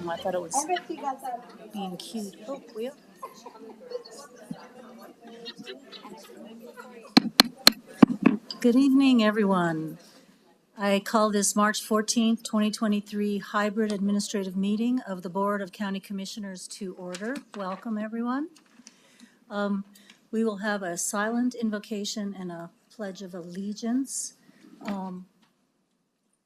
I thought it was being cute. Oh, Will. Good evening, everyone. I call this March 14th, 2023 hybrid administrative meeting of the Board of County Commissioners to order. Welcome, everyone. We will have a silent invocation and a pledge of allegiance.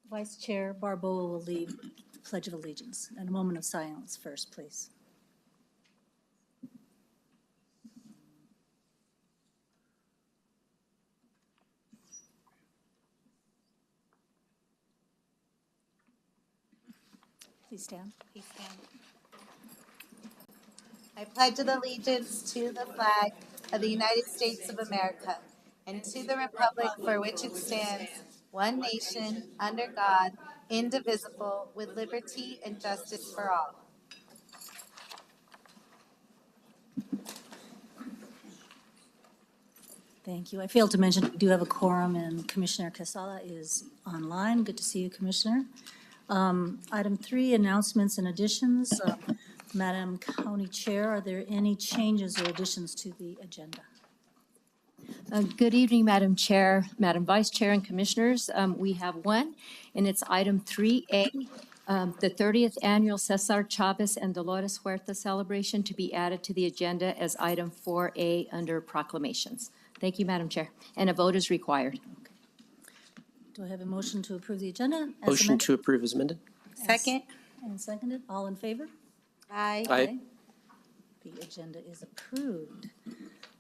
Vice Chair Barboa will lead the Pledge of Allegiance. And a moment of silence first, please. Please stand. Please stand. I pledge allegiance to the flag of the United States of America and to the republic for which it stands, one nation, under God, indivisible, with liberty and justice for all. Thank you. I failed to mention we do have a quorum, and Commissioner Quesada is online. Good to see you, Commissioner. Item 3, announcements and additions. Madam County Chair, are there any changes or additions to the agenda? Good evening, Madam Chair, Madam Vice Chair, and Commissioners. We have one, and it's item 3A, the 30th Annual Cesar Chavez and Dolores Huerta Celebration to be added to the agenda as item 4A under proclamations. Thank you, Madam Chair. And a vote is required. Okay. Do I have a motion to approve the agenda? Motion to approve is amended. Second. And seconded. All in favor? Aye. Aye. The agenda is approved.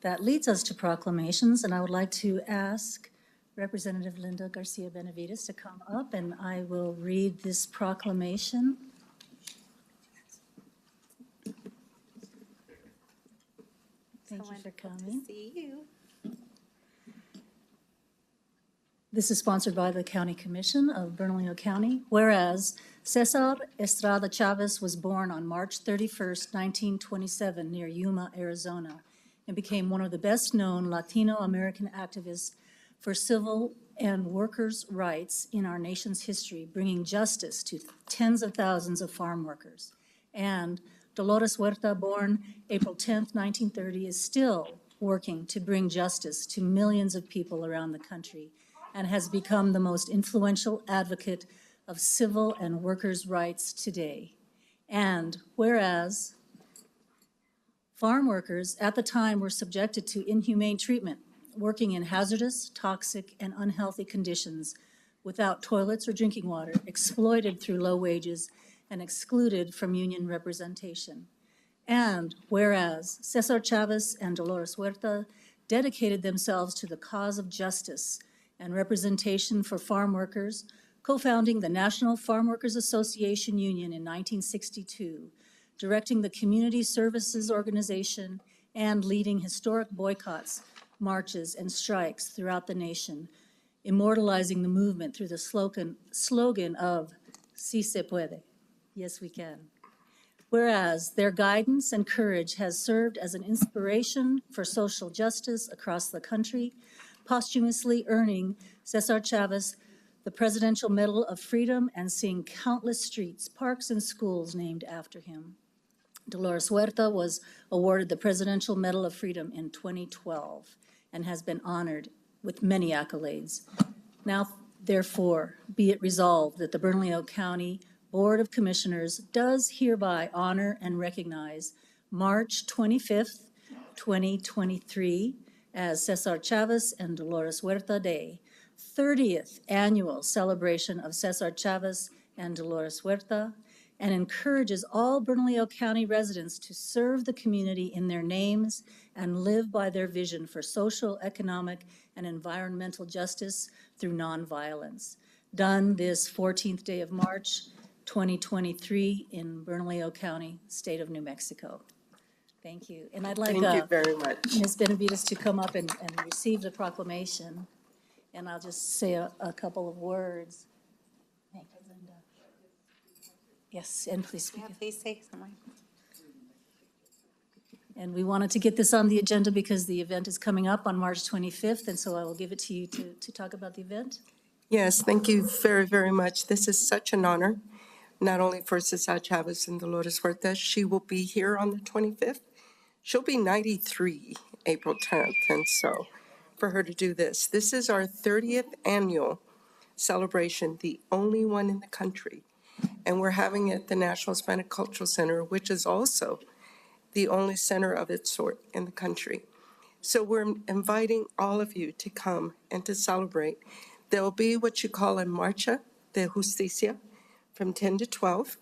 That leads us to proclamations, and I would like to ask Representative Linda Garcia Benavides to come up, and I will read this proclamation. Thank you for coming. To see you. This is sponsored by the County Commission of Bernalillo County. Whereas Cesar Estrada Chavez was born on March 31st, 1927 near Yuma, Arizona, and became one of the best known Latino American activists for civil and workers' rights in our nation's history, bringing justice to tens of thousands of farm workers. And Dolores Huerta, born April 10th, 1930, is still working to bring justice to millions of people around the country and has become the most influential advocate of civil and workers' rights today. And whereas farm workers at the time were subjected to inhumane treatment, working in hazardous, toxic, and unhealthy conditions without toilets or drinking water, exploited through low wages, and excluded from union representation. And whereas Cesar Chavez and Dolores Huerta dedicated themselves to the cause of justice and representation for farm workers, co-founding the National Farm Workers Association Union in 1962, directing the Community Services Organization, and leading historic boycotts, marches, and strikes throughout the nation, immortalizing the movement through the slogan of "Si se puede," yes we can. Whereas their guidance and courage has served as an inspiration for social justice across the country, posthumously earning Cesar Chavez the Presidential Medal of Freedom and seeing countless streets, parks, and schools named after him. Dolores Huerta was awarded the Presidential Medal of Freedom in 2012 and has been honored with many accolades. Now, therefore, be it resolved that the Bernalillo County Board of Commissioners does hereby honor and recognize March 25th, 2023 as Cesar Chavez and Dolores Huerta Day, 30th annual celebration of Cesar Chavez and Dolores Huerta, and encourages all Bernalillo County residents to serve the community in their names and live by their vision for social, economic, and environmental justice through nonviolence. Done this 14th day of March, 2023 in Bernalillo County, state of New Mexico. Thank you. And I'd like Thank you very much. Ms. Benavides to come up and receive the proclamation. And I'll just say a couple of words. Thank you, Linda. Yes, and please speak. Yeah, please say something. And we wanted to get this on the agenda because the event is coming up on March 25th, and so I will give it to you to talk about the event. Yes, thank you very, very much. This is such an honor, not only for Cesar Chavez and Dolores Huerta. She will be here on the 25th. She'll be 93 April 10th, and so for her to do this. This is our 30th annual celebration, the only one in the country. And we're having it at the National Hispanic Cultural Center, which is also the only center of its sort in the country. So we're inviting all of you to come and to celebrate. There will be what you call a Marcha de Justicia from 10 to 12.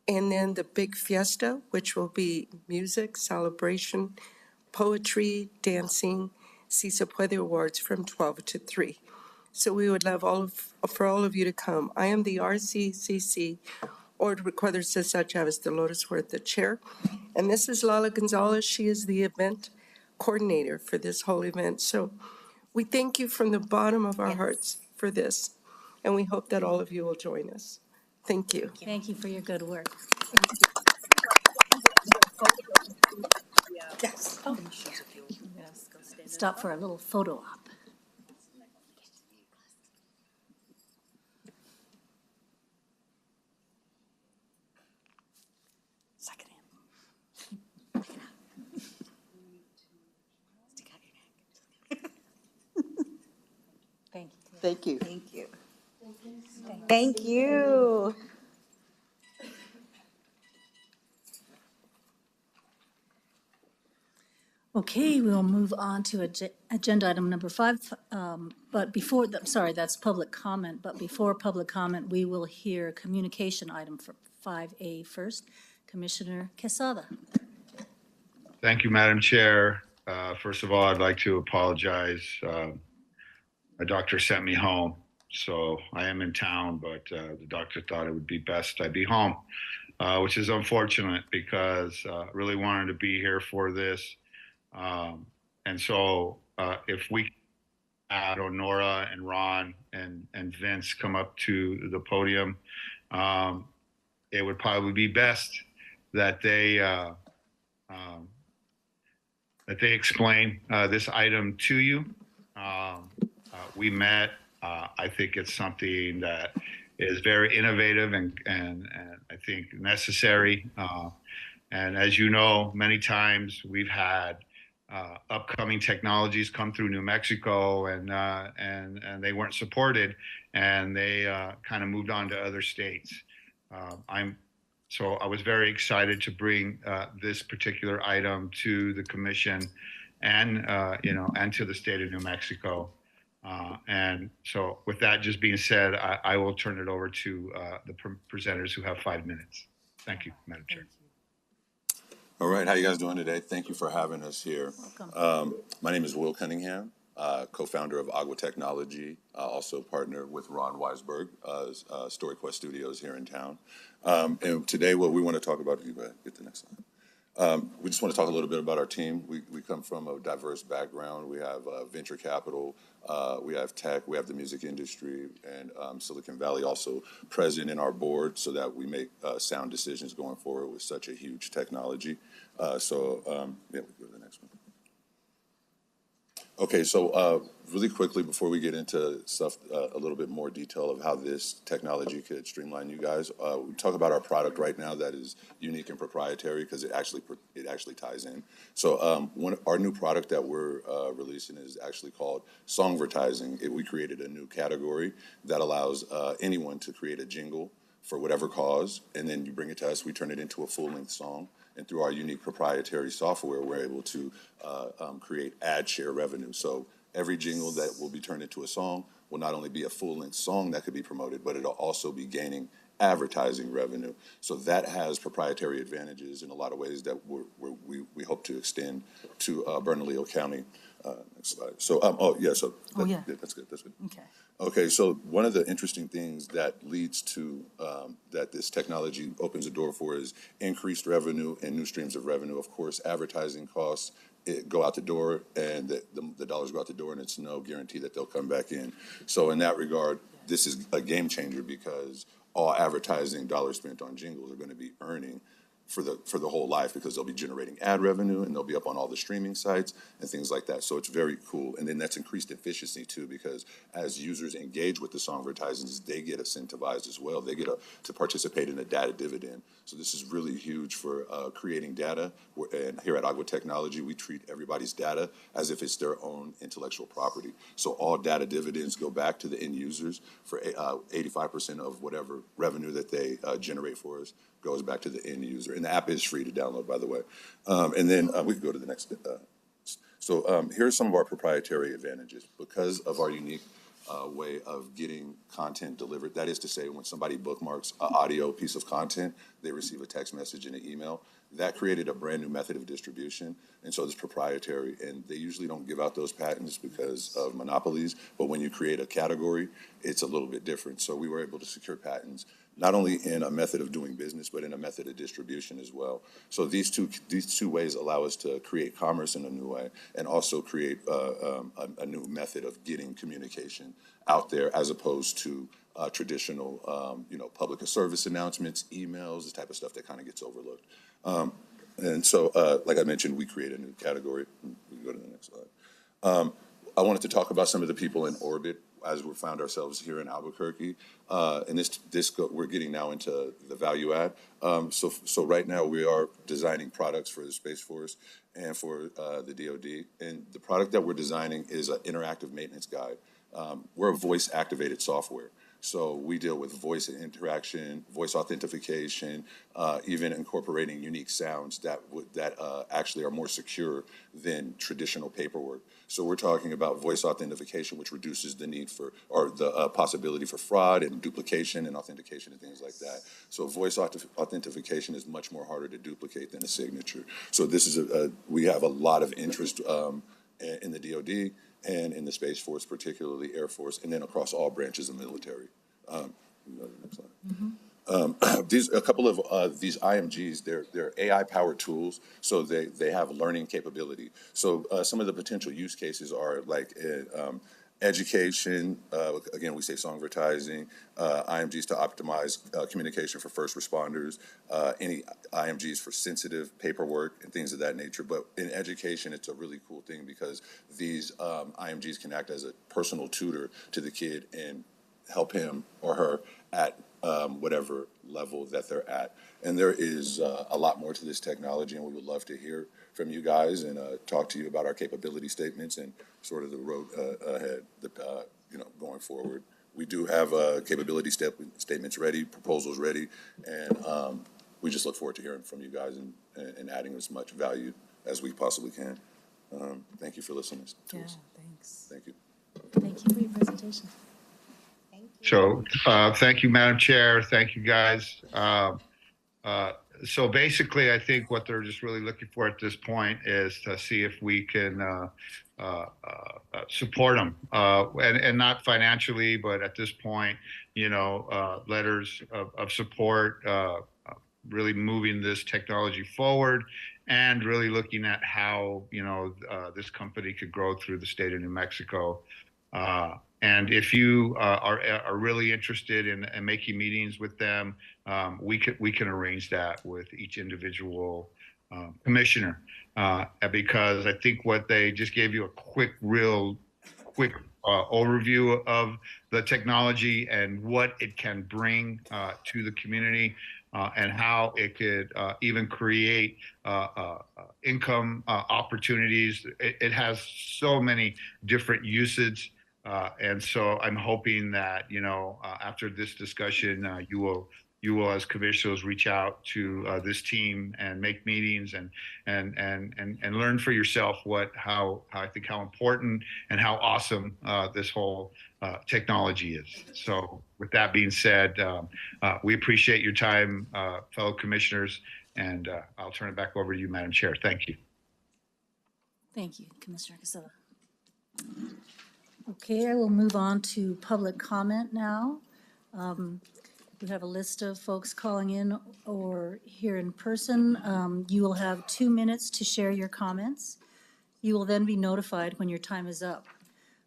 And then the big fiesta, which will be music, celebration, poetry, dancing, Si Se Puede Awards from 12 to 3. So we would love for all of you to come. I am the RCCC, or Recuerdo Cesar Chavez Dolores Huerta chair. And this is Lala Gonzalez. She is the event coordinator for this whole event. So we thank you from the bottom of our hearts for this. And we hope that all of you will join us. Thank you. Thank you for your good work. Yes. Stop for a little photo op. Suck it in. Take it out. Stick out your neck. Thank you. Thank you. Thank you. Thank you. Okay, we'll move on to agenda item number 5. But before, sorry, that's public comment. But before public comment, we will hear communication item for 5A first. Commissioner Quesada. Thank you, Madam Chair. First of all, I'd like to apologize. My doctor sent me home, so I am in town, but the doctor thought it would be best I be home, which is unfortunate because I really wanted to be here for this. And so if we had Nora and Ron and Vince come up to the podium, it would probably be best that they explain this item to you. We met. I think it's something that is very innovative and I think necessary. And as you know, many times we've had upcoming technologies come through New Mexico and they weren't supported and they kind of moved on to other states. So I was very excited to bring this particular item to the commission and and to the state of New Mexico. And so with that just being said, I will turn it over to the presenters who have 5 minutes. Thank you, Madam Chair. All right, how you guys doing today? Thank you for having us here. Welcome. My name is Will Cunningham, co-founder of Agua Technology, also partner with Ron Weisberg, StoryQuest Studios here in town. And today what we want to talk about, if you get the next slide. We just want to talk a little bit about our team. We come from a diverse background. We have venture capital, we have tech, we have the music industry, and Silicon Valley also present in our board so that we make sound decisions going forward with such a huge technology. Yeah, we go to the next one. Okay, so really quickly before we get into stuff, a little bit more detail of how this technology could streamline you guys, we talk about our product right now that is unique and proprietary because it actually ties in. So our new product that we're releasing is actually called Songvertising. We created a new category that allows anyone to create a jingle for whatever cause, and then you bring it to us, we turn it into a full-length song. And through our unique proprietary software, we're able to create ad share revenue. So every jingle that will be turned into a song will not only be a full-length song that could be promoted, but it'll also be gaining advertising revenue. So that has proprietary advantages in a lot of ways that we hope to extend to Bernalillo County. Next slide. So, oh, yeah, so. Yeah. That's good, that's good. Okay. Okay, so one of the interesting things that leads to, that this technology opens a door for is increased revenue and new streams of revenue. Of course, advertising costs go out the door, and the dollars go out the door, and it's no guarantee that they'll come back in. So in that regard, this is a game changer because all advertising dollars spent on jingles are going to be earning for the whole life, because they'll be generating ad revenue and they'll be up on all the streaming sites and things like that. So it's very cool. And then that's increased efficiency too, because as users engage with the song advertisements, they get incentivized as well. They get to participate in a data dividend. So this is really huge for creating data. And here at Agua Technology, we treat everybody's data as if it's their own intellectual property. So all data dividends go back to the end users for 85% of whatever revenue that they generate for us goes back to the end user. And the app is free to download, by the way. And then we can go to the next. So here are some of our proprietary advantages. Because of our unique way of getting content delivered, that is to say, when somebody bookmarks an audio piece of content, they receive a text message and an email. That created a brand new method of distribution, and so it's proprietary. And they usually don't give out those patents because of monopolies, but when you create a category, it's a little bit different. So we were able to secure patents not only in a method of doing business, but in a method of distribution as well. So these two ways allow us to create commerce in a new way, and also create a new method of getting communication out there, as opposed to traditional, public service announcements, emails, the type of stuff that kind of gets overlooked. And so, like I mentioned, we create a new category. We can go to the next slide. I wanted to talk about some of the people in orbit as we found ourselves here in Albuquerque. And we're getting now into the value add. So right now we are designing products for the Space Force and for the DoD. And the product that we're designing is an interactive maintenance guide. We're a voice activated software. So we deal with voice interaction, voice authentication, even incorporating unique sounds that actually are more secure than traditional paperwork. So we're talking about voice authentication, which reduces the need for, or the possibility for fraud and duplication and authentication and things like that. So voice authentication is much more harder to duplicate than a signature. So this is we have a lot of interest in the DoD and in the Space Force, particularly Air Force, and then across all branches of military. We can go to the next slide. A couple of these IMGs, they're AI-powered tools, so they have learning capability. So some of the potential use cases are like education, again, we say song advertising, IMGs to optimize communication for first responders, any IMGs for sensitive paperwork and things of that nature. But in education, it's a really cool thing because these IMGs can act as a personal tutor to the kid and help him or her at whatever level that they're at. And there is a lot more to this technology, and we would love to hear from you guys and talk to you about our capability statements and sort of the road ahead, going forward. We do have capability statements ready, proposals ready, and we just look forward to hearing from you guys and adding as much value as we possibly can. Thank you for listening to us. Thanks. Thank you. Thank you for your presentation. Thank you. So thank you, Madam Chair. Thank you, guys. So basically, I think what they're just really looking for at this point is to see if we can support them, and not financially, but at this point, letters of support, really moving this technology forward, and really looking at how this company could grow through the state of New Mexico. And if you are really interested in making meetings with them, we can arrange that with each individual commissioner, because I think what they just gave you a quick overview of the technology and what it can bring to the community, and how it could even create income opportunities. It has so many different uses. And so I'm hoping that, after this discussion, you will, as commissioners, reach out to this team and make meetings and learn for yourself how important and how awesome this whole technology is. So with that being said, we appreciate your time, fellow commissioners, and I'll turn it back over to you, Madam Chair. Thank you. Thank you, Commissioner Casella. Okay, I will move on to public comment now. We have a list of folks calling in or here in person. You will have 2 minutes to share your comments. You will then be notified when your time is up.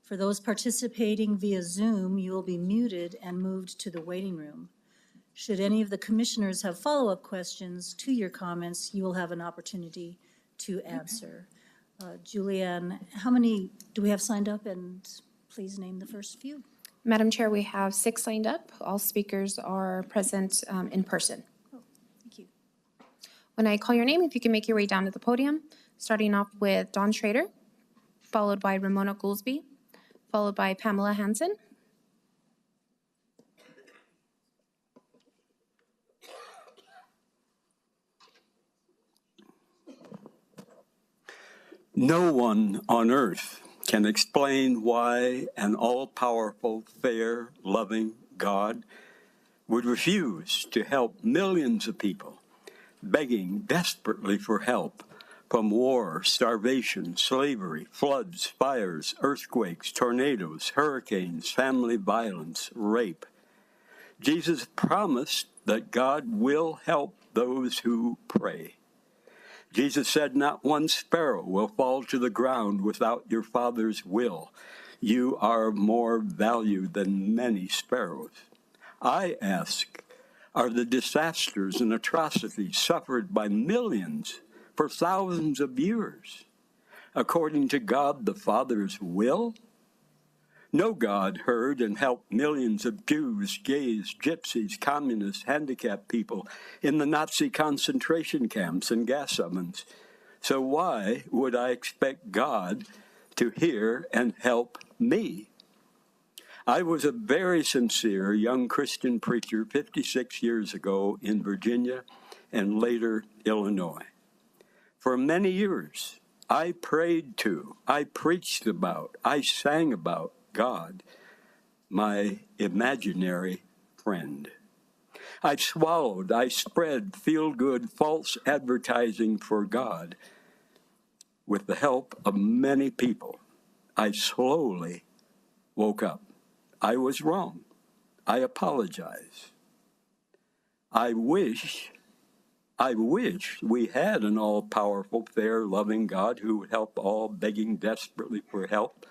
For those participating via Zoom, you will be muted and moved to the waiting room. Should any of the commissioners have follow-up questions to your comments, you will have an opportunity to answer. Julianne, how many do we have signed up? And please name the first few. Madam Chair, we have 6 signed up. All speakers are present in person. Thank you. When I call your name, if you can make your way down to the podium, starting off with Dawn Schrader, followed by Ramona Goolsby, followed by Pamela Hansen. No one on earth can explain why an all-powerful, fair, loving God would refuse to help millions of people begging desperately for help from war, starvation, slavery, floods, fires, earthquakes, tornadoes, hurricanes, family violence, rape. Jesus promised that God will help those who pray. Jesus said, "Not one sparrow will fall to the ground without your Father's will. You are more valued than many sparrows." I ask, are the disasters and atrocities suffered by millions for thousands of years according to God the Father's will? No God heard and helped millions of Jews, gays, gypsies, communists, handicapped people in the Nazi concentration camps and gas ovens. So why would I expect God to hear and help me? I was a very sincere young Christian preacher 56 years ago in Virginia and later Illinois. For many years, I prayed to, I preached about, I sang about God, my imaginary friend. I swallowed, I spread feel-good false advertising for God. With the help of many people, I slowly woke up. I was wrong. I apologize. I wish we had an all-powerful, fair, loving God who would help all begging desperately for help.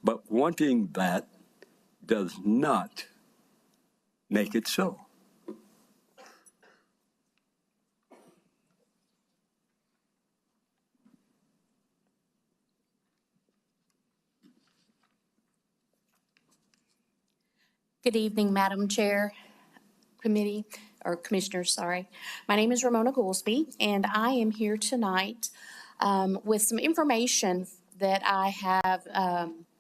But wanting that does not make it so. Good evening, Madam Chair, Committee, or Commissioners, sorry. My name is Ramona Goolsby, and I am here tonight with some information that I have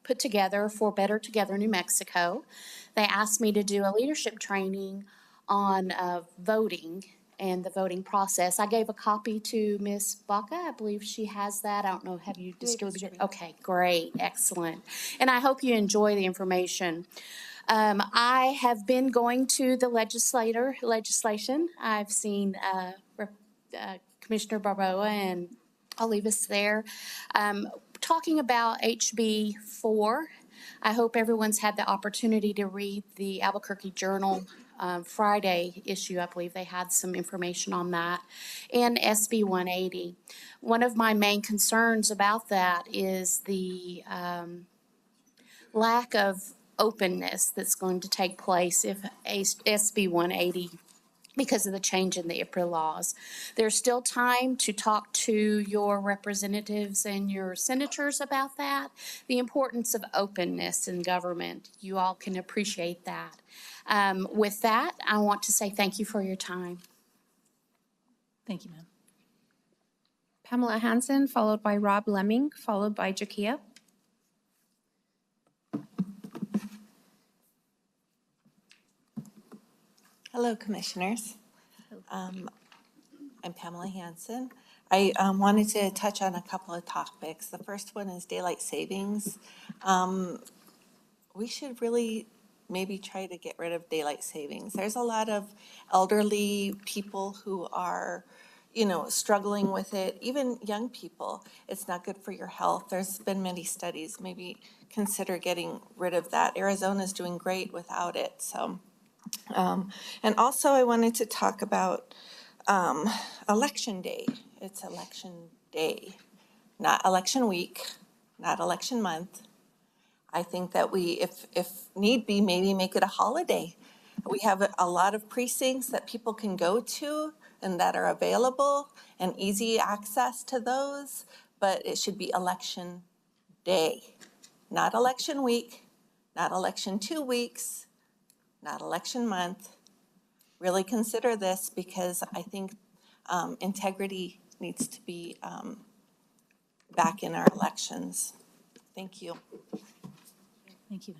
put together for Better Together New Mexico. They asked me to do a leadership training on voting and the voting process. I gave a copy to Ms. Baca. I believe she has that. I don't know, have you distributed? Okay, great, excellent. And I hope you enjoy the information. I have been going to the legislation. I've seen Commissioner Barboa and Olivas there talking about HB 4. I hope everyone's had the opportunity to read the Albuquerque Journal Friday issue. I believe they had some information on that, and SB 180. One of my main concerns about that is the lack of openness that's going to take place if SB 180, because of the change in the IPRA laws. There's still time to talk to your representatives and your senators about that, the importance of openness in government. You all can appreciate that. With that, I want to say thank you for your time. Thank you, ma'am. Pamela Hansen, followed by Rob Lemming, followed by Jakia. Hello, Commissioners. I'm Pamela Hansen. I wanted to touch on a couple of topics. The first one is daylight savings. We should really maybe try to get rid of daylight savings. There's a lot of elderly people who are struggling with it, even young people. It's not good for your health. There's been many studies. Maybe consider getting rid of that. Arizona's doing great without it. So, and also I wanted to talk about election day. It's election day, not election week, not election month. I think that we, if need be, maybe make it a holiday. We have a lot of precincts that people can go to and that are available and easy access to those, but it should be election day, not election week, not election 2 weeks, not election month. Really consider this because I think integrity needs to be back in our elections. Thank you. Thank you.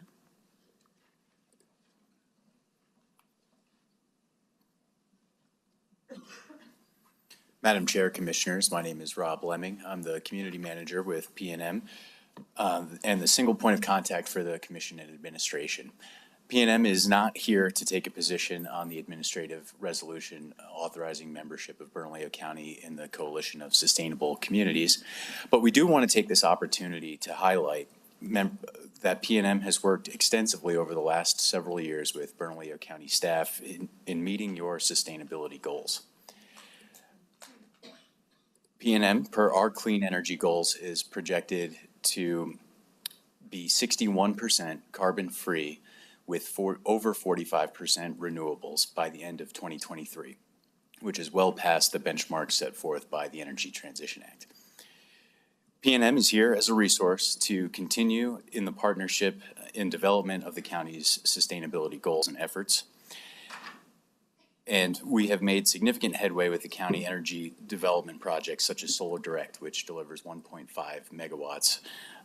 Madam Chair, Commissioners, my name is Rob Lemming. I'm the Community Manager with PNM and the single point of contact for the Commission and Administration. PNM is not here to take a position on the administrative resolution authorizing membership of Bernalillo County in the Coalition of Sustainable Communities, but we do want to take this opportunity to highlight that PNM has worked extensively over the last several years with Bernalillo County staff in meeting your sustainability goals. PNM, per our clean energy goals, is projected to be 61% carbon-free with over 45% renewables by the end of 2023, which is well past the benchmark set forth by the Energy Transition Act. PNM is here as a resource to continue in the partnership in development of the county's sustainability goals and efforts. And we have made significant headway with the county energy development projects such as Solar Direct, which delivers 1.5 megawatts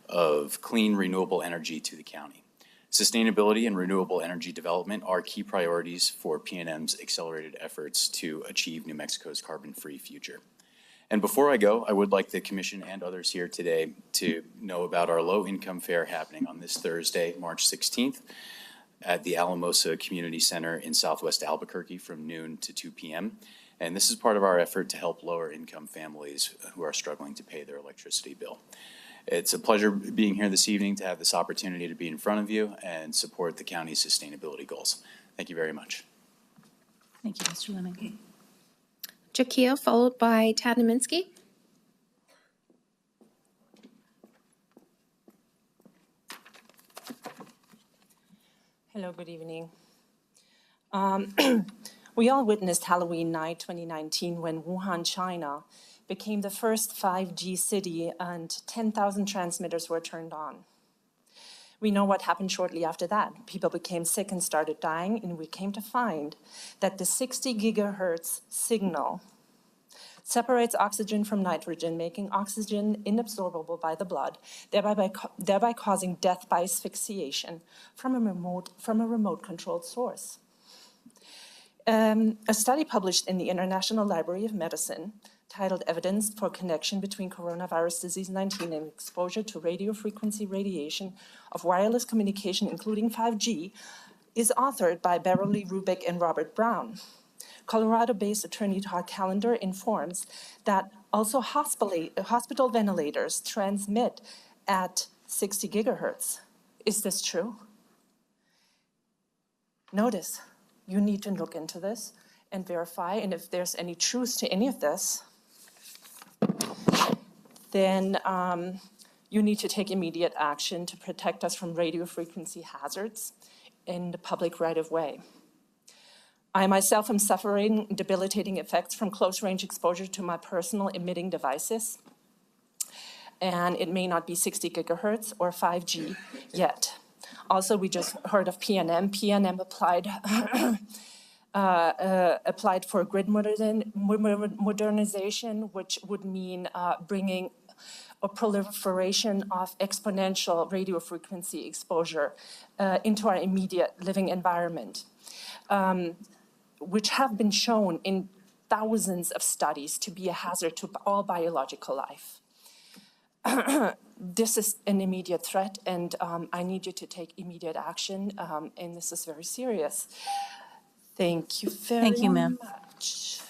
of clean renewable energy to the county. Sustainability and renewable energy development are key priorities for PNM's accelerated efforts to achieve New Mexico's carbon-free future. And before I go, I would like the Commission and others here today to know about our low-income fair happening on this Thursday, March 16th, at the Alamosa Community Center in Southwest Albuquerque from noon to 2 p.m. And this is part of our effort to help lower income families who are struggling to pay their electricity bill. It's a pleasure being here this evening to have this opportunity to be in front of you and support the county's sustainability goals. Thank you very much. Thank you, Mr. Lemming. Jakia, followed by Tadnaminsky. Hello, good evening. We all witnessed Halloween night 2019 when Wuhan, China became the first 5G city and 10,000 transmitters were turned on. We know what happened shortly after that. People became sick and started dying, and we came to find that the 60 gigahertz signal separates oxygen from nitrogen, making oxygen inabsorbable by the blood, thereby causing death by asphyxiation from a remote-controlled source. A study published in the International Library of Medicine titled Evidence for Connection Between Coronavirus Disease 19 and Exposure to Radio-Frequency Radiation of Wireless Communication, including 5G, is authored by Beverly Rubik and Robert Brown. Colorado-based attorney Todd Callender informs that also hospital ventilators transmit at 60 gigahertz. Is this true? Notice, you need to look into this and verify, and if there's any truth to any of this, then you need to take immediate action to protect us from radio frequency hazards in the public right-of-way. I myself am suffering debilitating effects from close-range exposure to my personal emitting devices, and it may not be 60 gigahertz or 5G yet. Also, we just heard of PNM. PNM applied for grid modernization, which would mean bringing a proliferation of exponential radio frequency exposure into our immediate living environment, which have been shown in thousands of studies to be a hazard to all biological life. This is an immediate threat, and I need you to take immediate action, and this is very serious. Thank you very Thank you, ma'am. much.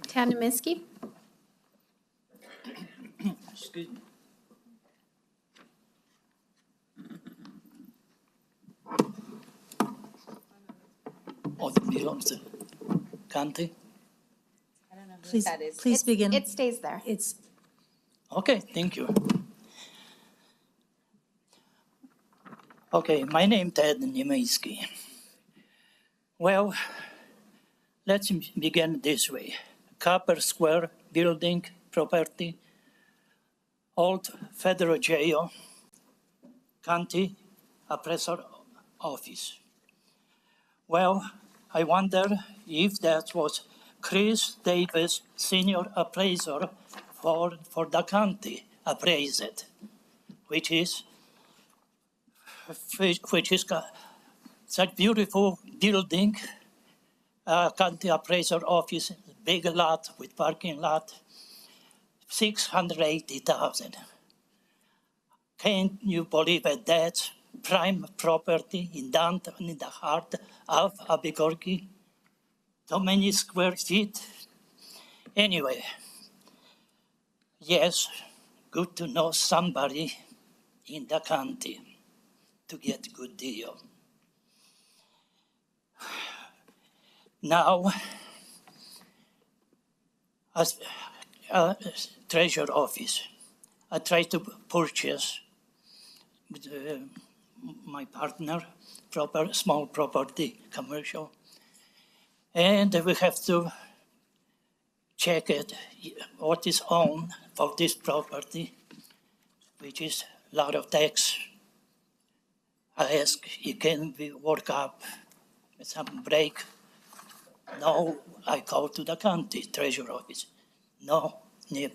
Tadnaminsky. Excuse me. Oh, the belongs to county. I don't know who Please, that is. please begin. It stays there. It's, Okay, thank you. Okay, my name Ted Niemiecki. Well, let's begin this way. Copper Square building property, old federal jail, county appraiser office. Well, I wonder if that was Chris Davis, senior appraiser for the county appraised, which is such beautiful building, county appraiser office, big lot with parking lot, 680,000. Can you believe it? That's prime property in downtown, in the heart of Albuquerque. So many square feet. Anyway, yes, good to know somebody in the county to get good deal. Now, as treasurer office, I try to purchase with my partner small property, commercial, and we have to check it, what is owned for this property, which is a lot of tax. I ask, it can be worked up with some break. No, I go to the county treasurer office. No,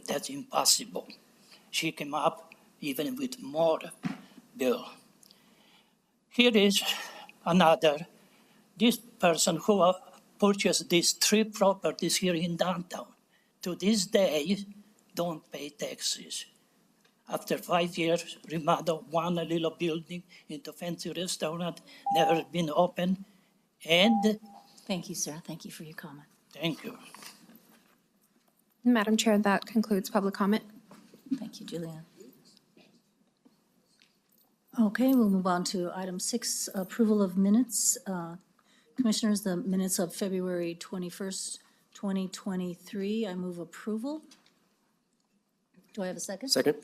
that's impossible. She came up even with more bill. Here is another, this person who purchased these 3 properties here in downtown, to this day, don't pay taxes. After 5 years, remodel one little building into fancy restaurant, never been open, and thank you, sir. Thank you for your comment. thank you. Madam Chair, that concludes public comment. Thank you, Julianne. Okay, we'll move on to item 6, approval of minutes. Commissioners, the minutes of February 21st, 2023, I move approval. Do I have a second? Second.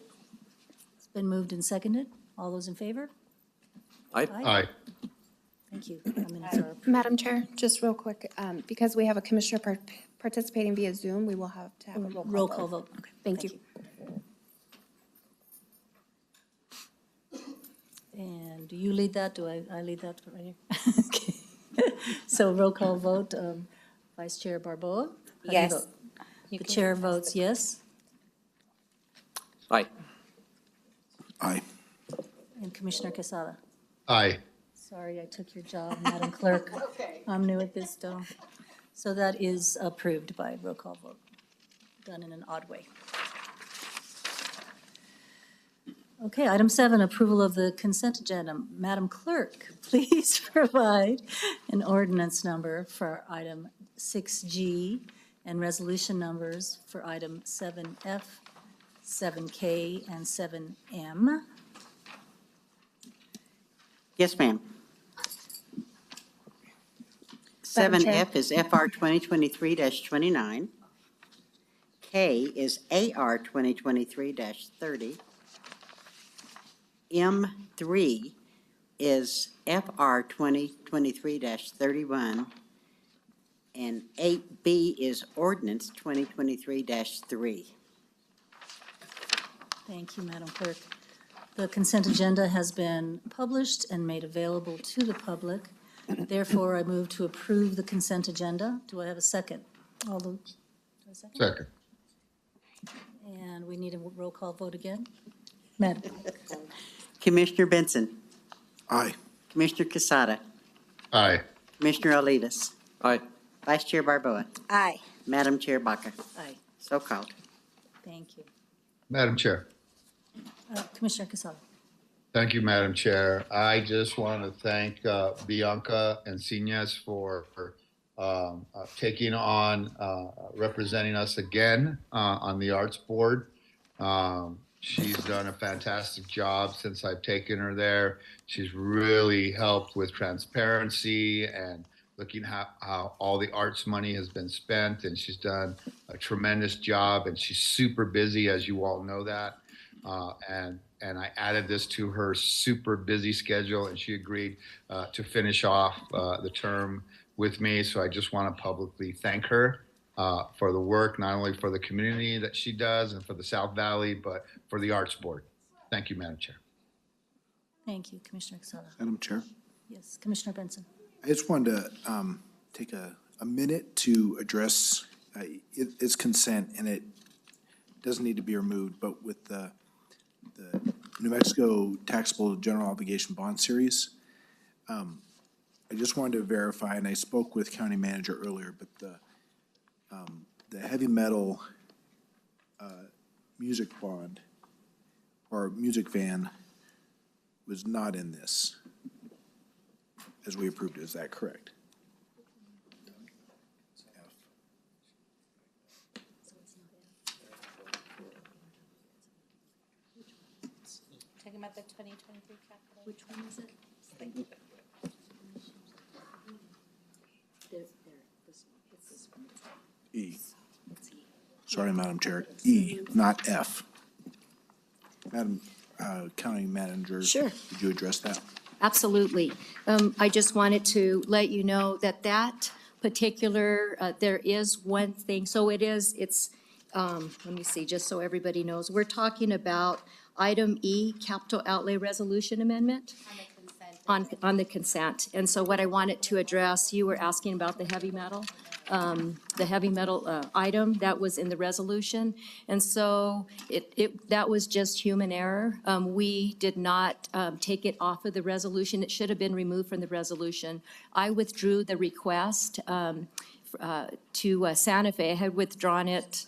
It's been moved and seconded. All those in favor? Aye. Aye. Thank you. The minutes are approved. Madam Chair, just real quick, because we have a commissioner participating via Zoom, we will have to have a Roll call vote. Okay, Thank you. And do you lead that? Do I lead that right here? Okay. So roll call vote, Vice Chair Barboa? How do you Yes. vote? The chair votes yes, Aye. Aye. and Commissioner Quesada? Aye. Sorry, I took your job, Madam Clerk. Okay. I'm new at this, though. So that is approved by roll call vote, done in an odd way. Okay, item 7, approval of the consent agenda. Madam Clerk, please provide an ordinance number for item 6G and resolution numbers for item 7F, 7K, and 7M. Yes, ma'am. Madam Chair. 7F is FR 2023-29. K is AR 2023-30. M3 is FR 2023-31. And 8B is ordinance 2023-3. Thank you, Madam Clerk. The consent agenda has been published and made available to the public. Therefore, I move to approve the consent agenda. Do I have a second? All those, do I have a second? Second. And we need a roll call vote again. Madam. Commissioner Benson. Aye. Commissioner Quesada. Aye. Commissioner Olivas. Aye. Vice Chair Barboa. Aye. Madam Chair Baca. Aye. So called. Thank you. Madam Chair. Commissioner Casada. Thank you, Madam Chair. I just want to thank Bianca and Encinas for taking on representing us again on the Arts Board. She's done a fantastic job since I've taken her there. She's really helped with transparency and looking how all the arts money has been spent, and she's done a tremendous job. And she's super busy, as you all know that. And I added this to her super busy schedule, and she agreed to finish off the term with me. So I just want to publicly thank her for the work, not only for the community that she does and for the South Valley, but for the Arts Board. Thank you, Madam Chair. Thank you, Commissioner Casada. Madam Chair, Yes, Commissioner Benson. I just wanted to take a minute to address it's consent, and it doesn't need to be removed, but with the New Mexico Taxable General Obligation Bond Series, I just wanted to verify, and I spoke with County Manager earlier, but the heavy metal music bond or music van was not in this as we approved it. Is that correct? Talking about the 2023 capital. Which one is it? This one. E. Sorry, Madam Chair. E, not F. Madam County Manager. Sure. Would you address that? Absolutely. I just wanted to let you know that that particular, there is one thing, so it's, let me see, just so everybody knows, we're talking about item E, capital outlay resolution amendment on the consent. And so what I wanted to address, you were asking about the heavy metal item that was in the resolution. And so that was just human error. We did not take it off of the resolution. It should have been removed from the resolution. I withdrew the request to Santa Fe. I had withdrawn it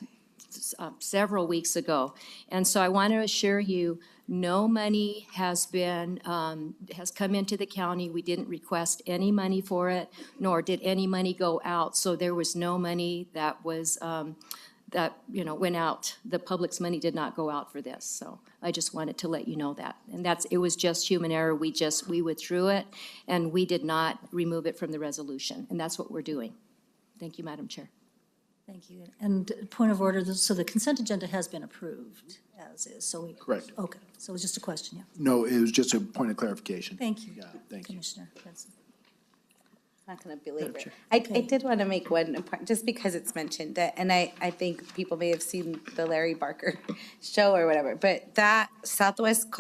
several weeks ago. And so I want to assure you, no money has come into the county. We didn't request any money for it, nor did any money go out. So there was no money that was, went out. The public's money did not go out for this. So I just wanted to let you know that. And it was just human error. We withdrew it, and we did not remove it from the resolution. And that's what we're doing. Thank you, Madam Chair. Thank you. And point of order, so the consent agenda has been approved as is, so we. Correct. Okay, so it was just a question, yeah. No, it was just a point of clarification. Thank you. Yeah, thank you. Commissioner Benson. Not going to belabor it. I did want to make one point, just because it's mentioned, that, and I think people may have seen the Larry Barker show or whatever, but that Southwest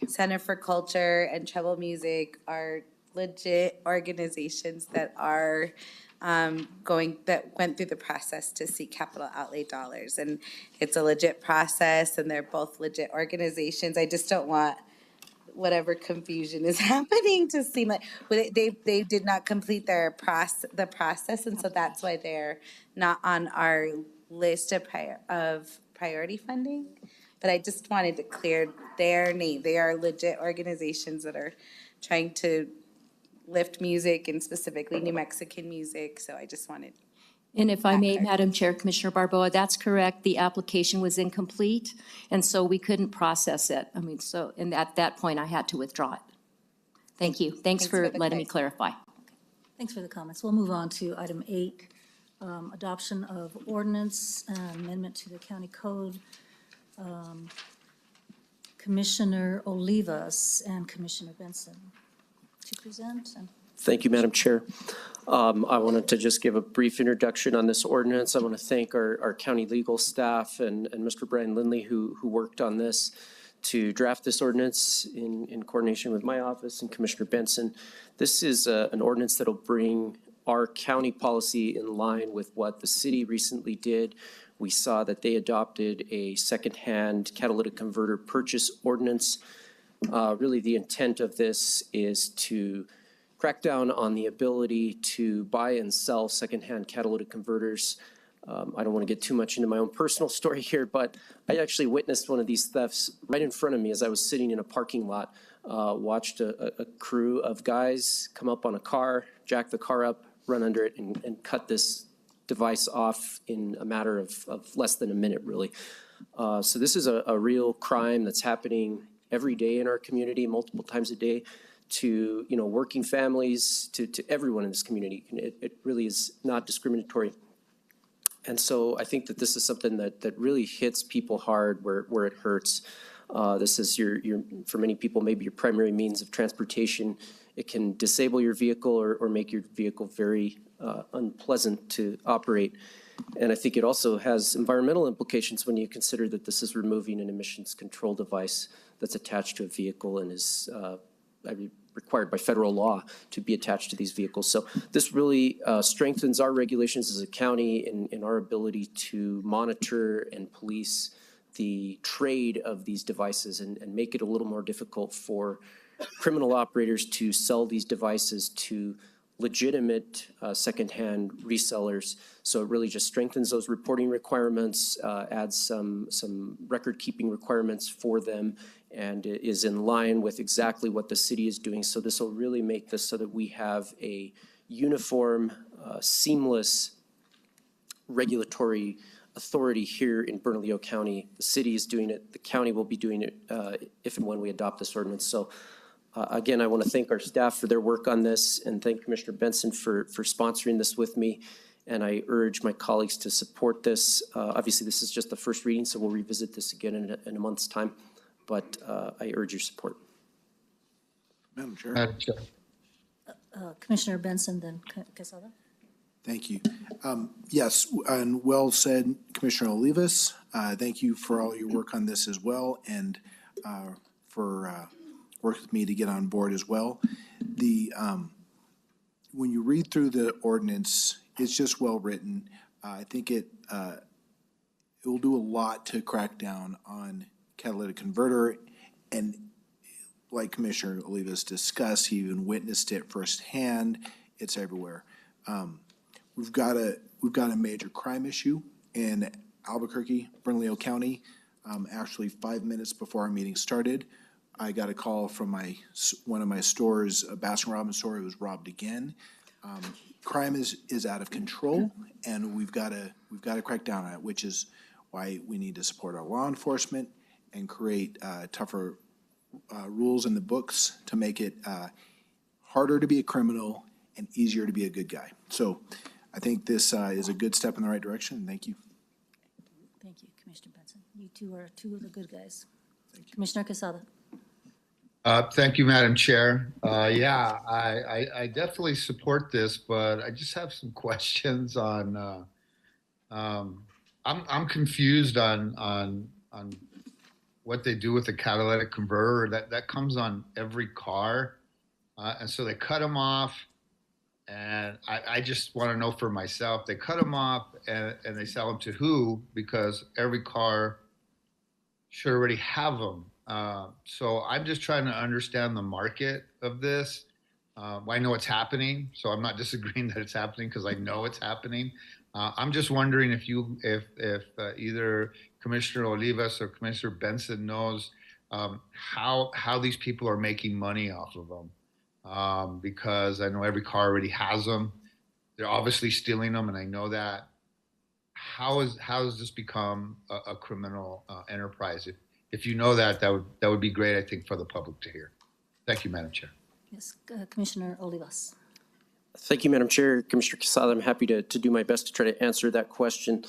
Center for Culture and Treble Music are legit organizations that are that went through the process to seek capital outlay dollars. And it's a legit process, and they're both legit organizations. I just don't want whatever confusion is happening to seem like they did not complete the process, and so that's why they're not on our list of priority funding. But I just wanted to clear their name. They are legit organizations that are trying to lift music, and specifically New Mexican music. So I just wanted. And if I may, Madam Chair, Commissioner Barboa, that's correct. The application was incomplete, and so we couldn't process it. I mean, so, and at that point, I had to withdraw it. Thank you. Thanks for letting me clarify. Thanks for the comments. We'll move on to item 8, adoption of ordinance and amendment to the county code. Commissioner Olivas and Commissioner Benson to present. Thank you, Madam Chair. I wanted to just give a brief introduction on this ordinance. I want to thank our county legal staff and Mr. Brian Lindley, who worked on this to draft this ordinance in coordination with my office and Commissioner Benson. This is an ordinance that'll bring our county policy in line with what the city recently did. We saw that they adopted a secondhand catalytic converter purchase ordinance. Really, the intent of this is to crack down on the ability to buy and sell secondhand catalytic converters. I don't want to get too much into my own personal story here, but I actually witnessed one of these thefts right in front of me as I was sitting in a parking lot. Watched a crew of guys come up on a car, jack the car up, run under it, and cut this device off in a matter of less than a minute, really. So this is a real crime that's happening every day in our community, multiple times a day, to working families, to everyone in this community. It really is not discriminatory. And so I think that this is something that really hits people hard where it hurts. This is for many people, maybe your primary means of transportation. It can disable your vehicle or make your vehicle very unpleasant to operate. And I think it also has environmental implications when you consider that this is removing an emissions control device that's attached to a vehicle and is required by federal law to be attached to these vehicles. So this really strengthens our regulations as a county in our ability to monitor and police the trade of these devices and make it a little more difficult for criminal operators to sell these devices to legitimate secondhand resellers. So it really just strengthens those reporting requirements, adds some record-keeping requirements for them, and is in line with exactly what the city is doing. So this will really make this so that we have a uniform, seamless regulatory authority here in Bernalillo County. The city is doing it. The county will be doing it if and when we adopt this ordinance. So again, I want to thank our staff for their work on this and thank Commissioner Benson for sponsoring this with me. And I urge my colleagues to support this. Obviously, this is just the first reading, so we'll revisit this again in a month's time. But I urge your support. Madam Chair. Madam Chair. Commissioner Benson, then Quesada. Thank you. Yes, and well said, Commissioner Olivas. Thank you for all your work on this as well, and for working with me to get on board as well. When you read through the ordinance, it's just well written. I think it will do a lot to crack down on catalytic converter, and like Commissioner Olivas discussed, he even witnessed it firsthand. It's everywhere. We've got a major crime issue in Albuquerque, Bernalillo County. Actually, 5 minutes before our meeting started, I got a call from one of my stores, a Baskin-Robbins store. It was robbed again. Crime is out of control, and we've got to crack down on it, which is why we need to support our law enforcement and create tougher rules in the books to make it harder to be a criminal and easier to be a good guy. So I think this is a good step in the right direction. Thank you. Thank you, Commissioner Benson. You two are two of the good guys. Commissioner Quesada. Thank you, Madam Chair. Yeah, I definitely support this, but I just have some questions on. I'm confused on what they do with the catalytic converter. That comes on every car, and so they cut them off. And I just want to know for myself, they cut them off and they sell them to who? Because every car should already have them. So I'm just trying to understand the market of this. I know it's happening, so I'm not disagreeing that it's happening because I know it's happening. I'm just wondering if either Commissioner Olivas or Commissioner Benson knows how these people are making money off of them. Because I know every car already has them. They're obviously stealing them, and I know that. How has this become a criminal enterprise? If you know that would be great, I think, for the public to hear. Thank you, Madam Chair. Yes, Commissioner Olivas. Thank you, Madam Chair. Commissioner Quesada, I'm happy to do my best to try to answer that question.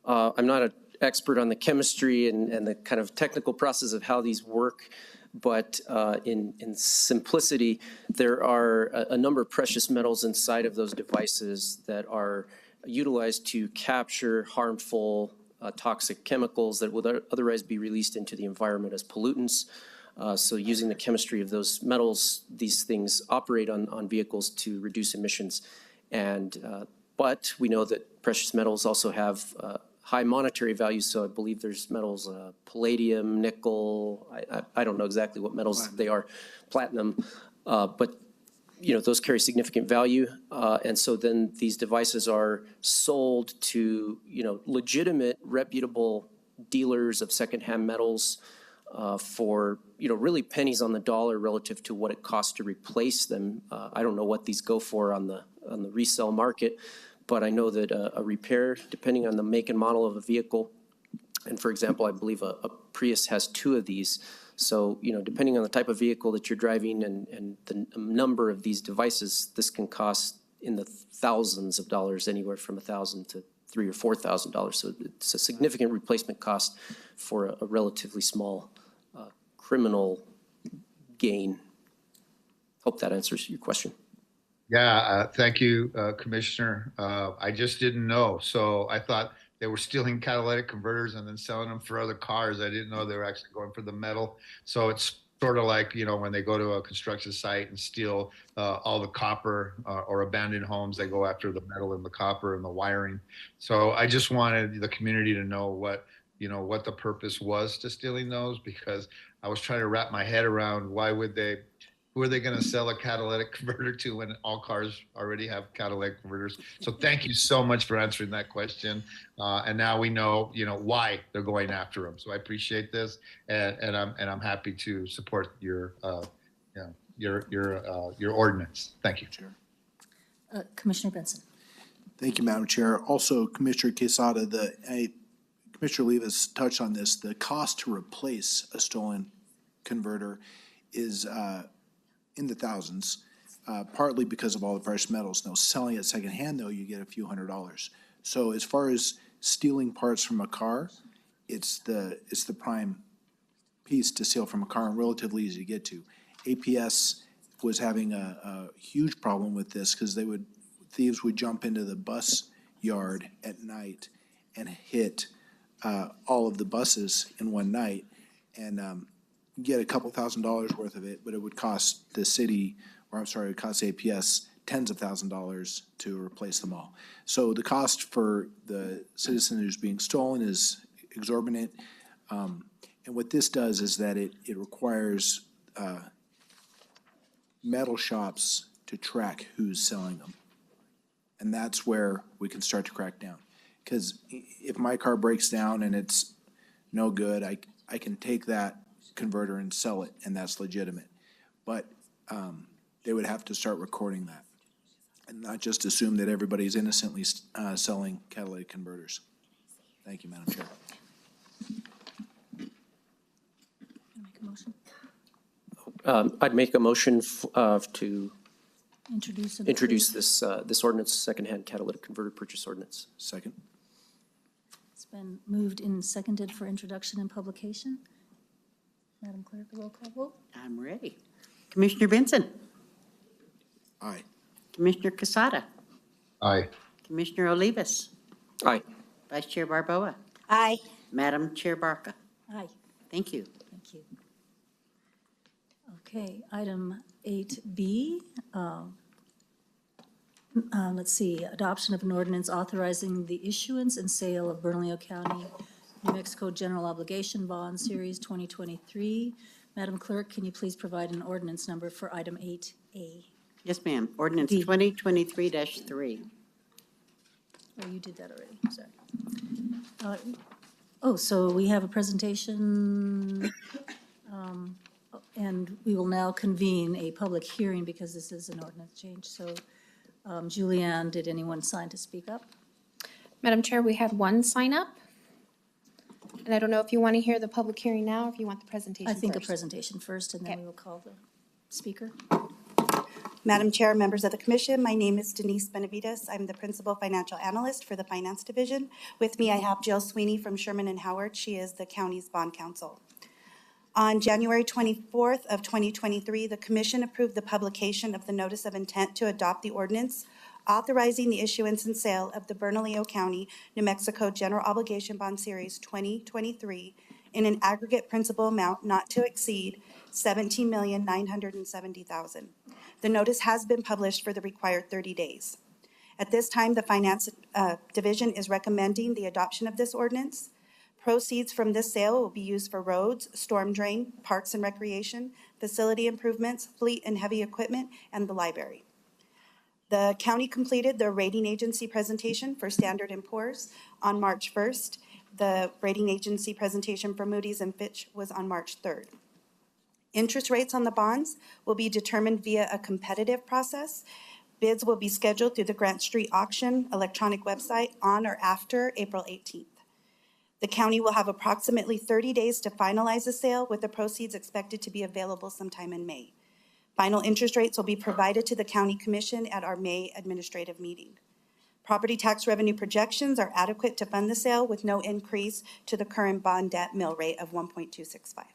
I'm not an expert on the chemistry and the kind of technical process of how these work. But in simplicity, there are a number of precious metals inside of those devices that are utilized to capture harmful toxic chemicals that would otherwise be released into the environment as pollutants. So using the chemistry of those metals, these things operate on vehicles to reduce emissions. But we know that precious metals also have high monetary values, so I believe there's metals, palladium, nickel, I don't know exactly what metals they are, platinum, but those carry significant value. And so then these devices are sold to, legitimate, reputable dealers of secondhand metals for, really pennies on the dollar relative to what it costs to replace them. I don't know what these go for on the resale market, but I know that a repair, depending on the make and model of a vehicle, and for example, I believe a Prius has 2 of these. So, depending on the type of vehicle that you're driving and the number of these devices, this can cost in the thousands of dollars, anywhere from $1,000 to $3,000 or $4,000. So it's a significant replacement cost for a relatively small criminal gain. Hope that answers your question. Yeah, thank you, Commissioner. I just didn't know. So I thought they were stealing catalytic converters and then selling them for other cars. I didn't know they were actually going for the metal. So it's sort of like, when they go to a construction site and steal all the copper or abandoned homes, they go after the metal and the copper and the wiring. So I just wanted the community to know what the purpose was to stealing those, because I was trying to wrap my head around who are they going to sell a catalytic converter to when all cars already have catalytic converters? So thank you so much for answering that question. And now we know, why they're going after them. So I appreciate this, and I'm happy to support your ordinance. Thank you, Chair. Commissioner Benson. Thank you, Madam Chair. Also, Commissioner Quesada, Commissioner Olivas touched on this. The cost to replace a stolen converter is in the thousands, partly because of all the precious metals. Now, selling it secondhand, though, you get a few $100s. So as far as stealing parts from a car, it's the prime piece to steal from a car and relatively easy to get to. APS was having a huge problem with this because thieves would jump into the bus yard at night and hit all of the buses in one night, and get a couple $1,000s worth of it, but it would cost the city, it would cost APS tens of $1,000s to replace them all. So the cost for the citizen who's being stolen is exorbitant. And what this does is that it requires metal shops to track who's selling them. And that's where we can start to crack down. Because if my car breaks down and it's no good, I can take that converter and sell it, and that's legitimate. But they would have to start recording that and not just assume that everybody's innocently selling catalytic converters. Thank you, Madam Chair. Make a motion. I'd make a motion to Introduce this ordinance, secondhand catalytic converter purchase ordinance. Second. It's been moved and seconded for introduction and publication. Madam Clerk, a roll call vote. I'm ready. Commissioner Benson. Aye. Commissioner Quesada. Aye. Commissioner Olivas. Aye. Vice Chair Barboa. Aye. Madam Chair Barca. Aye. Thank you. Thank you. Okay, item 8B. Let's see, adoption of an ordinance authorizing the issuance and sale of Bernalillo County, New Mexico General Obligation Bond Series 2023. Madam Clerk, can you please provide an ordinance number for item 8A? Yes, ma'am. Ordinance B. 2023-3. Oh, you did that already, sorry. So we have a presentation, and we will now convene a public hearing because this is an ordinance change. So, Julianne, did anyone sign to speak up? Madam Chair, we had one sign up. And I don't know if you want to hear the public hearing now, or if you want the presentation I think first. a presentation first, and then Okay. we will call the speaker. Madam Chair, members of the commission, my name is Denise Benavides. I'm the Principal Financial Analyst for the Finance Division. With me, I have Jill Sweeney from Sherman and Howard. She is the county's bond counsel. On January 24th of 2023, the commission approved the publication of the notice of intent to adopt the ordinance authorizing the issuance and sale of the Bernalillo County, New Mexico General Obligation Bond Series 2023 in an aggregate principal amount not to exceed $17,970,000. The notice has been published for the required 30 days. At this time, the Finance Division is recommending the adoption of this ordinance. Proceeds from this sale will be used for roads, storm drain, parks and recreation, facility improvements, fleet and heavy equipment, and the library. The county completed their rating agency presentation for Standard & Poor's on March 1st. The rating agency presentation for Moody's and Fitch was on March 3rd. Interest rates on the bonds will be determined via a competitive process Bids will be scheduled through the Grant Street Auction electronic website on or after April 18th. The county will have approximately 30 days to finalize the sale, with the proceeds expected to be available sometime in May. Final interest rates will be provided to the county commission at our May administrative meeting. Property tax revenue projections are adequate to fund the sale with no increase to the current bond debt mill rate of 1.265.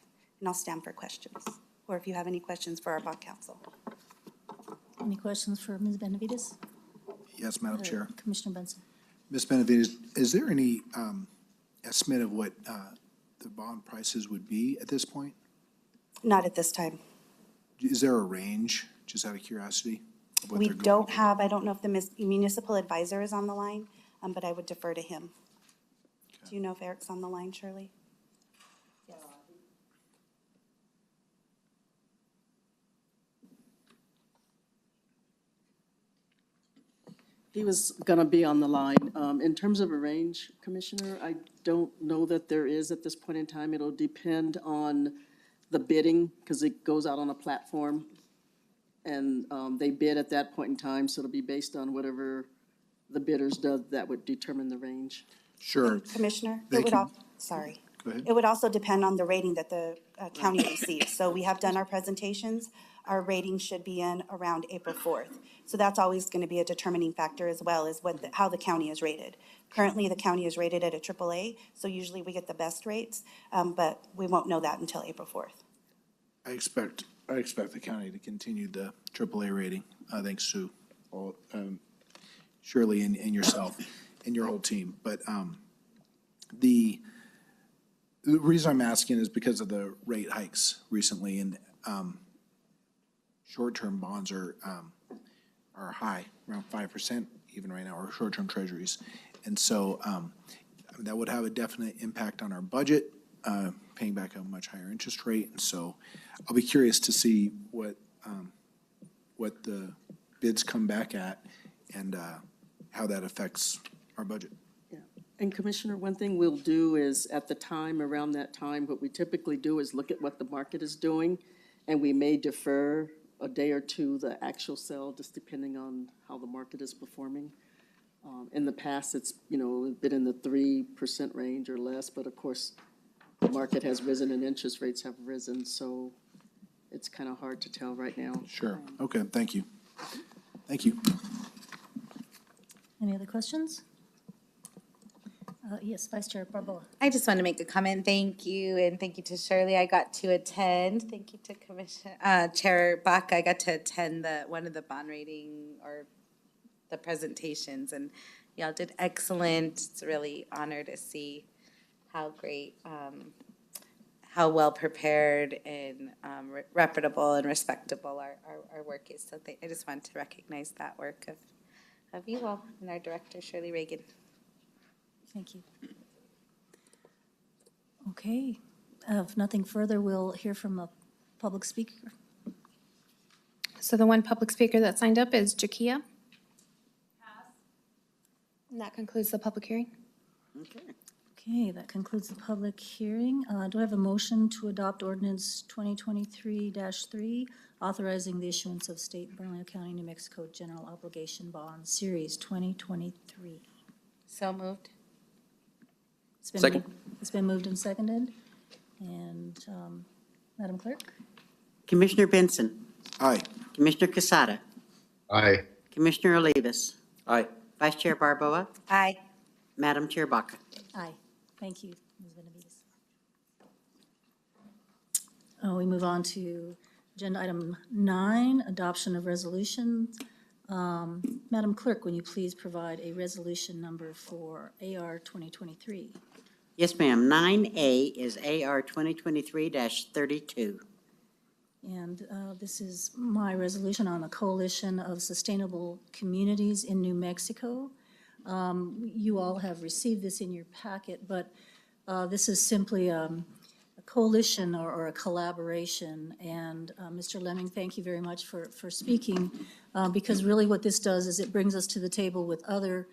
And I'll stand for questions, or if you have any questions for our bond counsel. Any questions for Ms. Benavides? Yes, Madam Chair. Commissioner Benson? Ms. Benavides, is there any estimate of what the bond prices would be at this point? Not at this time. Is there a range, just out of curiosity? Of what We they're going don't have, I don't know if the municipal advisor is on the line, but I would defer to him. Do you know if Eric's on the line, Shirley? Yes. He was going to be on the line. In terms of a range, Commissioner, I don't know that there is at this point in time. It'll depend on the bidding, because it goes out on a platform, and they bid at that point in time, so it'll be based on whatever the bidders do that would determine the range. Sure. Commissioner, They it would can- sorry. Go ahead. It would also depend on the rating that the county receives. So we have done our presentations. Our rating should be in around April 4th. So that's always going to be a determining factor as well, is how the county is rated. Currently, the county is rated at a AAA, so usually we get the best rates, but we won't know that until April 4th. I expect the county to continue the AAA rating, thanks to all, Shirley and yourself and your whole team. But the reason I'm asking is because of the rate hikes recently, and short-term bonds are high, around 5% even right now, or short-term treasuries. And so that would have a definite impact on our budget, paying back a much higher interest rate. And so I'll be curious to see what the bids come back at and how that affects our budget. Yeah. And Commissioner, one thing we'll do is at the time, around that time, what we typically do is look at what the market is doing, and we may defer a day or two the actual sale, just depending on how the market is performing. In the past, it's, been in the 3% range or less, but of course, the market has risen and interest rates have risen, so it's kind of hard to tell right now. Sure. Okay, thank you. Thank you. Any other questions? Yes, Vice Chair Barboa. I just want to make a comment. Thank you, and thank you to Shirley. I got to attend. Thank you to Chair Bach. I got to attend one of the bond rating or the presentations, and y'all did excellent. It's really honor to see how great, how well prepared and reputable and respectable our work is. So I just want to recognize that work of you all and our director, Shirley Reagan. Thank you. Okay, if nothing further, we'll hear from a public speaker. So the one public speaker that signed up is Jakia. And that concludes the public hearing. Okay, that concludes the public hearing. Do I have a motion to adopt ordinance 2023-3, authorizing the issuance of state Bernalillo County, New Mexico General Obligation Bonds, Series 2023? So moved. Second. It's been moved and seconded. And Madam Clerk? Commissioner Benson. Aye. Commissioner Casada. Aye. Commissioner Olivas. Aye. Vice Chair Barboa. Aye. Madam Chair Baca. Aye. Thank you, Ms. Benavides. We move on to agenda item 9, adoption of resolutions. Madam Clerk, will you please provide a resolution number for AR 2023? Yes, ma'am. 9A is AR 2023-32. And this is my resolution on the Coalition of Sustainable Communities in New Mexico. You all have received this in your packet, but this is simply a coalition or a collaboration. And Mr. Lemming, thank you very much for speaking, because really what this does is it brings us to the table with other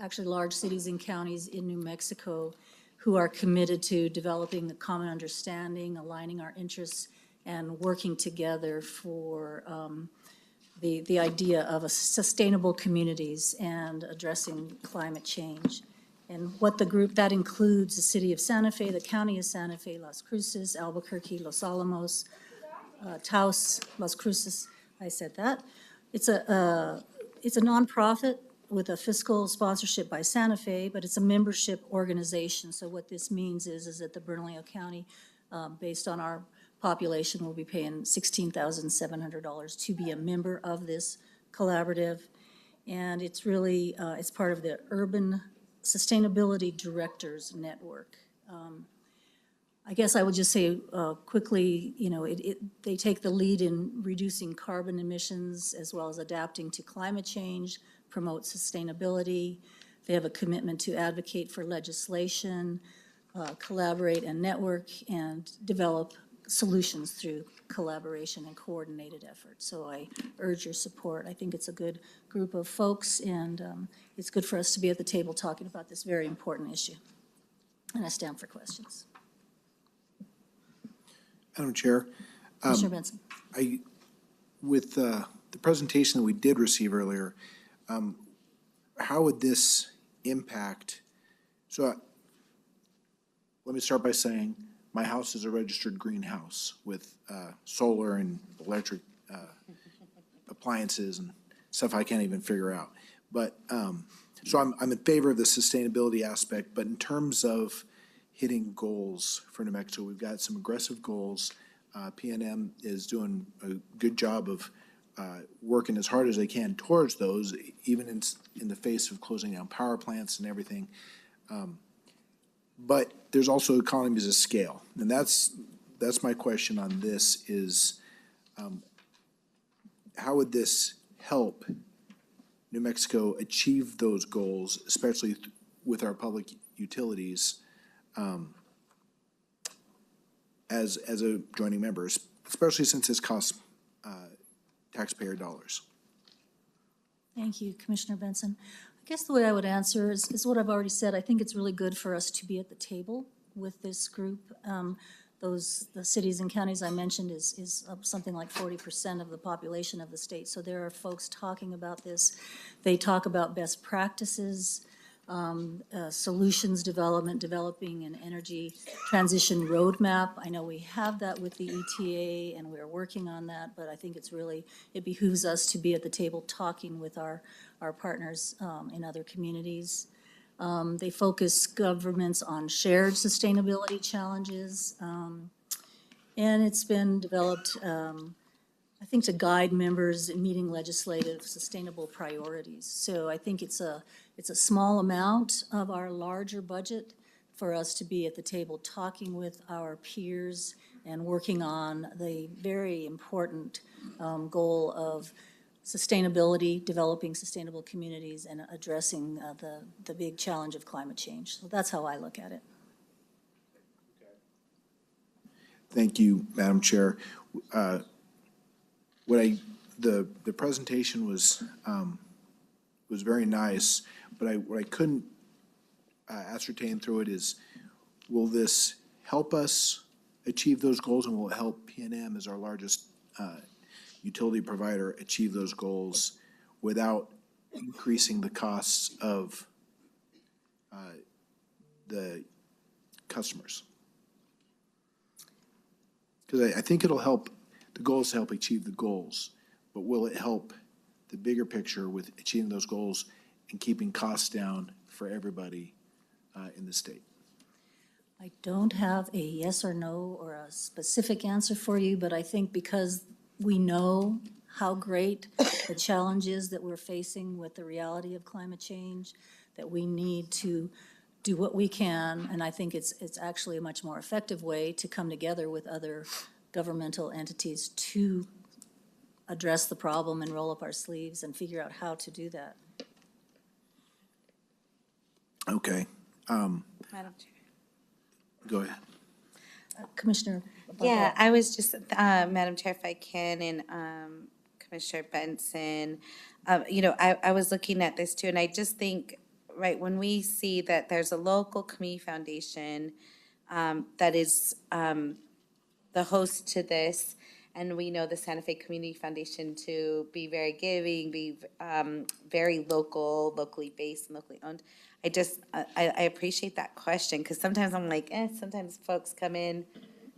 actually large cities and counties in New Mexico who are committed to developing a common understanding, aligning our interests, and working together for the idea of a sustainable communities and addressing climate change. And what the group, that includes the city of Santa Fe, the county of Santa Fe, Las Cruces, Albuquerque, Los Alamos, Taos, Las Cruces, I said that. It's a nonprofit with a fiscal sponsorship by Santa Fe, but it's a membership organization. So what this means is that the Bernalillo County, based on our population, will be paying $16,700 to be a member of this collaborative. And it's really, it's part of the Urban Sustainability Directors Network. I guess I would just say quickly, you know, they take the lead in reducing carbon emissions as well as adapting to climate change, promote sustainability. They have a commitment to advocate for legislation, collaborate and network, and develop solutions through collaboration and coordinated effort. So I urge your support. I think it's a good group of folks, and it's good for us to be at the table talking about this very important issue. And I stand for questions. Madam Chair. Commissioner Benson. With the presentation that we did receive earlier, how would this impact? So let me start by saying my house is a registered greenhouse with solar and electric appliances and stuff I can't even figure out. But so I'm in favor of the sustainability aspect, but in terms of hitting goals for New Mexico, we've got some aggressive goals. PNM is doing a good job of working as hard as they can towards those, even in the face of closing down power plants and everything. But there's also economies of scale, and that's my question on this is, how would this help New Mexico achieve those goals, especially with our public utilities, as a joining member, especially since this costs taxpayer dollars? Thank you, Commissioner Benson. I guess the way I would answer is what I've already said. I think it's really good for us to be at the table with this group. The cities and counties I mentioned is something like 40% of the population of the state. So there are folks talking about this. They talk about best practices, solutions developing an energy transition roadmap. I know we have that with the ETA and we're working on that, but I think it behooves us to be at the table talking with our partners in other communities. They focus governments on shared sustainability challenges, and it's been developed, I think, to guide members in meeting legislative sustainable priorities. So I think it's a small amount of our larger budget for us to be at the table talking with our peers and working on the very important goal of sustainability, developing sustainable communities, and addressing the big challenge of climate change. So that's how I look at it. Thank you, Madam Chair. The presentation was very nice, but what I couldn't ascertain through it is, will this help us achieve those goals, and will it help PNM as our largest utility provider achieve those goals without increasing the costs of the customers? Because I think it'll help, the goals help achieve the goals, but will it help the bigger picture with achieving those goals and keeping costs down for everybody in the state? I don't have a yes or no or a specific answer for you, but I think because we know how great the challenge is that we're facing with the reality of climate change, that we need to do what we can, and I think it's actually a much more effective way to come together with other governmental entities to address the problem and roll up our sleeves and figure out how to do that. Okay. Madam Chair. Go ahead. Commissioner. Yeah, I was just, Madam Chair, if I can, and Commissioner Benson, I was looking at this too, and I just think, right, when we see that there's a local community foundation that is the host to this, And we know the Santa Fe Community Foundation to be very giving, be very locally based and locally owned. I appreciate that question, because sometimes I'm like, sometimes folks come in,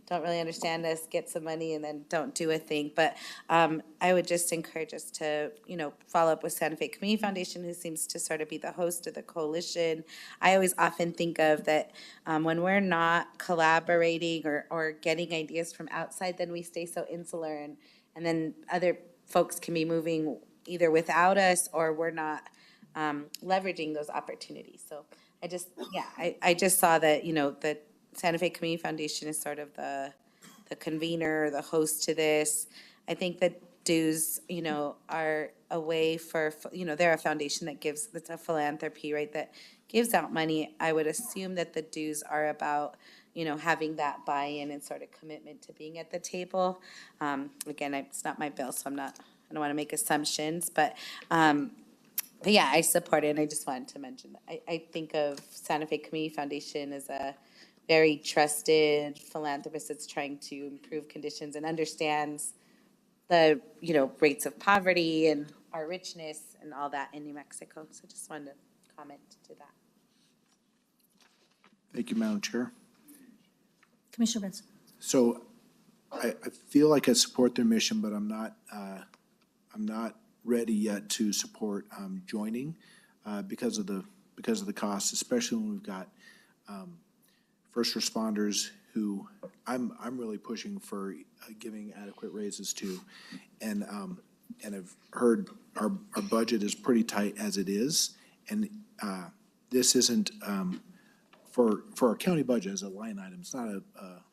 don't really understand us, get some money, and then don't do a thing. But I would just encourage us to, follow up with Santa Fe Community Foundation, who seems to sort of be the host of the coalition. I always often think of that when we're not collaborating or getting ideas from outside, then we stay so insular, and then other folks can be moving either without us, or we're not leveraging those opportunities. So I just saw that, that Santa Fe Community Foundation is sort of the convener, the host to this. I think that dues, are a way for, they're a foundation that gives, it's a philanthropy, right, that gives out money. I would assume that the dues are about, having that buy-in and sort of commitment to being at the table. Again, it's not my bill, so I don't want to make assumptions, but yeah, I support it, and I just wanted to mention that. I think of Santa Fe Community Foundation as a very trusted philanthropist that's trying to improve conditions and understands the, rates of poverty and our richness and all that in New Mexico. So just wanted to comment to that. Thank you, Madam Chair. Commissioner Benson. So I feel like I support their mission, but I'm not ready yet to support joining because of the cost, especially when we've got first responders who I'm really pushing for giving adequate raises to, and I've heard our budget is pretty tight as it is, and this isn't for our county budget as a line item. It's not a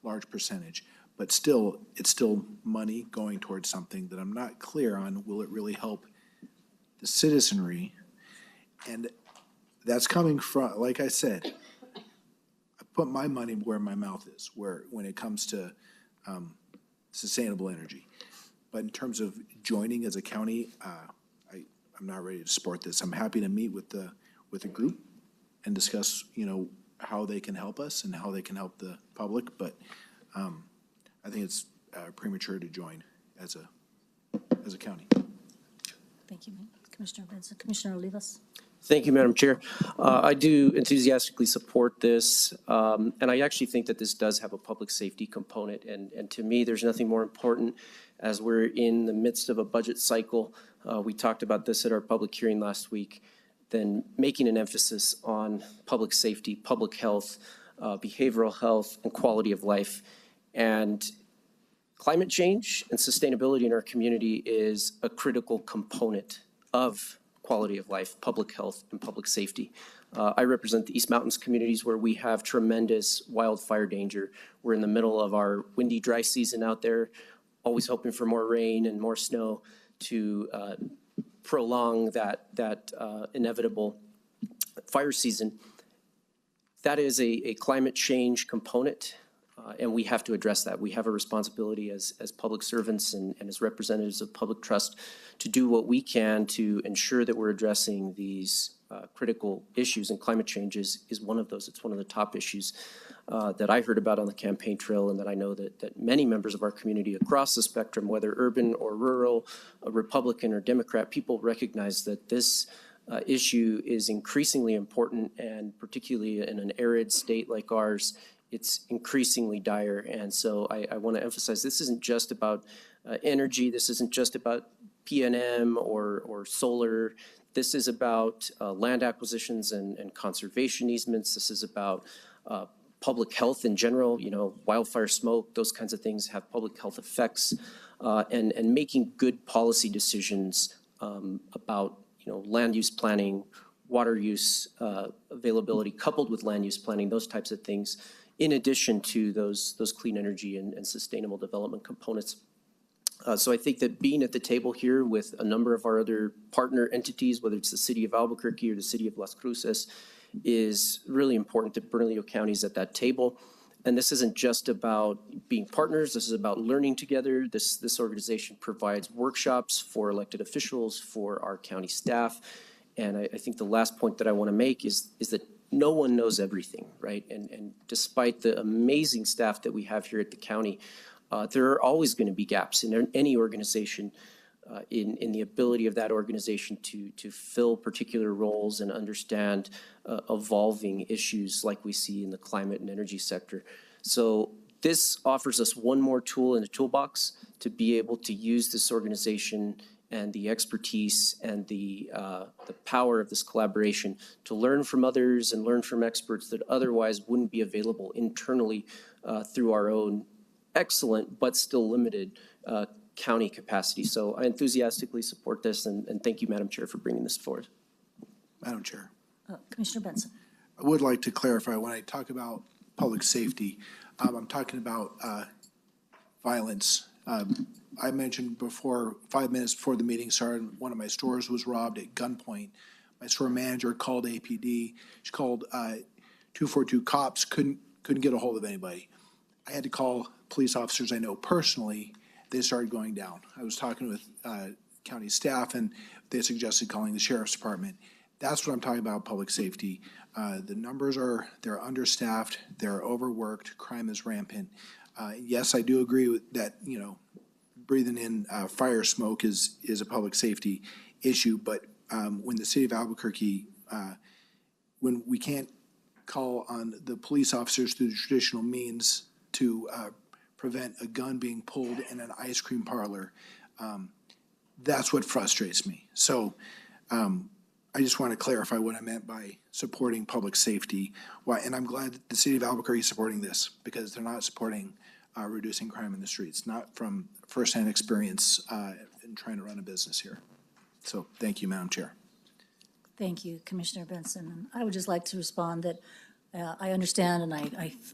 large percentage, but still, it's still money going towards something that I'm not clear on. Will it really help the citizenry? And that's coming from, like I said, put my money where my mouth is, when it comes to sustainable energy. But in terms of joining as a county, I'm not ready to support this. I'm happy to meet with the group and discuss, how they can help us and how they can help the public. But I think it's premature to join as a county. Thank you, Commissioner Benson. Commissioner Olivas. Thank you, Madam Chair. I do enthusiastically support this, and I actually think that this does have a public safety component. And to me, there's nothing more important as we're in the midst of a budget cycle. We talked about this at our public hearing last week, than making an emphasis on public safety, public health, behavioral health, and quality of life. And climate change and sustainability in our community is a critical component of quality of life, public health, and public safety. I represent the East Mountains communities where we have tremendous wildfire danger. We're in the middle of our windy, dry season out there, always hoping for more rain and more snow to prolong that inevitable fire season. That is a climate change component, and we have to address that. We have a responsibility as public servants and as representatives of public trust to do what we can to ensure that we're addressing these critical issues, and climate change is one of those. It's one of the top issues that I heard about on the campaign trail, and that I know that many members of our community across the spectrum, whether urban or rural, Republican or Democrat, people recognize that this issue is increasingly important, and particularly in an arid state like ours, it's increasingly dire. And so I want to emphasize, this isn't just about energy. This isn't just about PNM or solar. This is about land acquisitions and conservation easements. This is about public health in general. Wildfire smoke, those kinds of things have public health effects, and making good policy decisions about land use planning, water use availability, coupled with land use planning, those types of things, in addition to those clean energy and sustainable development components. So I think that being at the table here with a number of our other partner entities, whether it's the city of Albuquerque or the city of Las Cruces, is really important that Bernalillo County is at that table. And this isn't just about being partners. This is about learning together. This organization provides workshops for elected officials, for our county staff. And I think the last point that I want to make is that no one knows everything, right? And despite the amazing staff that we have here at the county, There are always going to be gaps in any organization, in the ability of that organization to fill particular roles and understand evolving issues like we see in the climate and energy sector. So this offers us one more tool in the toolbox to be able to use this organization and the expertise and the power of this collaboration to learn from others and learn from experts that otherwise wouldn't be available internally through our own excellent but still limited county capacity. So I enthusiastically support this, and thank you, Madam Chair, for bringing this forward. Madam Chair, Commissioner Benson. I would like to clarify, when I talk about public safety, I'm talking about violence. I mentioned before, 5 minutes before the meeting started, one of my stores was robbed at gunpoint. My store manager called APD. She called 242 cops, couldn't get a hold of anybody. I had to call police officers I know personally. They started going down. I was talking with county staff, and they suggested calling the sheriff's department. That's what I'm talking about, public safety. The numbers they're understaffed, they're overworked, crime is rampant. Yes, I do agree with that, breathing in fire smoke is a public safety issue, but when the city of Albuquerque, when we can't call on the police officers through the traditional means to prevent a gun being pulled in an ice cream parlor, that's what frustrates me. So I just want to clarify what I meant by supporting public safety. And I'm glad that the city of Albuquerque is supporting this, because they're not supporting reducing crime in the streets, not from firsthand experience in trying to run a business here. So thank you, Madam Chair. Thank you, Commissioner Benson. And I would just like to respond that I understand, and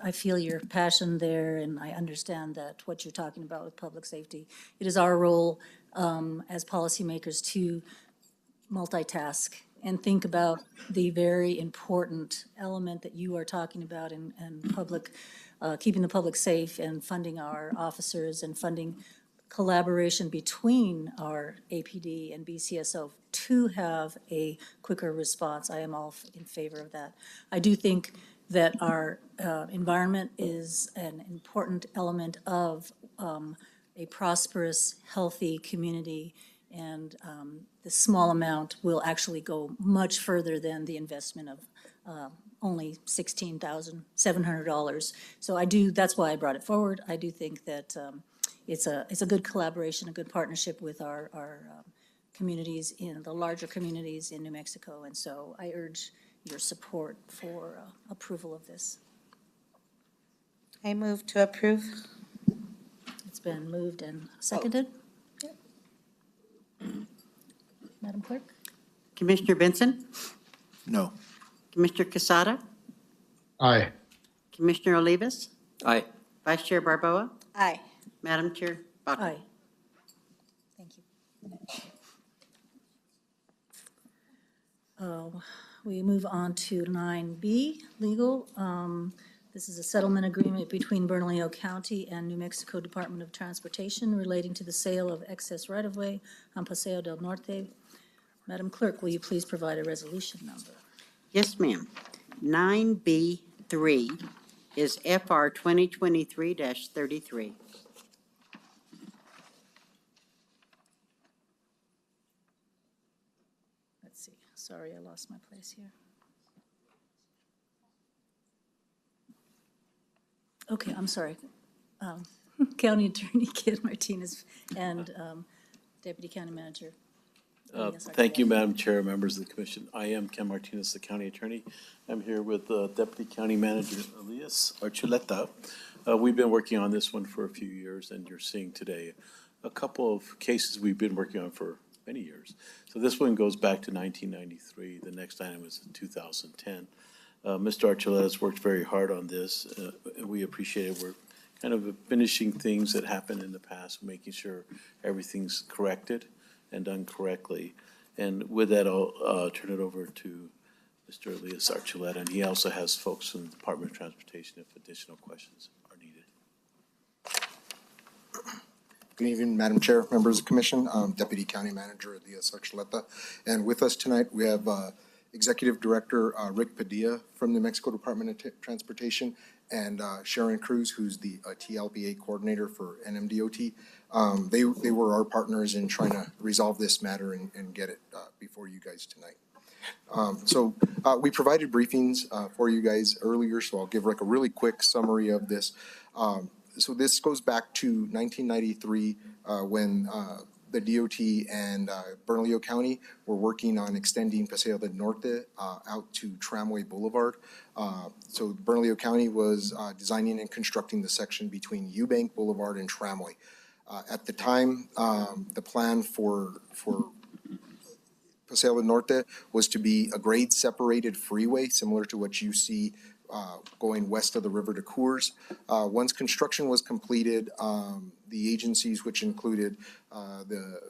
I feel your passion there, and I understand that what you're talking about with public safety. It is our role as policymakers to multitask and think about the very important element that you are talking about in public, keeping the public safe and funding our officers and funding collaboration between our APD and BCSO to have a quicker response. I am all in favor of that. I do think that our environment is an important element of a prosperous, healthy community, and the small amount will actually go much further than the investment of only $16,700. So that's why I brought it forward. I do think that it's a good collaboration, a good partnership with our communities, in the larger communities in New Mexico. And so I urge your support for approval of this. I move to approve. It's been moved and seconded. Madam Clerk? Commissioner Benson? No. Commissioner Quesada? Aye. Commissioner Olivas? Aye. Vice Chair Barboa? Aye. Madam Chair Baca? Aye. Thank you. We move on to 9B, legal. This is a settlement agreement between Bernalillo County and New Mexico Department of Transportation relating to the sale of excess right-of-way on Paseo del Norte. Madam Clerk, will you please provide a resolution number? Yes, ma'am. 9B3 is FR 2023-33. Let's see. Sorry, I lost my place here. Okay, I'm sorry. County Attorney Kid Martinez and Deputy County Manager. Thank you, Madam Chair, members of the commission. I am Ken Martinez, the county attorney. I'm here with Deputy County Manager Elias Archuleta. We've been working on this one for a few years, and you're seeing today a couple of cases we've been working on for many years. So this one goes back to 1993. The next item was in 2010. Mr. Archuleta has worked very hard on this. We appreciate it. We're kind of finishing things that happened in the past, making sure everything's corrected and done correctly. And with that, I'll turn it over to Mr. Elias Archuleta, and he also has folks from the Department of Transportation if additional questions are needed. Good evening, Madam Chair, members of the commission. Deputy County Manager Elias Archuleta. And with us tonight, we have Executive Director Rick Padilla from the Mexico Department of Transportation and Sharon Cruz, who's the TLBA coordinator for NMDOT. They were our partners in trying to resolve this matter and get it before you guys tonight. We provided briefings for you guys earlier, so I'll give like a really quick summary of this. So this goes back to 1993 when the DOT and Bernalillo County were working on extending Paseo del Norte out to Tramway Boulevard. So Bernalillo County was designing and constructing the section between Eubank Boulevard and Tramway. At the time, the plan for Paseo del Norte was to be a grade-separated freeway, similar to what you see going west of the river to Coors. Once construction was completed, the agencies, which included the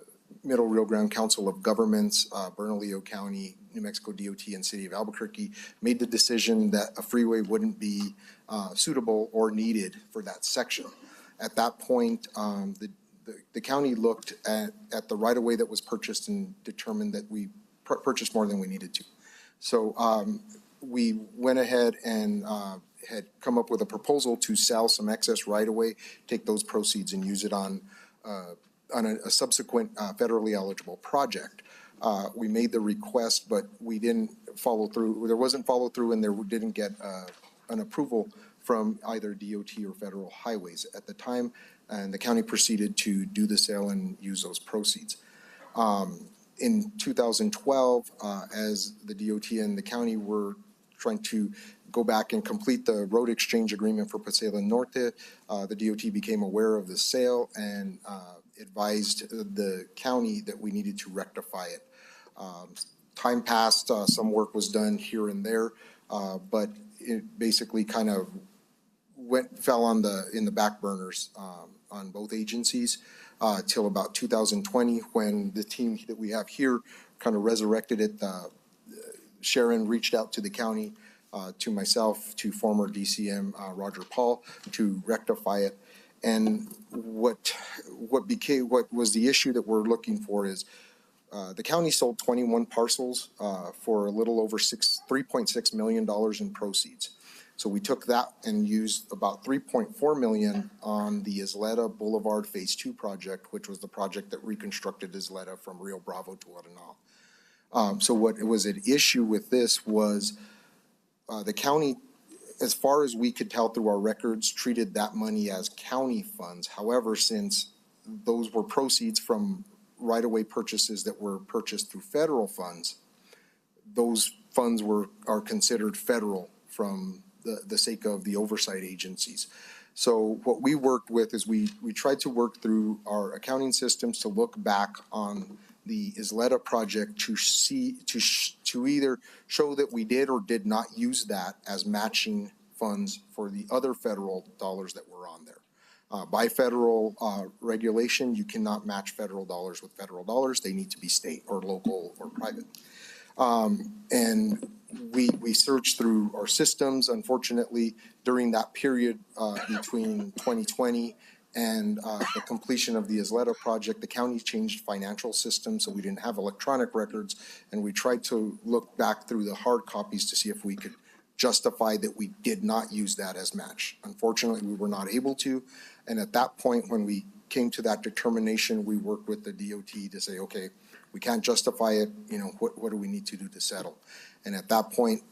Middle Rio Grande Council of Governments, Bernalillo County, New Mexico DOT, and City of Albuquerque, made the decision that a freeway wouldn't be suitable or needed for that section. At that point, the county looked at the right-of-way that was purchased and determined that we purchased more than we needed to. So we went ahead and had come up with a proposal to sell some excess right-of-way, take those proceeds and use it on a subsequent federally eligible project. We made the request, but we didn't follow through. There wasn't follow-through, and there didn't get an approval from either DOT or federal highways at the time, and the county proceeded to do the sale and use those proceeds. In 2012, as the DOT and the county were trying to go back and complete the road exchange agreement for Paseo del Norte, the DOT became aware of the sale and advised the county that we needed to rectify it. Time passed, some work was done here and there, but it basically kind of fell in the back burners on both agencies till about 2020, when the team that we have here kind of resurrected it. Sharon reached out to the county, to myself, to former DCM Roger Paul, to rectify it. And what was the issue that we're looking for is the county sold 21 parcels for a little over $3.6 million in proceeds. So we took that and used about $3.4 million on the Isleta Boulevard Phase 2 project, which was the project that reconstructed Isleta from Rio Bravo to Arenal. So what was at issue with this was the county, as far as we could tell through our records, treated that money as county funds. However, since those were proceeds from right-of-way purchases that were purchased through federal funds, those funds are considered federal from the sake of the oversight agencies. So what we worked with is we tried to work through our accounting systems to look back on the Isleta project to either show that we did or did not use that as matching funds for the other federal dollars that were on there. By federal regulation, you cannot match federal dollars with federal dollars. They need to be state or local or private. And we searched through our systems. Unfortunately, during that period between 2020 and the completion of the Isleta project, the county changed financial systems, so we didn't have electronic records, and we tried to look back through the hard copies to see if we could justify that we did not use that as match. Unfortunately, we were not able to, and at that point, when we came to that determination, we worked with the DOT to say, okay, we can't justify it, what do we need to do to settle? And at that point,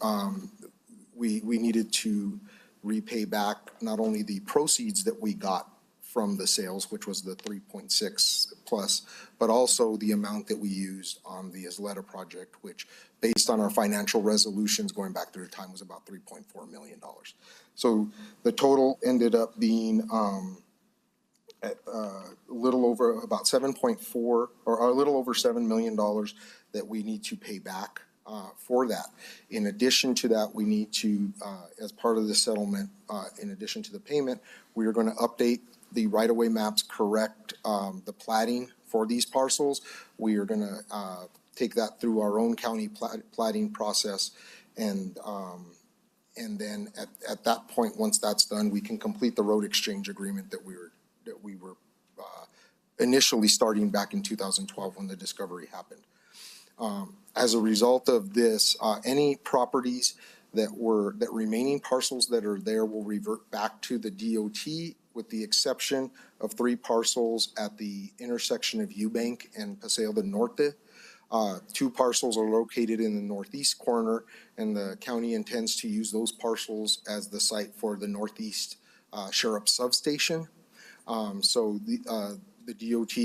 we needed to repay back not only the proceeds that we got from the sales, which was the 3.6 plus, but also the amount that we used on the Isleta project, which based on our financial resolutions going back through the time was about $3.4 million. So the total ended up being at a little over about 7.4 or a little over $7 million that we need to pay back for that. In addition to that, we need to, as part of the settlement, in addition to the payment, we are going to update the right-of-way maps, correct the platting for these parcels. We are going to take that through our own county platting process, and then at that point, once that's done, we can complete the road exchange agreement that we were initially starting back in 2012 when the discovery happened. As a result of this, any properties that remaining parcels that are there will revert back to the DOT, with the exception of 3 parcels at the intersection of Eubank and Paseo del Norte. 2 parcels are located in the northeast corner, and the county intends to use those parcels as the site for the northeast sheriff substation. So the DOT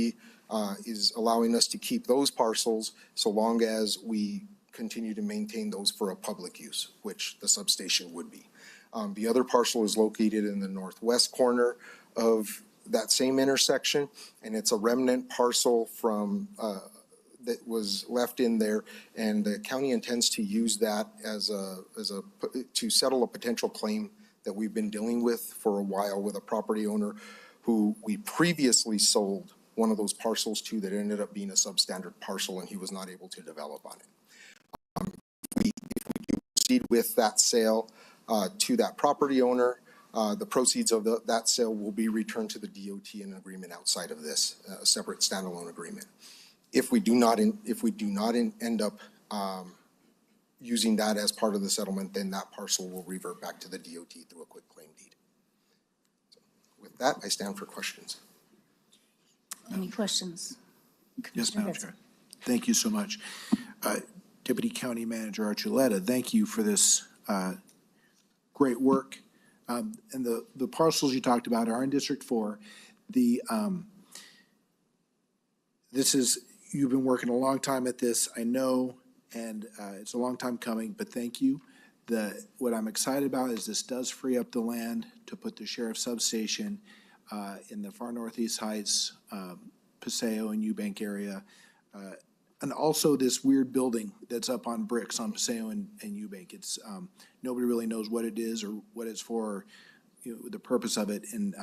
is allowing us to keep those parcels so long as we continue to maintain those for a public use, which the substation would be. The other parcel is located in the northwest corner of that same intersection, and it's a remnant parcel from that was left in there, and the county intends to use that to settle a potential claim that we've been dealing with for a while with a property owner who we previously sold one of those parcels to that ended up being a substandard parcel, and he was not able to develop on it. If we do proceed with that sale to that property owner, the proceeds of that sale will be returned to the DOT in an agreement outside of this, a separate standalone agreement. If we do not end up using that as part of the settlement, then that parcel will revert back to the DOT through a quick claim deed. So with that, I stand for questions. Any questions? Yes, Madam Chair. Thank you so much. Deputy County Manager Archuleta, thank you for this great work. And the parcels you talked about are in District 4. You've been working a long time at this, I know, and it's a long time coming, but thank you. What I'm excited about is this does free up the land to put the sheriff's substation in the far northeast Heights, Paseo and Eubank area. And also this weird building that's up on bricks on Paseo and Eubank. It's nobody really knows what it is or what it's for, or, the purpose of it. And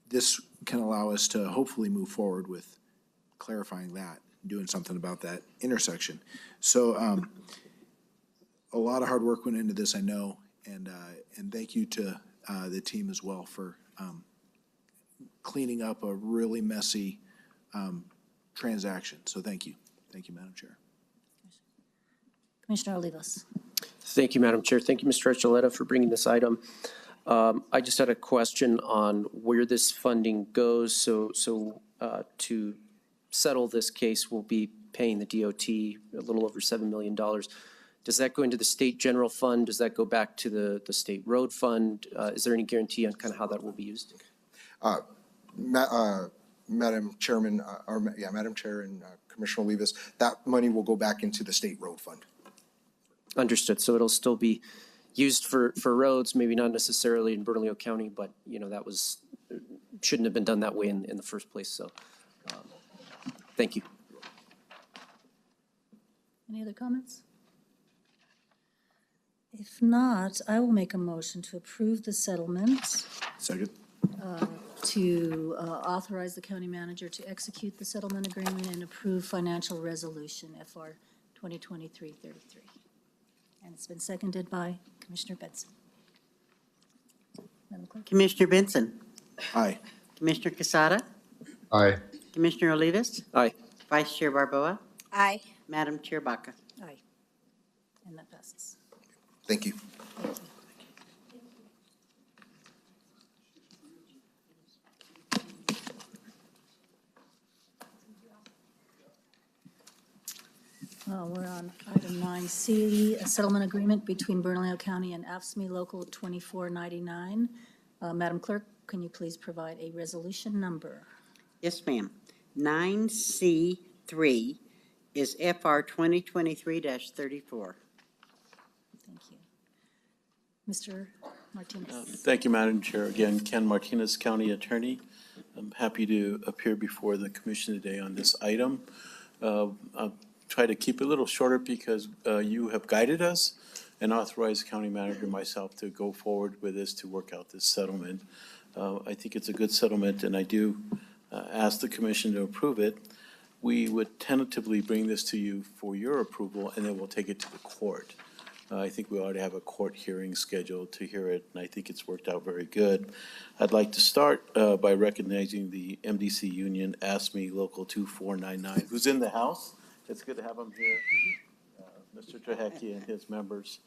this can allow us to hopefully move forward with clarifying that, doing something about that intersection. So a lot of hard work went into this, I know, and thank you to the team as well for cleaning up a really messy transaction. So thank you. Thank you, Madam Chair. Commissioner Olivas. Thank you, Madam Chair. Thank you, Mr. Archuleta, for bringing this item. I just had a question on where this funding goes. So to settle this case, we'll be paying the DOT a little over $7 million. Does that go into the state general fund? Does that go back to the state road fund? Is there any guarantee on kind of how that will be used? Madam Chairman, Madam Chair and Commissioner Olivas, that money will go back into the state road fund. Understood. So it'll still be used for roads, maybe not necessarily in Bernalillo County, but that shouldn't have been done that way in the first place. So thank you. Any other comments? If not, I will make a motion to approve the settlement. Second. To authorize the county manager to execute the settlement agreement and approve financial resolution FR 2023-33. And it's been seconded by Commissioner Benson. Madam Clerk? Commissioner Benson. Aye. Commissioner Quesada. Aye. Commissioner Olivas. Aye. Vice Chair Barboa. Aye. Madam Chair Baca. Aye. And that passes. Thank you. We're on item 9C, a settlement agreement between Bernalillo County and AFSCME Local 2499. Madam Clerk, can you please provide a resolution number? Yes, ma'am. 9C3 is FR 2023-34. Thank you. Mr. Martinez. Thank you, Madam Chair. Again, Ken Martinez, County Attorney. I'm happy to appear before the Commission today on this item. I'll try to keep it a little shorter because you have guided us and authorized the County Manager and myself to go forward with this to work out this settlement. I think it's a good settlement, and I do ask the Commission to approve it. We would tentatively bring this to you for your approval, and then we'll take it to the court. I think we ought to have a court hearing scheduled to hear it, and I think it's worked out very good. I'd like to start by recognizing the MDC Union AFSCME Local 2499, who's in the House. It's good to have him here, Mr. Trajecki and his members.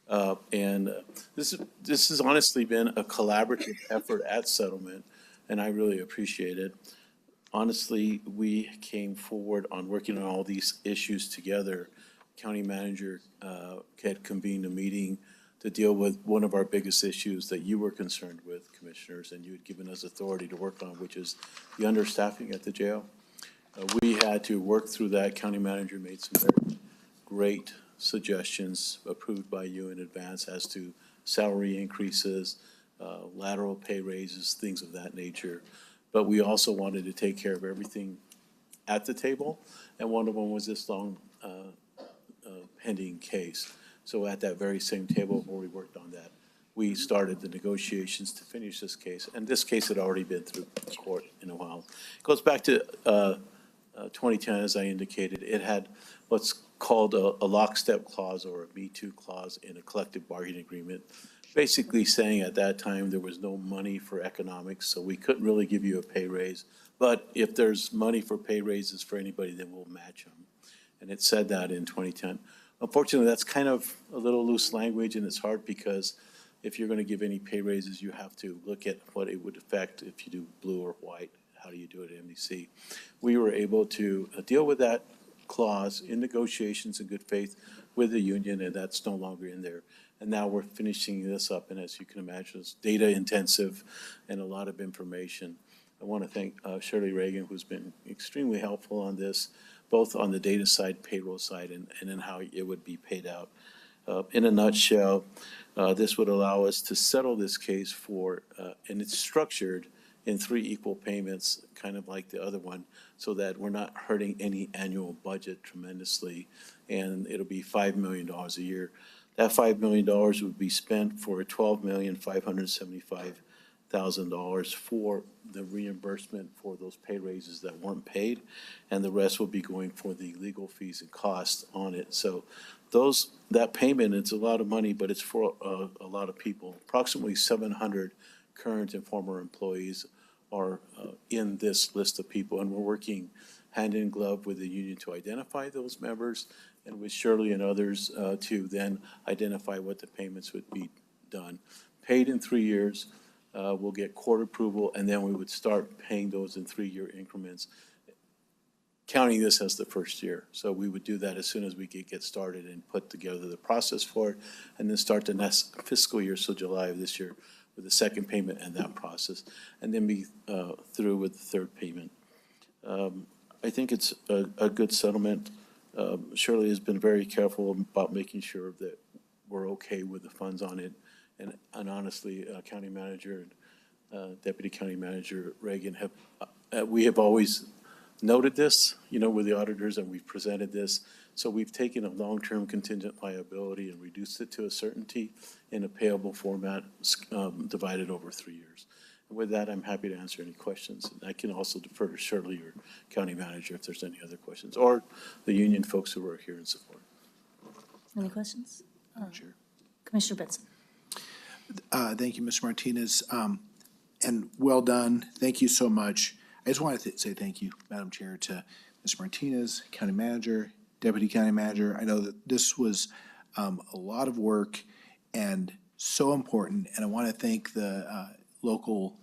This has honestly been a collaborative effort at settlement, and I really appreciate it. Honestly, we came forward on working on all these issues together. County manager had convened a meeting to deal with one of our biggest issues that you were concerned with, commissioners, and you had given us authority to work on, which is the understaffing at the jail. We had to work through that. County manager made some very great suggestions approved by you in advance as to salary increases, lateral pay raises, things of that nature. But we also wanted to take care of everything at the table, and one of them was this long pending case. So at that very same table where we worked on that, we started the negotiations to finish this case, and this case had already been through court in a while. It goes back to 2010, as I indicated. It had what's called a lockstep clause or a Me Too clause in a collective bargaining agreement, basically saying at that time there was no money for economics, so we couldn't really give you a pay raise. But if there's money for pay raises for anybody, then we'll match them. And it said that in 2010. Unfortunately, that's kind of a little loose language, and it's hard because if you're going to give any pay raises, you have to look at what it would affect if you do blue or white. How do you do it at MDC? We were able to deal with that clause in negotiations in good faith with the union, and that's no longer in there. And now we're finishing this up, and as you can imagine, it's data intensive and a lot of information. I want to thank Shirley Reagan, who's been extremely helpful on this, both on the data side, payroll side, and in how it would be paid out. In a nutshell, this would allow us to settle this case for, and it's structured in 3 equal payments, kind of like the other one, so that we're not hurting any annual budget tremendously, and it'll be $5 million a year. That $5 million would be spent for $12,575,000 for the reimbursement for those pay raises that weren't paid, and the rest will be going for the legal fees and costs on it. So that payment, it's a lot of money, but it's for a lot of people. Approximately 700 current and former employees are in this list of people, and we're working hand in glove with the union to identify those members, and with Shirley and others to then identify what the payments would be done. Paid in 3 years, we'll get court approval, and then we would start paying those in 3-year increments, counting this as the first year. So we would do that as soon as we could get started and put together the process for it, and then start the next fiscal year, so July of this year, with the second payment and that process, and then be through with the third payment. I think it's a good settlement. Shirley has been very careful about making sure that we're okay with the funds on it. And honestly, County Manager and Deputy County Manager Reagan we have always noted this, with the auditors, and we've presented this. So we've taken a long-term contingent liability and reduced it to a certainty in a payable format, divided over 3 years. And with that, I'm happy to answer any questions. And I can also defer to Shirley or County Manager if there's any other questions, or the union folks who are here in support. Any questions? Sure. Commissioner Benson. Thank you, Mr. Martinez. And well done. Thank you so much. I just wanted to say thank you, Madam Chair, to Mr. Martinez, County Manager, Deputy County Manager. I know that this was a lot of work and so important. And I want to thank the local,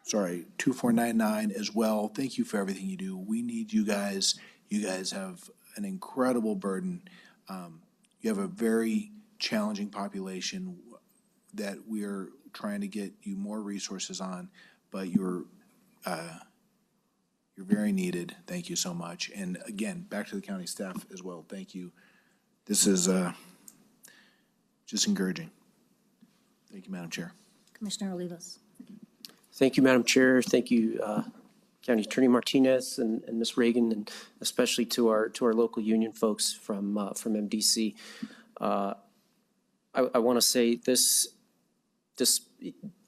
2499 as well. Thank you for everything you do. We need you guys. You guys have an incredible burden. You have a very challenging population that we're trying to get you more resources on, but you're very needed. Thank you so much. And again, back to the county staff as well. Thank you. This is just encouraging. Thank you, Madam Chair. Commissioner Olivas. Thank you, Madam Chair. Thank you, County Attorney Martinez and Ms. Reagan, and especially to our local union folks from MDC. I want to say this,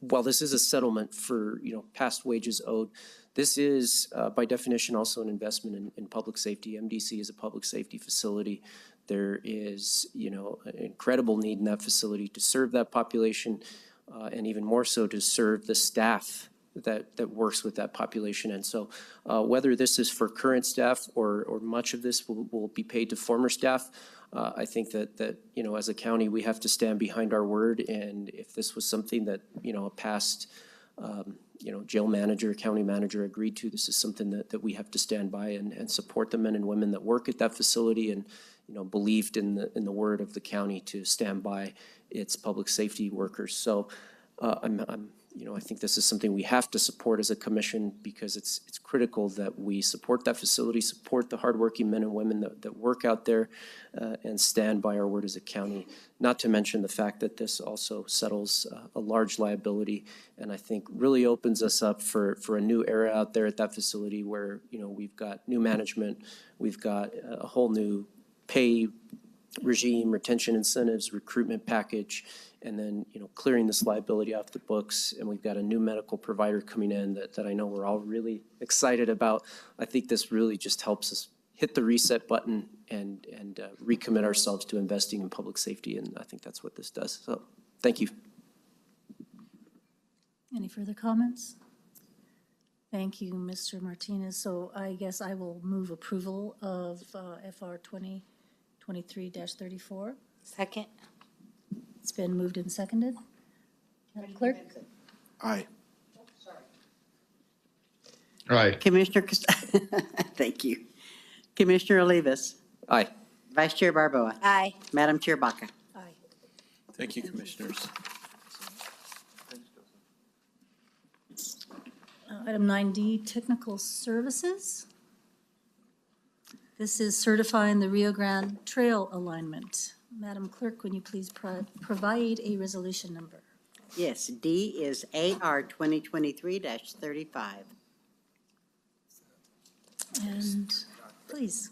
while this is a settlement for past wages owed, this is by definition also an investment in public safety. MDC is a public safety facility. There is an incredible need in that facility to serve that population, and even more so to serve the staff that works with that population. And so whether this is for current staff or much of this will be paid to former staff, I think that, you know, as a county, we have to stand behind our word. And if this was something that, you know, a past, you know, jail manager, county manager agreed to, this is something that we have to stand by and support the men and women that work at that facility and, you know, believed in the word of the county to stand by its public safety workers. So you know, I think this is something we have to support as a commission because it's critical that we support that facility, support the hardworking men and women that work out there, and stand by our word as a county. Not to mention the fact that this also settles a large liability, and I think really opens us up for a new era out there at that facility where, you know, we've got new management, we've got a whole new pay regime, retention incentives, recruitment package, and then, you know, clearing this liability off the books. And we've got a new medical provider coming in that I know we're all really excited about. I think this really just helps us hit the reset button and recommit ourselves to investing in public safety. And I think that's what this does. So thank you. Any further comments? Thank you, Mr. Martinez. So I guess I will move approval of FR 2023-34. Second. It's been moved and seconded. Madam Clerk? Aye. Aye. Commissioner, thank you. Commissioner Olivas. Aye. Vice Chair Barboa. Aye. Madam Chair Baca. Aye. Thank you, Commissioners. Item 9D, technical services. This is certifying the Rio Grande Trail alignment. Madam Clerk, would you please provide a resolution number? Yes, D is AR 2023-35. And please.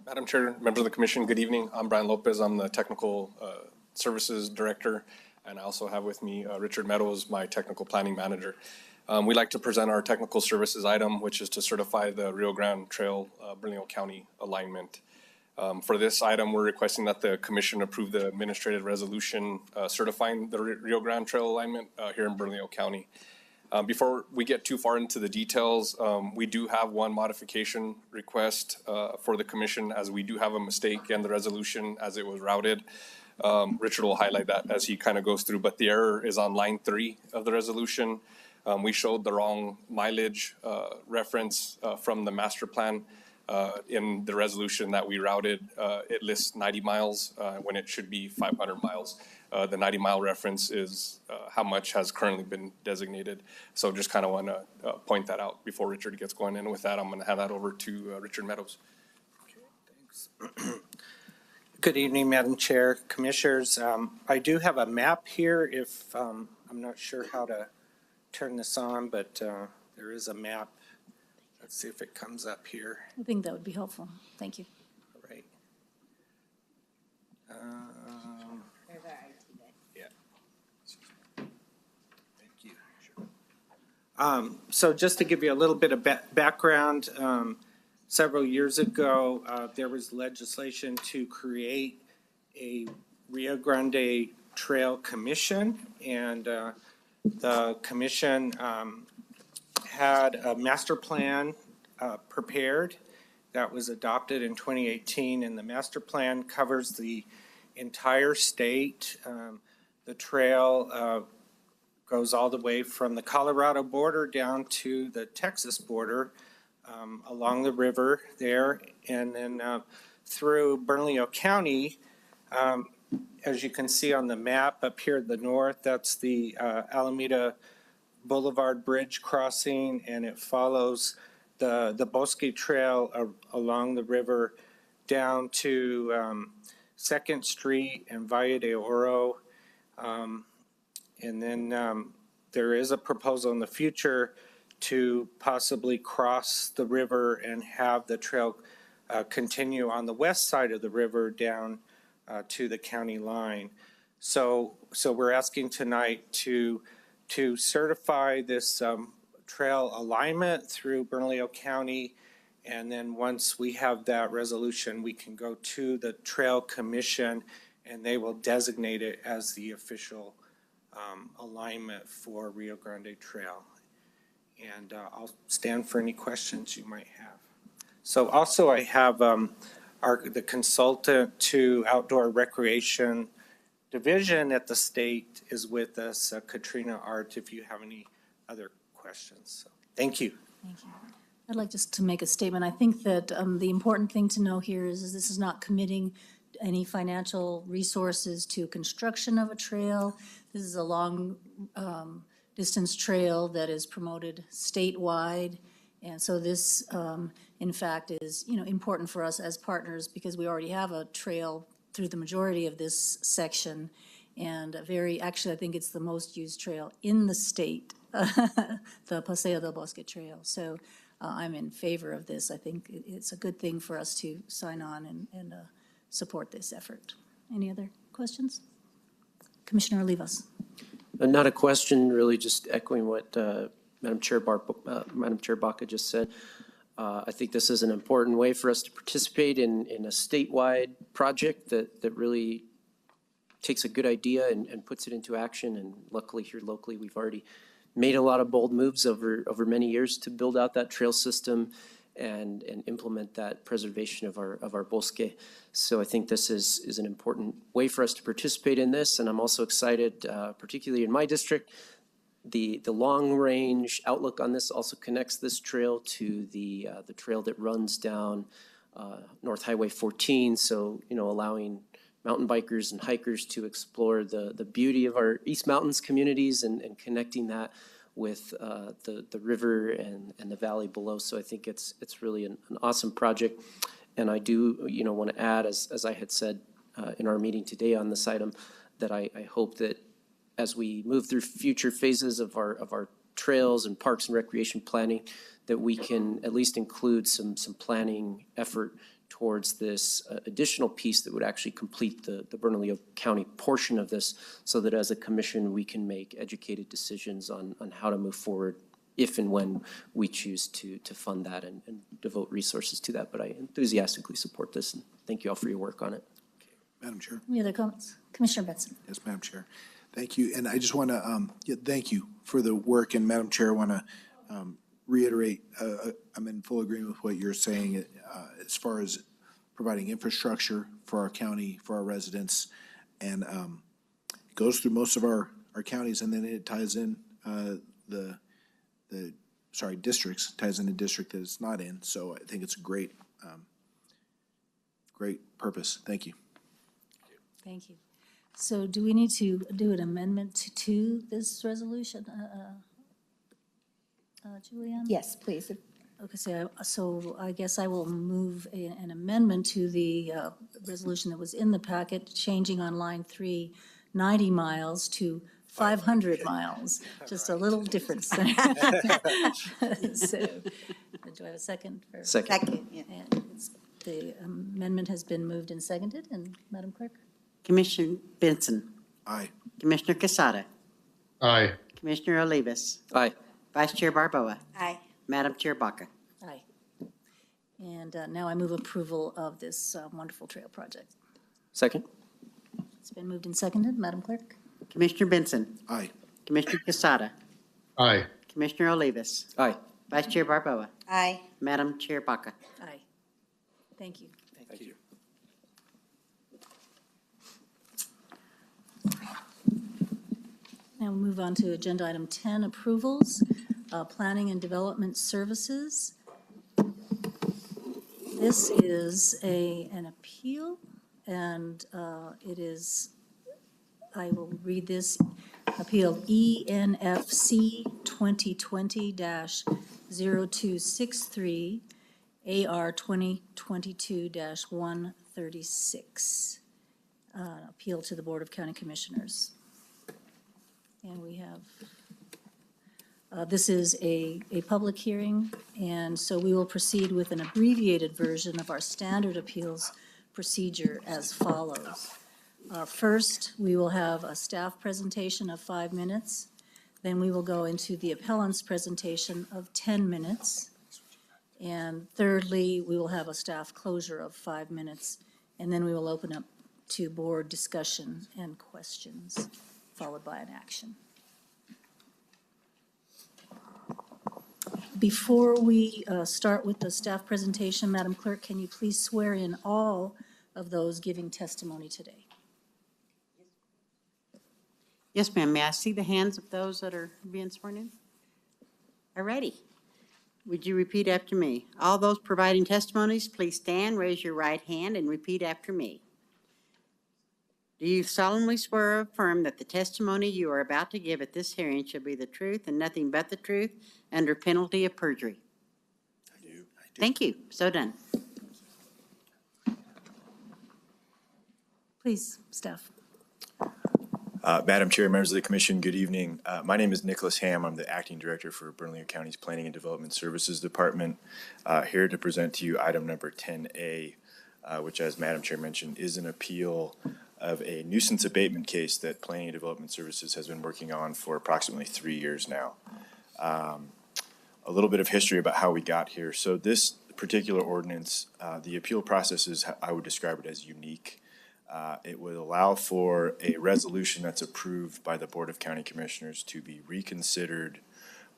Madam Chair, members of the commission, good evening. I'm Brian Lopez. I'm the Technical Services Director, and I also have with me Richard Meadows, my Technical Planning Manager. We'd like to present our technical services item, which is to certify the Rio Grande Trail Bernalillo County alignment. For this item, we're requesting that the commission approve the administrative resolution certifying the Rio Grande Trail alignment here in Bernalillo County. Before we get too far into the details, we do have one modification request for the commission, as we do have a mistake in the resolution as it was routed. Richard will highlight that as he kind of goes through, but the error is on line 3 of the resolution. We showed the wrong mileage reference from the master plan. In the resolution that we routed, it lists 90 miles when it should be 500 miles. The 90-mile reference is how much has currently been designated. So just kind of want to point that out before Richard gets going. And with that, I'm going to hand that over to Richard Meadows. Okay, thanks. Good evening, Madam Chair, Commissioners. I do have a map here. If I'm not sure how to turn this on, but there is a map. Let's see if it comes up here. I think that would be helpful. Thank you. All right. Yeah. Thank you. Sure. So just to give you a little bit of background, several years ago, there was legislation to create a Rio Grande Trail Commission, and the commission had a master plan prepared that was adopted in 2018, and the master plan covers the entire state. The trail goes all the way from the Colorado border down to the Texas border, along the river there, and then through Bernalillo County. As you can see on the map up here at the north, that's the Alameda Boulevard Bridge crossing, and it follows the Bosque Trail along the river down to 2nd Street and Valle de Oro. And then there is a proposal in the future to possibly cross the river and have the trail continue on the west side of the river down to the county line. So we're asking tonight to certify this trail alignment through Bernalillo County, and then once we have that resolution, we can go to the Trail Commission, and they will designate it as the official alignment for Rio Grande Trail. and I'll stand for any questions you might have. So also I have the consultant to Outdoor Recreation Division at the state is with us, Katrina Art, if you have any other questions. So, thank you. Thank you. I'd like just to make a statement. I think that the important thing to know here is this is not committing any financial resources to construction of a trail. This is a long distance trail that is promoted statewide. And so this, in fact, is, important for us as partners because we already have a trail through the majority of this section. And actually, I think it's the most used trail in the state, the Paseo del Bosque Trail. So I'm in favor of this. I think it's a good thing for us to sign on and support this effort. Any other questions? Commissioner Olivas. Not a question, really just echoing what Madam Chair Baca just said. I think this is an important way for us to participate in a statewide project that really takes a good idea and puts it into action. And luckily here locally, we've already made a lot of bold moves over many years to build out that trail system and implement that preservation of our bosque. So I think this is an important way for us to participate in this. And I'm also excited, particularly in my district, the long-range outlook on this also connects this trail to the trail that runs down North Highway 14. So, allowing mountain bikers and hikers to explore the beauty of our East Mountains communities and connecting that with the river and the valley below. So I think it's really an awesome project. And I do, want to add, as I had said in our meeting today on this item, that I hope that as we move through future phases of our trails and parks and recreation planning, that we can at least include some planning effort towards this additional piece that would actually complete the Bernalillo County portion of this, so that as a commission, we can make educated decisions on how to move forward if and when we choose to fund that and devote resources to that. But I enthusiastically support this, and thank you all for your work on it. Madam Chair. Any other comments? Commissioner Benson. Yes, Madam Chair. Thank you. And I just want to thank you for the work. And Madam Chair, I want to reiterate, I'm in full agreement with what you're saying as far as providing infrastructure for our county, for our residents. And it goes through most of our counties, and then it ties in districts, ties in a district that it's not in. So I think it's a great purpose. Thank you. Thank you. So do we need to do an amendment to this resolution, Julianne? Yes, please. Okay, so I guess I will move an amendment to the resolution that was in the packet, changing on line 3, 90 miles to 500 miles, just a little difference there. So, do I have a second? Second. Yeah. And the amendment has been moved and seconded, and Madam Clerk? Commissioner Benson. Aye. Commissioner Casada. Aye. Commissioner Olivas. Aye. Vice Chair Barboa. Aye. Madam Chair Baca. Aye. And now I move approval of this wonderful trail project. Second. It's been moved and seconded. Madam Clerk? Commissioner Benson. Aye. Commissioner Casada. Aye. Commissioner Olivas. Aye. Vice Chair Barboa. Aye. Madam Chair Baca. Aye. Thank you. Thank you. Now we'll move on to agenda item 10, approvals, planning and development services. This is an appeal, and it is, I will read this, appeal ENFC 2020-0263, AR 2022-136, appeal to the Board of County Commissioners. And we have, this is a public hearing, and so we will proceed with an abbreviated version of our standard appeals procedure as follows. First, we will have a staff presentation of 5 minutes. Then we will go into the appellant's presentation of 10 minutes. And thirdly, we will have a staff closure of 5 minutes. And then we will open up to board discussion and questions, followed by an action. Before we start with the staff presentation, Madam Clerk, can you please swear in all of those giving testimony today? Yes, ma'am. May I see the hands of those that are being sworn in? All righty. Would you repeat after me? All those providing testimonies, please stand, raise your right hand, and repeat after me. Do you solemnly swear or affirm that the testimony you are about to give at this hearing shall be the truth and nothing but the truth under penalty of perjury? I do. Thank you. So done. Please, staff. Madam Chair, members of the Commission, good evening. My name is Nicholas Ham. I'm the Acting Director for Bernalillo County's Planning and Development Services Department, here to present to you item number 10A, which, as Madam Chair mentioned, is an appeal of a nuisance abatement case that Planning and Development Services has been working on for approximately 3 years now. A little bit of history about how we got here. So this particular ordinance, the appeal process is, I would describe it as unique. It would allow for a resolution that's approved by the Board of County Commissioners to be reconsidered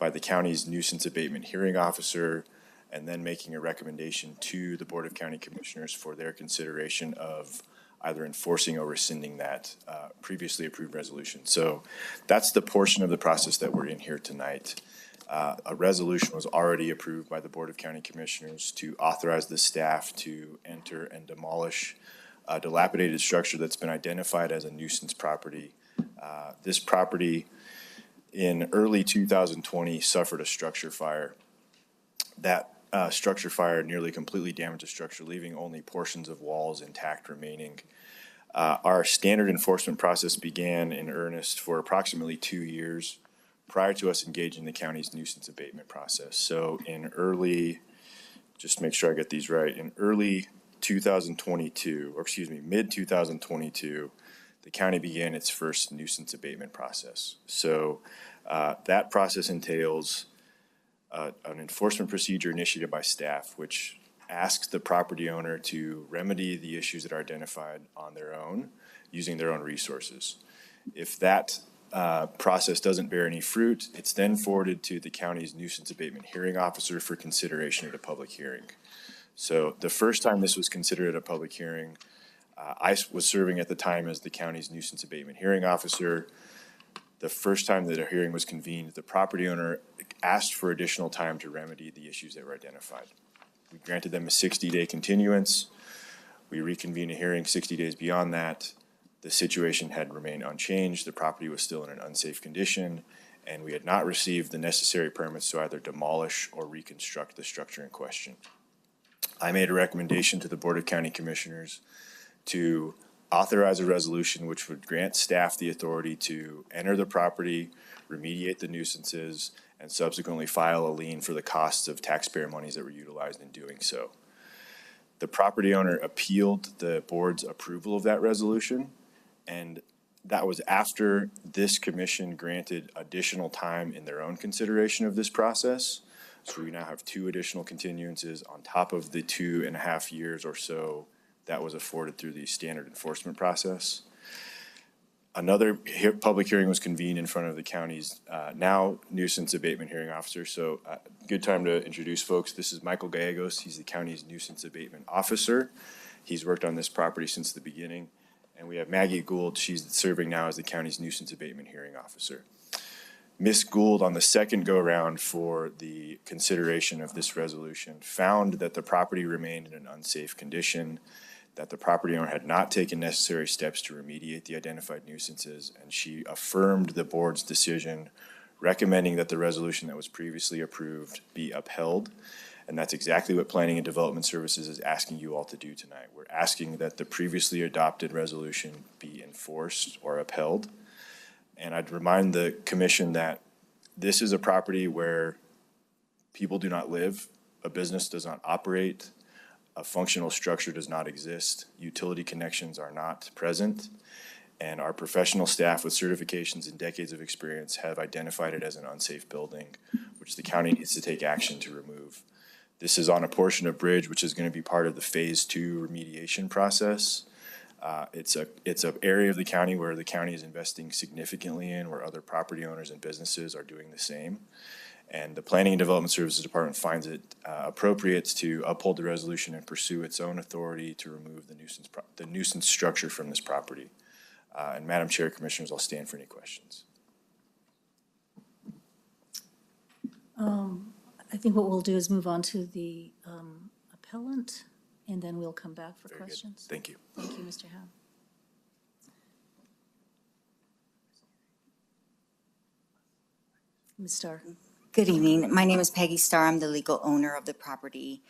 by the county's nuisance abatement hearing officer, and then making a recommendation to the Board of County Commissioners for their consideration of either enforcing or rescinding that previously approved resolution. So that's the portion of the process that we're in here tonight. A resolution was already approved by the Board of County Commissioners to authorize the staff to enter and demolish a dilapidated structure that's been identified as a nuisance property. This property in early 2020 suffered a structure fire. That structure fire nearly completely damaged the structure, leaving only portions of walls intact remaining. Our standard enforcement process began in earnest for approximately 2 years prior to us engaging the county's nuisance abatement process. So in early, just make sure I get these right, in early 2022, or excuse me, mid-2022, the county began its first nuisance abatement process. So that process entails an enforcement procedure initiated by staff, which asks the property owner to remedy the issues that are identified on their own, using their own resources. If that process doesn't bear any fruit, it's then forwarded to the county's nuisance abatement hearing officer for consideration at a public hearing. So the first time this was considered at a public hearing, I was serving at the time as the county's nuisance abatement hearing officer. The first time that a hearing was convened, the property owner asked for additional time to remedy the issues that were identified. We granted them a 60-day continuance. We reconvened a hearing 60 days beyond that. The situation had remained unchanged. The property was still in an unsafe condition, and we had not received the necessary permits to either demolish or reconstruct the structure in question. I made a recommendation to the Board of County Commissioners to authorize a resolution which would grant staff the authority to enter the property, remediate the nuisances, and subsequently file a lien for the costs of taxpayer monies that were utilized in doing so. The property owner appealed the board's approval of that resolution, and that was after this commission granted additional time in their own consideration of this process. So we now have 2 additional continuances on top of the 2.5 years or so that was afforded through the standard enforcement process. Another public hearing was convened in front of the county's now nuisance abatement hearing officer. So good time to introduce folks. This is Michael Gallegos. He's the county's nuisance abatement officer. He's worked on this property since the beginning. And we have Maggie Gould. She's serving now as the county's nuisance abatement hearing officer. Ms. Gould, on the second go-around for the consideration of this resolution, found that the property remained in an unsafe condition, that the property owner had not taken necessary steps to remediate the identified nuisances, and she affirmed the board's decision, recommending that the resolution that was previously approved be upheld. And that's exactly what Planning and Development Services is asking you all to do tonight. We're asking that the previously adopted resolution be enforced or upheld. And I'd remind the commission that this is a property where people do not live, a business does not operate, a functional structure does not exist, utility connections are not present, and our professional staff with certifications and decades of experience have identified it as an unsafe building, which the county needs to take action to remove. This is on a portion of bridge which is going to be part of the phase 2 remediation process. It's an area of the county where the county is investing significantly in, where other property owners and businesses are doing the same. And the Planning and Development Services Department finds it appropriate to uphold the resolution and pursue its own authority to remove the nuisance structure from this property. And Madam Chair, Commissioners, I'll stand for any questions. I think what we'll do is move on to the appellant, and then we'll come back for Very good. questions. Thank you. Thank you, Mr. Ham. Ms. Starr. Good evening. My name is Peggy Starr. I'm the legal owner of the property.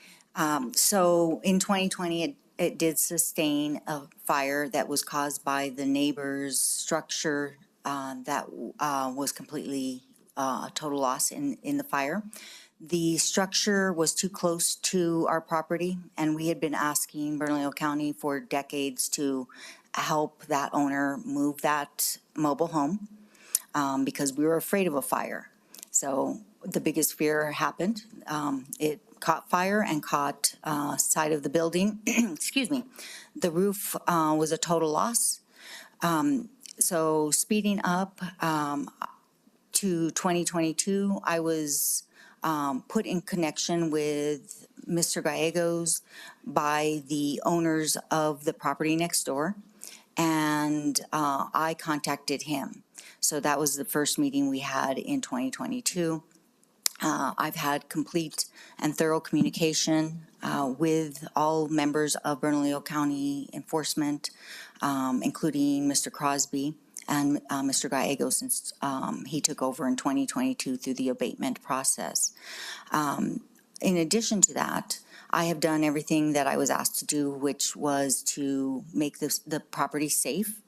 So in 2020, it did sustain a fire that was caused by the neighbor's structure that was completely a total loss in the fire. The structure was too close to our property, and we had been asking Bernalillo County for decades to help that owner move that mobile home because we were afraid of a fire. So the biggest fear happened. It caught fire and caught side of the building. Excuse me. The roof was a total loss. So speeding up to 2022, I was put in connection with Mr. Gallegos by the owners of the property next door, and I contacted him. So that was the first meeting we had in 2022. I've had complete and thorough communication with all members of Bernalillo County Enforcement, including Mr. Crosby and Mr. Gallegos since he took over in 2022 through the abatement process. In addition to that, I have done everything that I was asked to do, which was to make the property safe.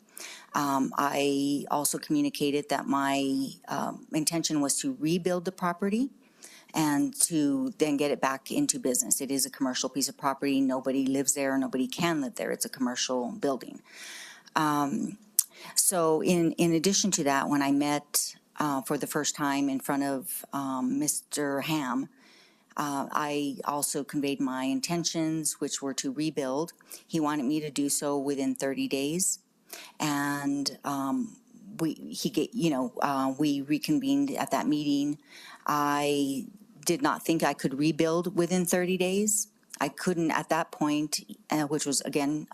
I also communicated that my intention was to rebuild the property and to then get it back into business. It is a commercial piece of property. Nobody lives there. Nobody can live there. It's a commercial building. So in addition to that, when I met for the first time in front of Mr. Ham, I also conveyed my intentions, which were to rebuild. He wanted me to do so within 30 days. And we reconvened at that meeting. I did not think I could rebuild within 30 days. I couldn't at that point, which was again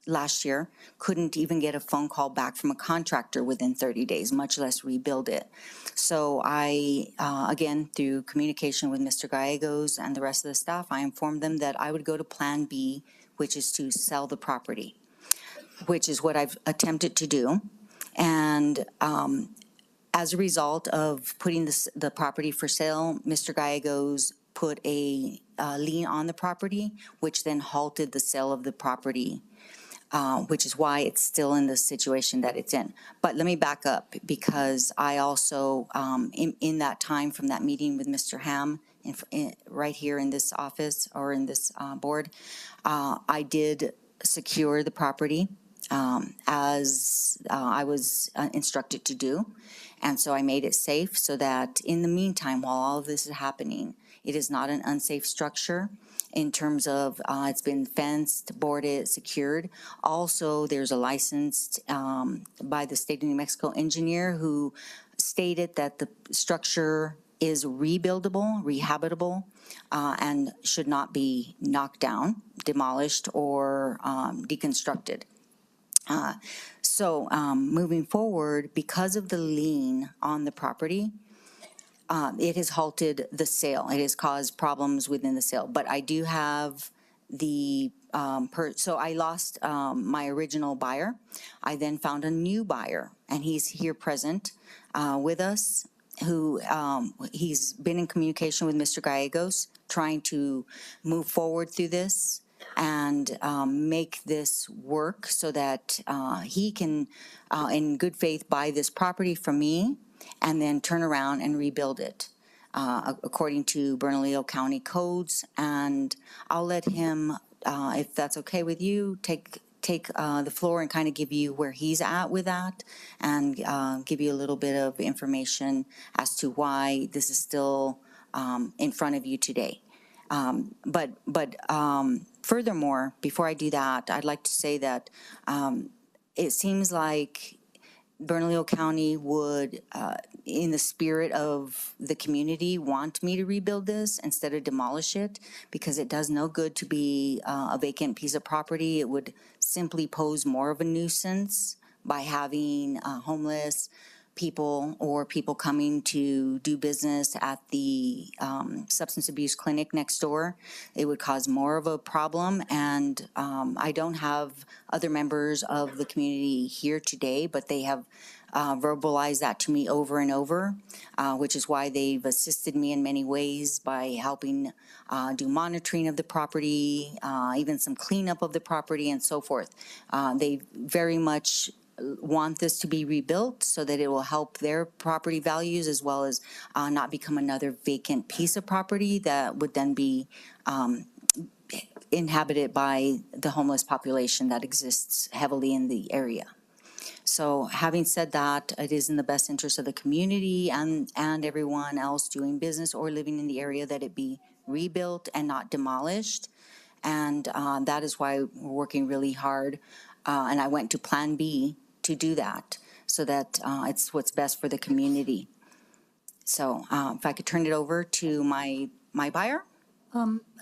last year, couldn't even get a phone call back from a contractor within 30 days, much less rebuild it. So I, again, through communication with Mr. Gallegos and the rest of the staff, I informed them that I would go to Plan B, which is to sell the property, which is what I've attempted to do. And as a result of putting the property for sale, Mr. Gallegos put a lien on the property, which then halted the sale of the property, which is why it's still in the situation that it's in. But let me back up, because I also, in that time from that meeting with Mr. Ham, right here in this office or in this board, I did secure the property as I was instructed to do. And so I made it safe so that in the meantime, while all of this is happening, it is not an unsafe structure in terms of it's been fenced, boarded, secured. Also, there's a licensed by the state of New Mexico engineer who stated that the structure is rebuildable, rehabitable, and should not be knocked down, demolished, or deconstructed. So moving forward, because of the lien on the property, it has halted the sale. It has caused problems within the sale. But I do have the, so I lost my original buyer. I then found a new buyer, and he's here present with us, who he's been in communication with Mr. Gallegos, trying to move forward through this and make this work so that he can, in good faith, buy this property from me and then turn around and rebuild it according to Bernalillo County codes. And I'll let him, if that's okay with you, take the floor and kind of give you where he's at with that, and give you a little bit of information as to why this is still in front of you today. But furthermore, before I do that, I'd like to say that it seems like Bernalillo County would, in the spirit of the community, want me to rebuild this instead of demolish it, because it does no good to be a vacant piece of property. It would simply pose more of a nuisance by having homeless people or people coming to do business at the substance abuse clinic next door. It would cause more of a problem, and I don't have other members of the community here today, but they have verbalized that to me over and over, which is why they've assisted me in many ways by helping do monitoring of the property, even some cleanup of the property and so forth. They very much want this to be rebuilt so that it will help their property values, as well as not become another vacant piece of property that would then be inhabited by the homeless population that exists heavily in the area. So having said that, it is in the best interest of the community and everyone else doing business or living in the area that it be rebuilt and not demolished. And that is why we're working really hard. And I went to Plan B to do that, so that it's what's best for the community. So if I could turn it over to my buyer.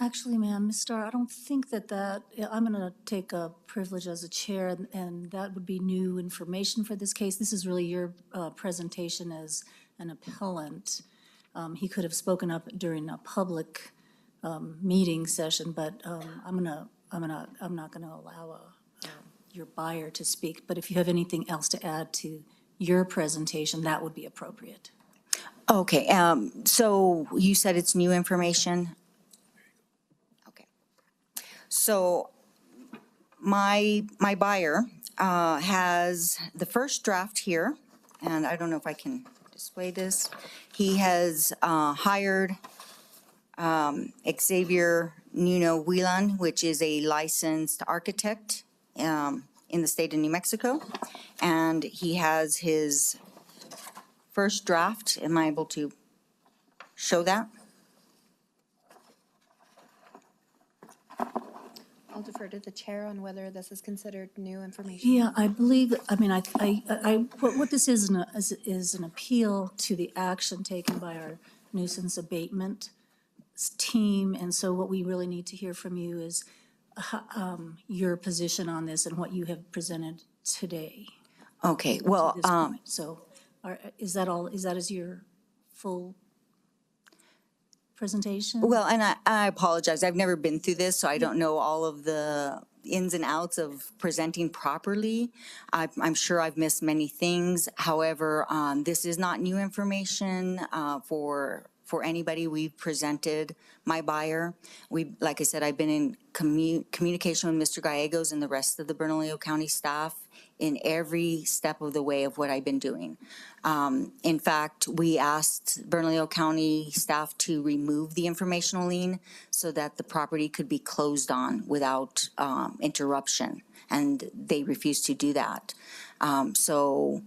Actually, ma'am, Ms. Starr, I don't think I'm going to take a privilege as a chair, and that would be new information for this case. This is really your presentation as an appellant. He could have spoken up during a public meeting session, but I'm not going to allow your buyer to speak. But if you have anything else to add to your presentation, that would be appropriate. Okay, so you said it's new information? Okay. So my buyer has the first draft here, and I don't know if I can display this. He has hired Xavier Nuno Whelan, which is a licensed architect in the state of New Mexico, and he has his first draft. Am I able to show that? I'll defer to the chair on whether this is considered new information. Yeah, I believe, I mean, what this is an appeal to the action taken by our nuisance abatement team. And so what we really need to hear from you is your position on this and what you have presented today. Okay, to well, this point. So is that all, is that your full presentation? well, and I apologize. I've never been through this, so I don't know all of the ins and outs of presenting properly. I'm sure I've missed many things. However, this is not new information for anybody. We've presented my buyer. Like I said, I've been in communication with Mr. Gallegos and the rest of the Bernalillo County staff in every step of the way of what I've been doing. In fact, we asked Bernalillo County staff to remove the informational lien so that the property could be closed on without interruption, and they refused to do that. So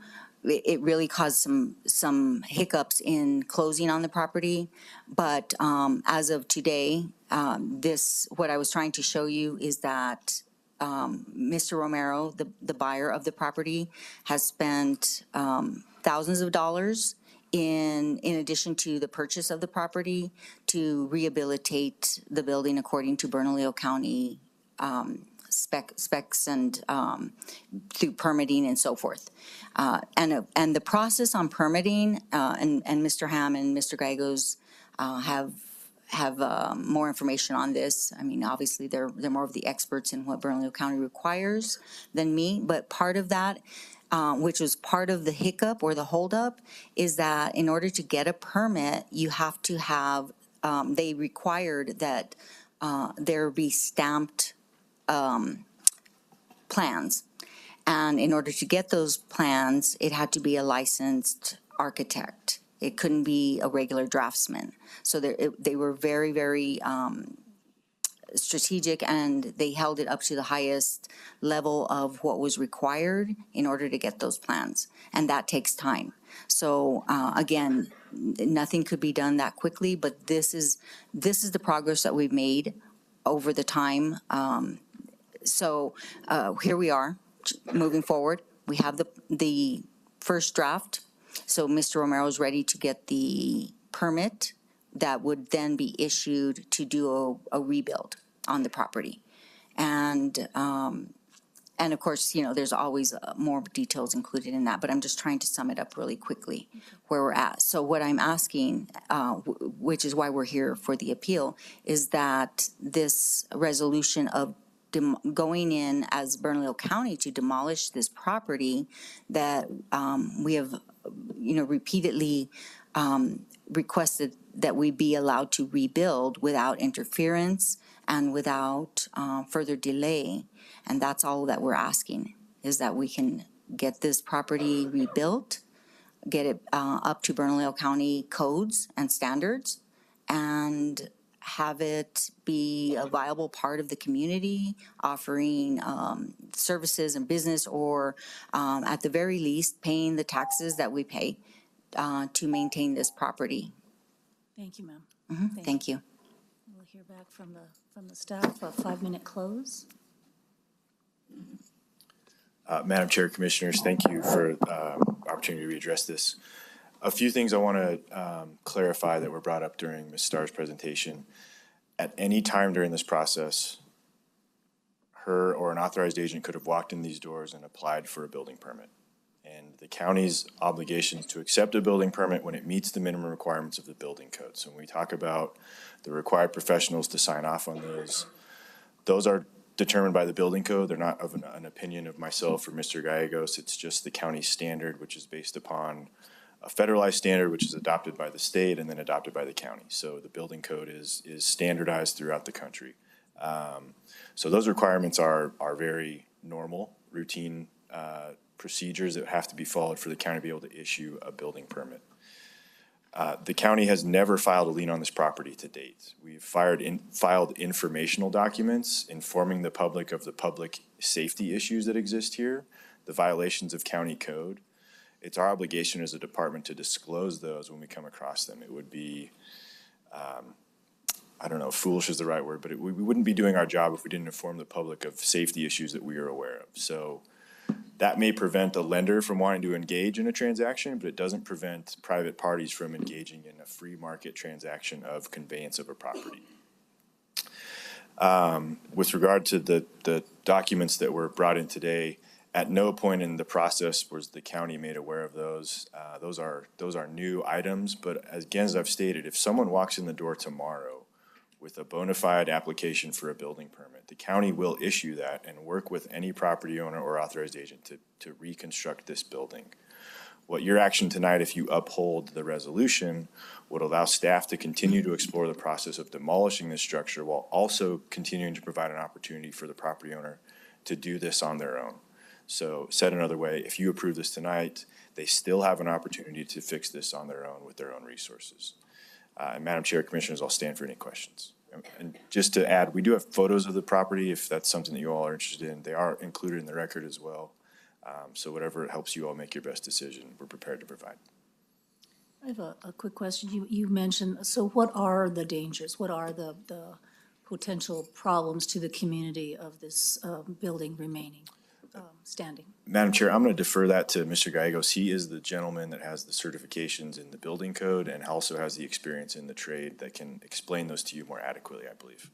it really caused some hiccups in closing on the property. But as of today, what I was trying to show you is that Mr. Romero, the buyer of the property, has spent thousands of dollars in addition to the purchase of the property to rehabilitate the building according to Bernalillo County specs and through permitting and so forth. And the process on permitting, and Mr. Ham and Mr. Gallegos have more information on this. I mean, obviously, they're more of the experts in what Bernalillo County requires than me, but part of that, which was part of the hiccup or the holdup, is that in order to get a permit, you have to have, they required that there be stamped plans. And in order to get those plans, it had to be a licensed architect. It couldn't be a regular draftsman. So they were very, very strategic, and they held it up to the highest level of what was required in order to get those plans. And that takes time. So again, nothing could be done that quickly, but this is the progress that we've made over the time. So here we are moving forward. We have the first draft. So Mr. Romero's ready to get the permit that would then be issued to do a rebuild on the property. And of course, there's always more details included in that, but I'm just trying to sum it up really quickly where we're at. So what I'm asking, which is why we're here for the appeal, is that this resolution of going in as Bernalillo County to demolish this property that we have, repeatedly requested that we be allowed to rebuild without interference and without further delay. And that's all that we're asking, is that we can get this property rebuilt, get it up to Bernalillo County codes and standards, and have it be a viable part of the community, offering services and business, or at the very least, paying the taxes that we pay to maintain this property. Thank you, ma'am. Thank you. We'll hear back from the staff, a 5-minute close. Madam Chair, Commissioners, thank you for the opportunity to readdress this. A few things I want to clarify that were brought up during Ms. Starr's presentation. At any time during this process, her or an authorized agent could have walked in these doors and applied for a building permit. And the county's obligation is to accept a building permit when it meets the minimum requirements of the building code. So when we talk about the required professionals to sign off on those are determined by the building code. They're not of an opinion of myself or Mr. Gallegos. It's just the county standard, which is based upon a federalized standard, which is adopted by the state and then adopted by the county. So the building code is standardized throughout the country. So those requirements are very normal, routine procedures that have to be followed for the county to be able to issue a building permit. The county has never filed a lien on this property to date. We've filed informational documents informing the public of the public safety issues that exist here, the violations of county code. It's our obligation as a department to disclose those when we come across them. It would be, I don't know, foolish is the right word, but we wouldn't be doing our job if we didn't inform the public of safety issues that we are aware of. So that may prevent a lender from wanting to engage in a transaction, but it doesn't prevent private parties from engaging in a free market transaction of conveyance of a property. With regard to the documents that were brought in today, at no point in the process was the county made aware of those. Those are new items, but again, as I've stated, if someone walks in the door tomorrow with a bona fide application for a building permit, the county will issue that and work with any property owner or authorized agent to reconstruct this building. What your action tonight, if you uphold the resolution, would allow staff to continue to explore the process of demolishing this structure while also continuing to provide an opportunity for the property owner to do this on their own. So said another way, if you approve this tonight, they still have an opportunity to fix this on their own with their own resources. And Madam Chair, Commissioners, I'll stand for any questions. And just to add, we do have photos of the property if that's something that you all are interested in. They are included in the record as well. So whatever helps you all make your best decision, we're prepared to provide. I have a quick question. You mentioned, so what are the dangers? What are the potential problems to the community of this building remaining standing? Madam Chair, I'm going to defer that to Mr. Gallegos. He is the gentleman that has the certifications in the building code and also has the experience in the trade that can explain those to you more adequately, I believe.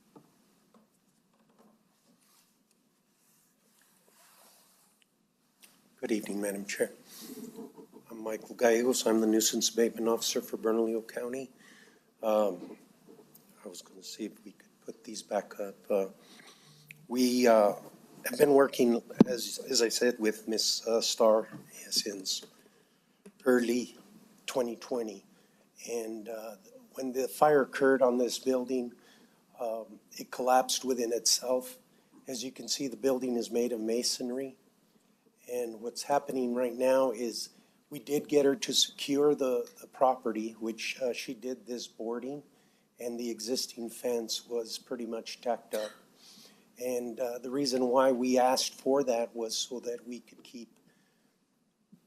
Good evening, Madam Chair. I'm Michael Gallegos. I'm the nuisance abatement officer for Bernalillo County. I was going to see if we could put these back up. We have been working, as I said, with Ms. Starr since early 2020. And when the fire occurred on this building, it collapsed within itself. As you can see, the building is made of masonry. And what's happening right now is we did get her to secure the property, which she did this boarding, and the existing fence was pretty much tacked up. And the reason why we asked for that was so that we could keep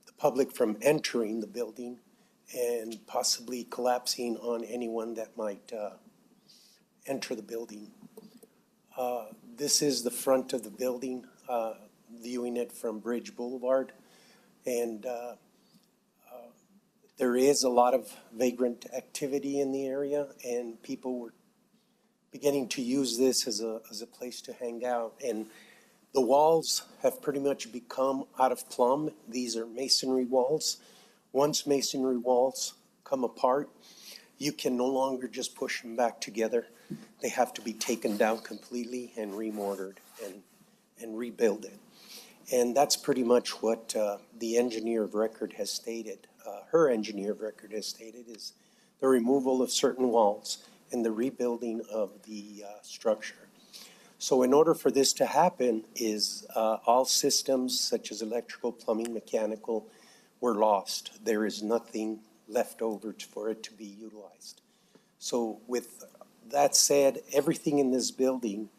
the public from entering the building and possibly collapsing on anyone that might enter the building. This is the front of the building, viewing it from Bridge Boulevard. And There is a lot of vagrant activity in the area, and people were beginning to use this as a place to hang out. And the walls have pretty much become out of plumb. These are masonry walls. Once masonry walls come apart, you can no longer just push them back together. They have to be taken down completely and remortared and rebuild it. And that's pretty much what the engineer of record has stated. Her engineer of record has stated is the removal of certain walls and the rebuilding of the structure. So in order for this to happen is all systems such as electrical, plumbing, mechanical were lost. There is nothing left over for it to be utilized. So with that said, everything in this building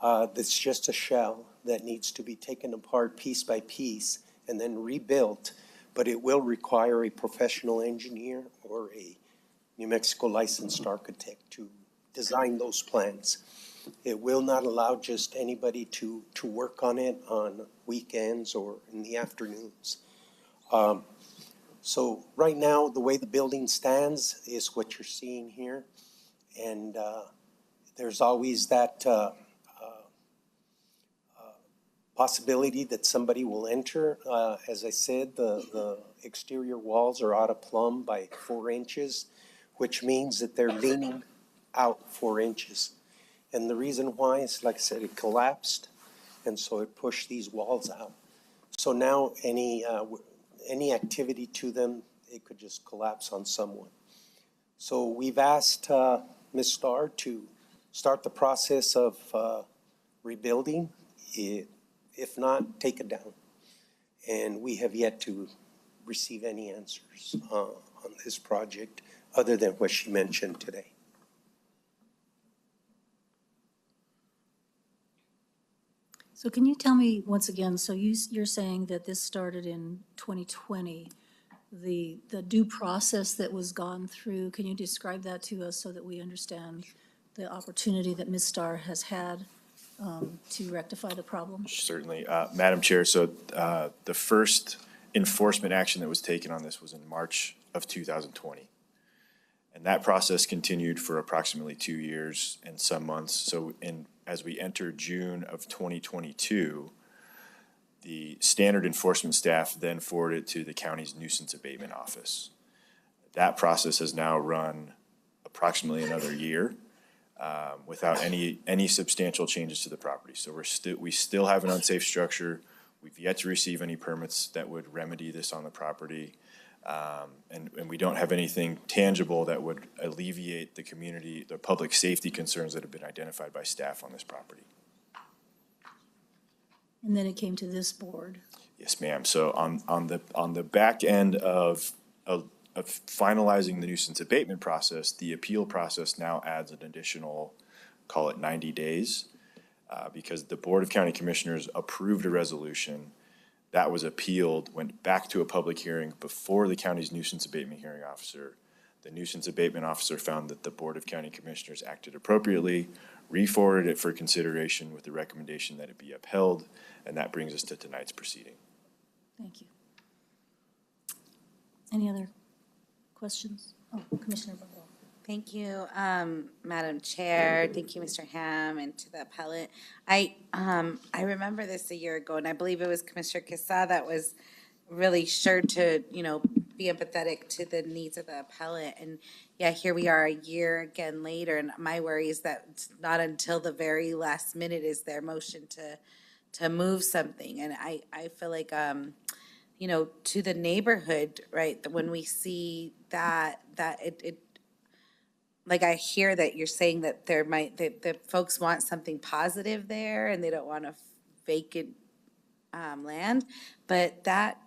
that's just a shell that needs to be taken apart piece by piece and then rebuilt, but it will require a professional engineer or a New Mexico licensed architect to design those plans. It will not allow just anybody to work on it on weekends or in the afternoons. So right now, the way the building stands is what you're seeing here. And there's always that possibility that somebody will enter. As I said, the exterior walls are out of plumb by 4 inches, which means that they're leaning out 4 inches. And the reason why is, like I said, it collapsed, and so it pushed these walls out. So now any activity to them, it could just collapse on someone. So we've asked Ms. Starr to start the process of rebuilding. If not, take it down. And we have yet to receive any answers on this project other than what she mentioned today. So can you tell me once again, so you're saying that this started in 2020, the due process that was gone through, can you describe that to us so that we understand the opportunity that Ms. Starr has had to rectify the problem? Certainly. Madam Chair, so the first enforcement action that was taken on this was in March of 2020. And that process continued for approximately 2 years and some months. So as we enter June of 2022, the standard enforcement staff then forwarded it to the county's nuisance abatement office. That process has now run approximately another year without any substantial changes to the property. So we still have an unsafe structure. We've yet to receive any permits that would remedy this on the property. And we don't have anything tangible that would alleviate the community, the public safety concerns that have been identified by staff on this property. And then it came to this board. Yes, ma'am. So on the back end of finalizing the nuisance abatement process, the appeal process now adds an additional, call it 90 days, because the Board of County Commissioners approved a resolution that was appealed, went back to a public hearing before the county's nuisance abatement hearing officer. The nuisance abatement officer found that the Board of County Commissioners acted appropriately, re-forwarded it for consideration with the recommendation that it be upheld, and that brings us to tonight's proceeding. Thank you. Any other questions? Oh, Commissioner Barbara. Thank you, Madam Chair. Thank you, Mr. Ham, and to the appellate. I remember this a year ago, and I believe it was Commissioner Quesada that was really sure to, be empathetic to the needs of the appellate. And yeah, here we are a year again later, and my worry is that it's not until the very last minute is there motion to move something. And I feel like, to the neighborhood, right, that when we see that it like I hear that you're saying that that folks want something positive there and they don't want a vacant land, but that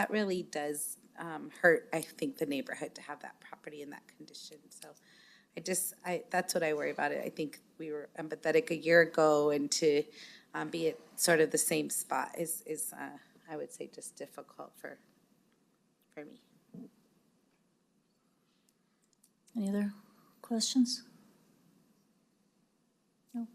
really does hurt, I think, the neighborhood to have that property in that condition. So that's what I worry about it. I think we were empathetic a year ago, and to be at sort of the same spot is I would say just difficult for me. Any other questions? No.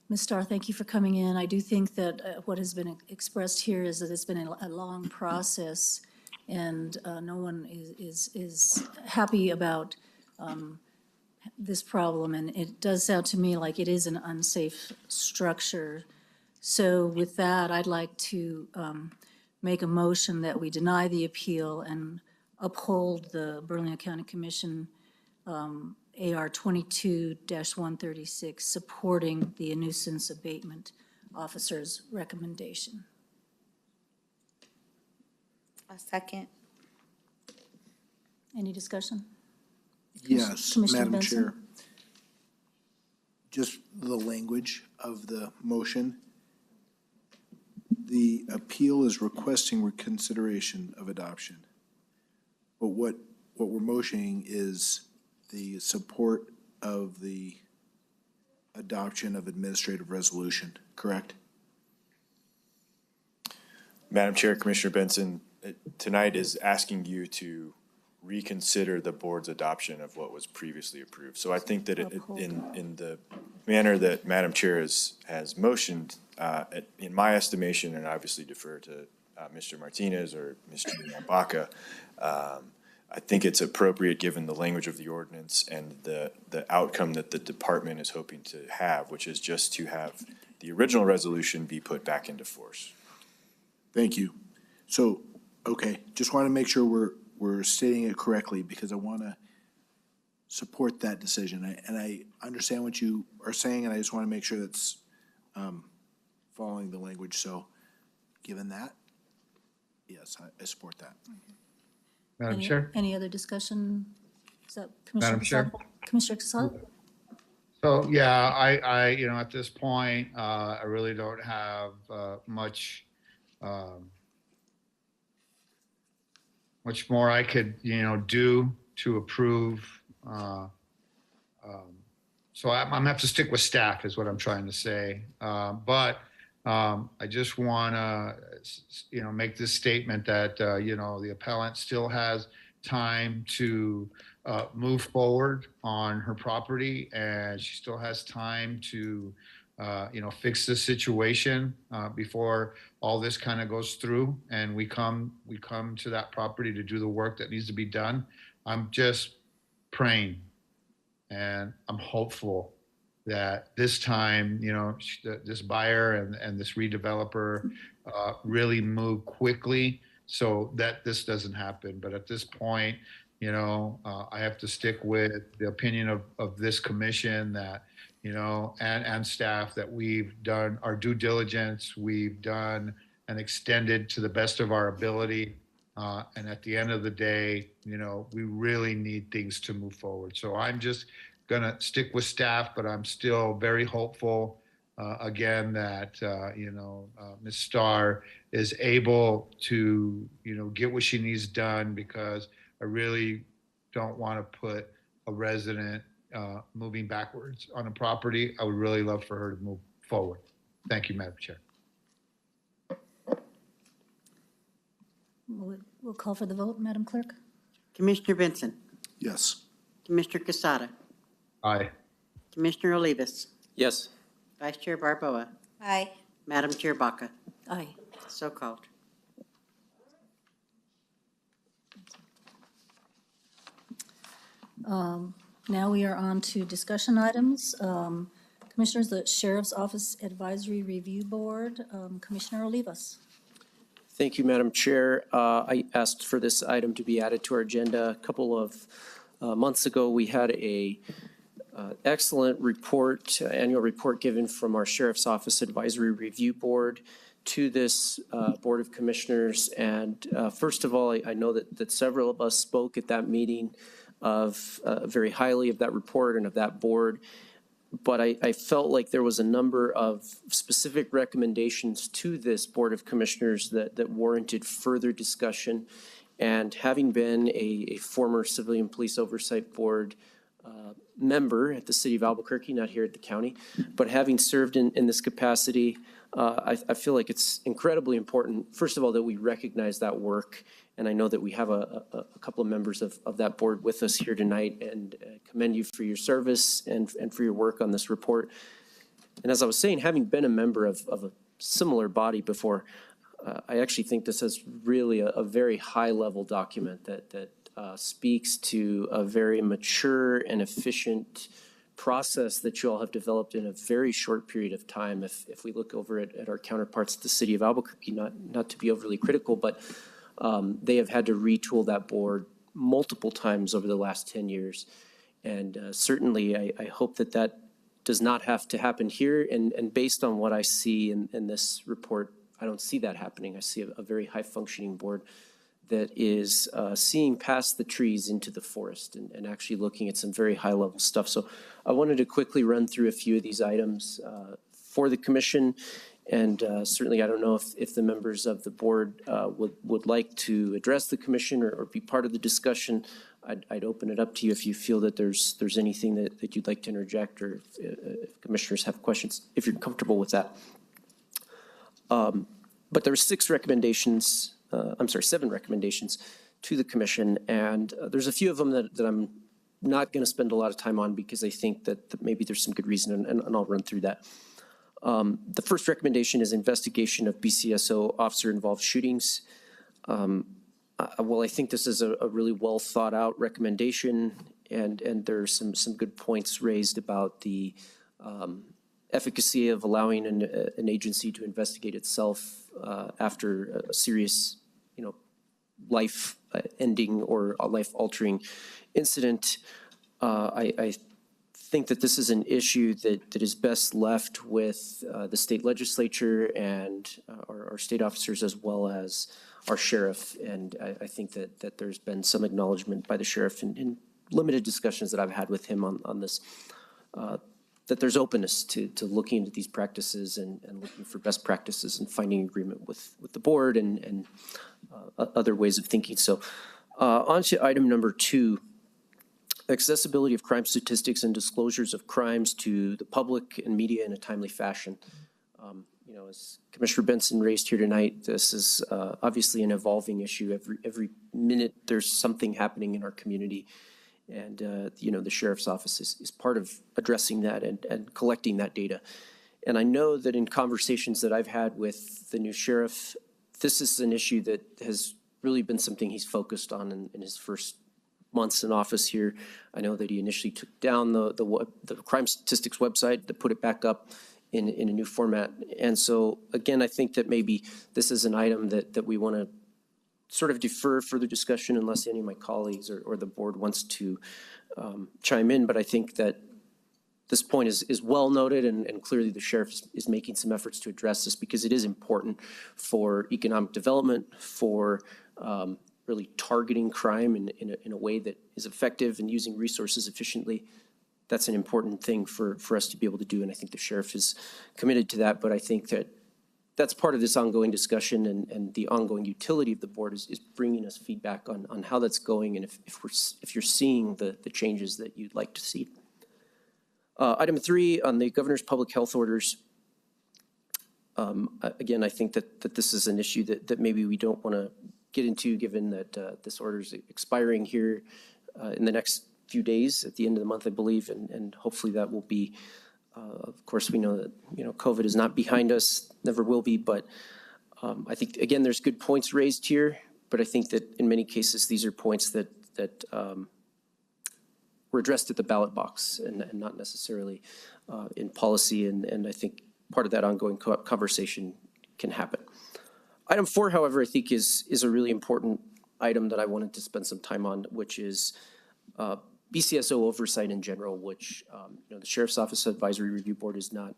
Ms. Starr, thank you for coming in. I do think that what has been expressed here is that it's been a long process, and no one is happy about this problem, and it does sound to me like it is an unsafe structure. So with that, I'd like to make a motion that we deny the appeal and uphold the Bernalillo County Commission AR 22-136 supporting the nuisance abatement officer's recommendation. A second. Any discussion? Yes, Commissioner Madam Benson? Chair. Just the language of the motion. The appeal is requesting reconsideration of adoption. But what we're motioning is the support of the adoption of administrative resolution, correct? Madam Chair, Commissioner Benson, tonight is asking you to reconsider the board's adoption of what was previously approved. So I think that in the manner that Madam Chair has motioned, in my estimation, and obviously defer to Mr. Martinez or Mr. Baca, I think it's appropriate given the language of the ordinance and the outcome that the department is hoping to have, which is just to have the original resolution be put back into force. Thank you. So, okay, just want to make sure we're stating it correctly because I want to support that decision. And I understand what you are saying, and I just want to make sure that's following the language. So given that, yes, I support that. Madam Chair? Any other discussion? Is that Commissioner Madam Chair? Casado? Commissioner Casado? So, yeah, I at this point, I really don't have much more I could, do to approve. So I'm gonna have to stick with staff is what I'm trying to say. But I just want to, make this statement that, the appellant still has time to move forward on her property, and she still has time to, fix the situation before all this kind of goes through and we come to that property to do the work that needs to be done. I'm just praying and I'm hopeful that this time, this buyer and this redeveloper really move quickly so that this doesn't happen. But at this point, I have to stick with the opinion of this commission that, and staff, that we've done our due diligence, we've done and extended to the best of our ability. And at the end of the day, we really need things to move forward. So I'm just gonna stick with staff, but I'm still very hopeful, again, that, Ms. Starr is able to, get what she needs done, because I really don't want to put a resident moving backwards on a property. I would really love for her to move forward. Thank you, Madam Chair. We'll call for the vote, Madam Clerk. Commissioner Benson. Yes. Commissioner Casada. Aye. Commissioner Olivas. Yes. Vice Chair Barboa. Aye. Madam Chair Baca. Aye. So called. Now we are on to discussion items. Commissioners, the Sheriff's Office Advisory Review Board, Commissioner Olivas. Thank you, Madam Chair. I asked for this item to be added to our agenda. A couple of months ago, we had a excellent report, annual report given from our Sheriff's Office Advisory Review Board to this Board of Commissioners. And first of all, I know that several of us spoke at that meeting very highly of that report and of that board. But I felt like there was a number of specific recommendations to this Board of Commissioners that warranted further discussion. And having been a former Civilian Police Oversight Board member at the city of Albuquerque, not here at the county, but having served in this capacity, I feel like it's incredibly important, first of all, that we recognize that work. And I know that we have a couple of members of that board with us here tonight, and commend you for your service and for your work on this report. And as I was saying, having been a member of a similar body before, I actually think this is really a very high-level document that speaks to a very mature and efficient process that you all have developed in a very short period of time. If we look over at our counterparts at the city of Albuquerque, not to be overly critical, but they have had to retool that board multiple times over the last 10 years. And certainly, I hope that that does not have to happen here. And based on what I see in this report, I don't see that happening. I see a very high-functioning board that is seeing past the trees into the forest and actually looking at some very high-level stuff. So I wanted to quickly run through a few of these items for the commission. And certainly, I don't know if the members of the board would like to address the commission or be part of the discussion. I'd open it up to you if you feel that there's anything that you'd like to interject, or if commissioners have questions, if you're comfortable with that. But there were 7 recommendations to the commission, and there's a few of them that I'm not going to spend a lot of time on because I think that maybe there's some good reason, and I'll run through that. The first recommendation is investigation of BCSO officer-involved shootings. Well, I think this is a really well thought out recommendation, and there's some good points raised about the efficacy of allowing an agency to investigate itself after a serious, life-ending or a life-altering incident. I think that this is an issue that is best left with the state legislature and our state officers, as well as our sheriff. And I think that there's been some acknowledgement by the sheriff in limited discussions that I've had with him on this, that there's openness to looking into these practices and looking for best practices and finding agreement with the board and other ways of thinking. So on to item number 2. Accessibility of crime statistics and disclosures of crimes to the public and media in a timely fashion. As Commissioner Benson raised here tonight, this is obviously an evolving issue. Every minute there's something happening in our community, and the sheriff's office is part of addressing that and collecting that data. And I know that in conversations that I've had with the new sheriff, this is an issue that has really been something he's focused on in his first months in office here. I know that he initially took down the crime statistics website to put it back up in a new format. And so, again, I think that maybe this is an item that we want to sort of defer further discussion unless any of my colleagues or the board wants to chime in. But I think that this point is well noted, and clearly the sheriff is making some efforts to address this because it is important for economic development, for really targeting crime in a way that is effective and using resources efficiently. That's an important thing for us to be able to do, and I think the sheriff is committed to that. But I think that that's part of this ongoing discussion, and the ongoing utility of the board is bringing us feedback on how that's going and if you're seeing the changes that you'd like to see. Item 3 on the governor's public health orders. Again, I think that this is an issue that maybe we don't want to get into, given that this order is expiring here in the next few days at the end of the month, I believe, and hopefully that will be, of course, we know that, COVID is not behind us, never will be, but I think, again, there's good points raised here, but I think that in many cases, these are points that were addressed at the ballot box and not necessarily in policy, and I think part of that ongoing conversation can happen. Item 4, however, I think is a really important item that I wanted to spend some time on, which is BCSO oversight in general, which the Sheriff's Office Advisory Review Board is not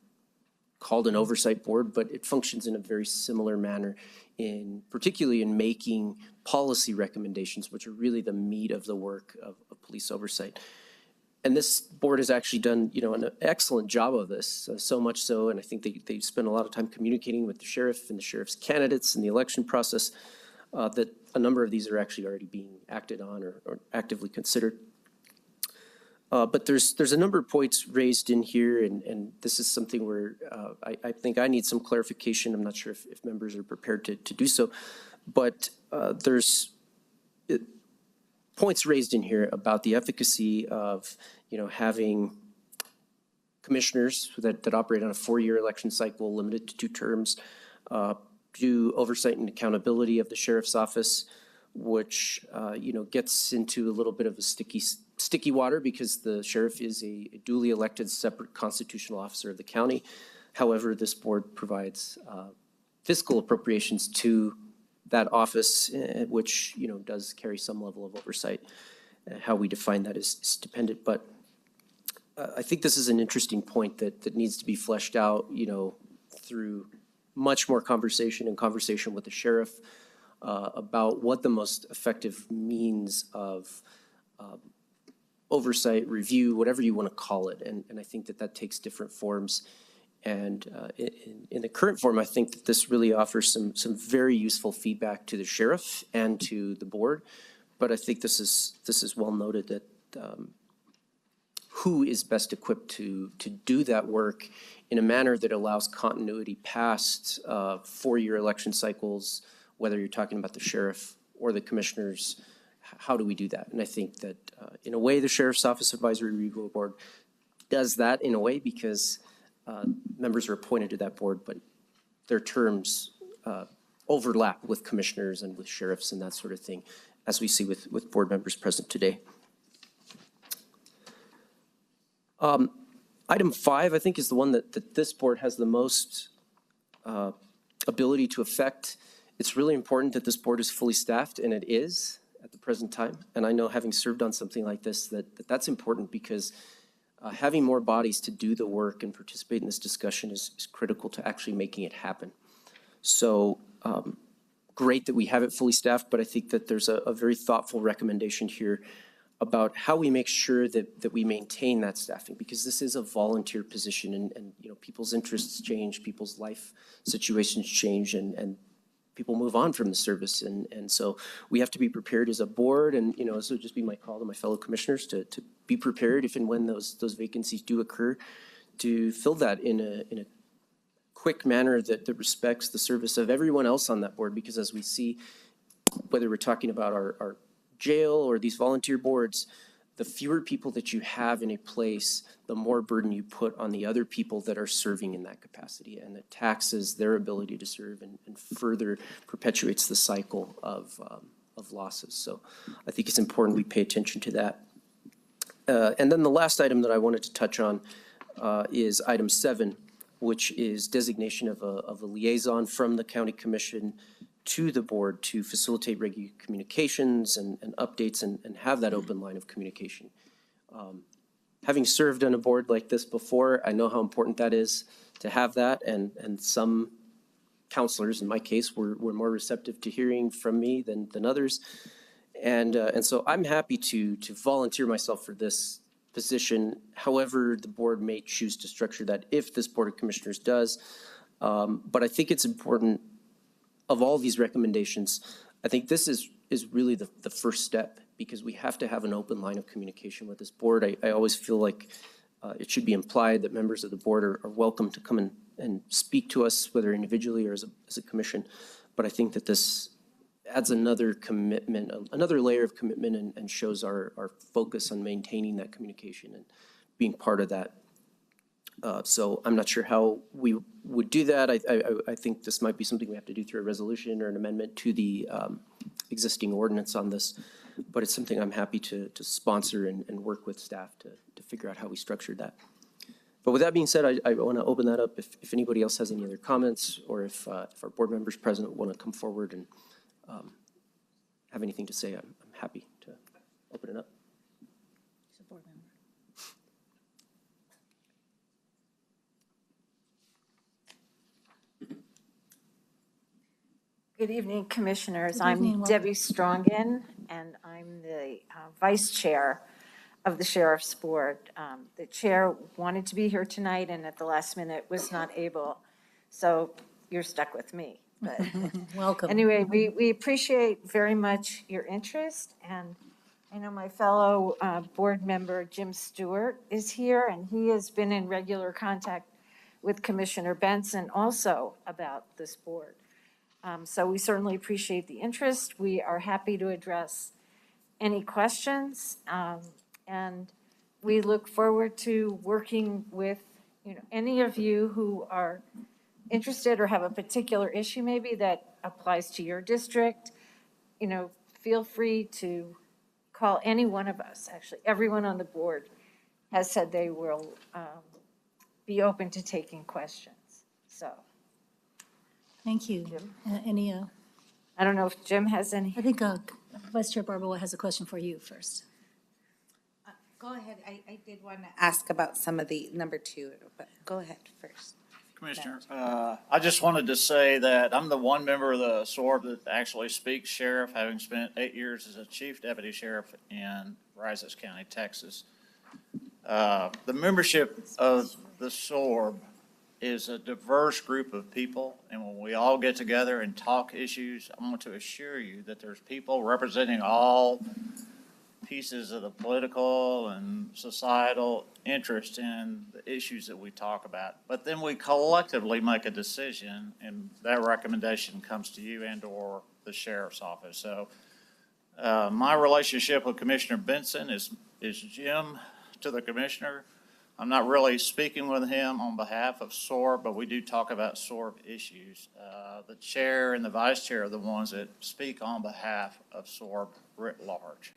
called an oversight board, but it functions in a very similar manner, particularly in making policy recommendations, which are really the meat of the work of police oversight. And this board has actually done, an excellent job of this, so much so, and I think they spend a lot of time communicating with the sheriff and the sheriff's candidates in the election process, that a number of these are actually already being acted on or actively considered. But there's a number of points raised in here, and this is something where I think I need some clarification. I'm not sure if members are prepared to do so, but there's points raised in here about the efficacy of having commissioners that operate on a 4-year election cycle, limited to 2 terms, do oversight and accountability of the sheriff's office, which, gets into a little bit of a sticky water because the sheriff is a duly elected separate constitutional officer of the county. However, this board provides fiscal appropriations to that office, which, does carry some level of oversight. How we define that is dependent, but I think this is an interesting point that needs to be fleshed out, through much more conversation with the sheriff about what the most effective means of oversight, review, whatever you want to call it. And I think that takes different forms. And in the current form, I think that this really offers some very useful feedback to the sheriff and to the board. But I think this is well noted that who is best equipped to do that work in a manner that allows continuity past 4-year election cycles, whether you're talking about the sheriff or the commissioners. How do we do that? And I think that in a way, the Sheriff's Office Advisory Review Board does that in a way because members are appointed to that board, but their terms overlap with commissioners and with sheriffs and that sort of thing, as we see with board members present today. Item 5, I think, is the one that this board has the most ability to affect. It's really important that this board is fully staffed, and it is at the present time. And I know, having served on something like this, that's important because having more bodies to do the work and participate in this discussion is critical to actually making it happen. So great that we have it fully staffed, but I think that there's a very thoughtful recommendation here about how we make sure that we maintain that staffing, because this is a volunteer position, and people's interests change, people's life situations change, and people move on from the service. And so we have to be prepared as a board, and this would just be my call to my fellow commissioners to be prepared if and when those vacancies do occur, to fill that in a quick manner that respects the service of everyone else on that board. Because as we see, whether we're talking about our jail or these volunteer boards, the fewer people that you have in a place, the more burden you put on the other people that are serving in that capacity, and it taxes their ability to serve and further perpetuates the cycle of losses. So I think it's important we pay attention to that. And then the last item that I wanted to touch on is item 7, which is designation of a liaison from the county commission to the board to facilitate regular communications and updates and have that open line of communication. Having served on a board like this before, I know how important that is to have that, and some counselors, in my case, were more receptive to hearing from me than others. And so I'm happy to volunteer myself for this position, however the board may choose to structure that, if this Board of Commissioners does. But I think it's important, of all these recommendations, I think this is really the first step, because we have to have an open line of communication with this board. I always feel like it should be implied that members of the board are welcome to come and speak to us, whether individually or as a commission. But I think that this adds another commitment, another layer of commitment, and shows our focus on maintaining that communication and being part of that. So I'm not sure how we would do that. I think this might be something we have to do through a resolution or an amendment to the existing ordinance on this, but it's something I'm happy to sponsor and work with staff to figure out how we structure that. But with that being said, I want to open that up if anybody else has any other comments, or if our board members present want to come forward and have anything to say. I'm happy to open it up. Good evening, Commissioners. Good evening, I'm welcome. Debbie Strongen, and I'm the Vice Chair of the Sheriff's Board. The Chair wanted to be here tonight, and at the last minute was not able, so you're stuck with me. But Welcome. anyway, we appreciate very much your interest, and I know my fellow board member, Jim Stewart, is here, and he has been in regular contact with Commissioner Benson also about this board. So we certainly appreciate the interest. We are happy to address any questions, and we look forward to working with any of you who are interested or have a particular issue maybe that applies to your district, feel free to call any one of us. Actually, everyone on the board has said they will be open to taking questions. So, Thank you. Any, I don't know if Jim has any. I think Vice Chair Barbara has a question for you first. Go ahead. I did want to ask about some of the number 2, but go ahead first. Commissioner, I just wanted to say that I'm the one member of the SORB that actually speaks sheriff, having spent 8 years as a chief deputy sheriff in Brazos County, Texas. The membership of the SORB is a diverse group of people, and when we all get together and talk issues, I want to assure you that there's people representing all pieces of the political and societal interest in the issues that we talk about. But then we collectively make a decision, and that recommendation comes to you and or the sheriff's office. So my relationship with Commissioner Benson is Jim to the commissioner. I'm not really speaking with him on behalf of SORB, but we do talk about SORB issues. The chair and the vice chair are the ones that speak on behalf of SORB writ large.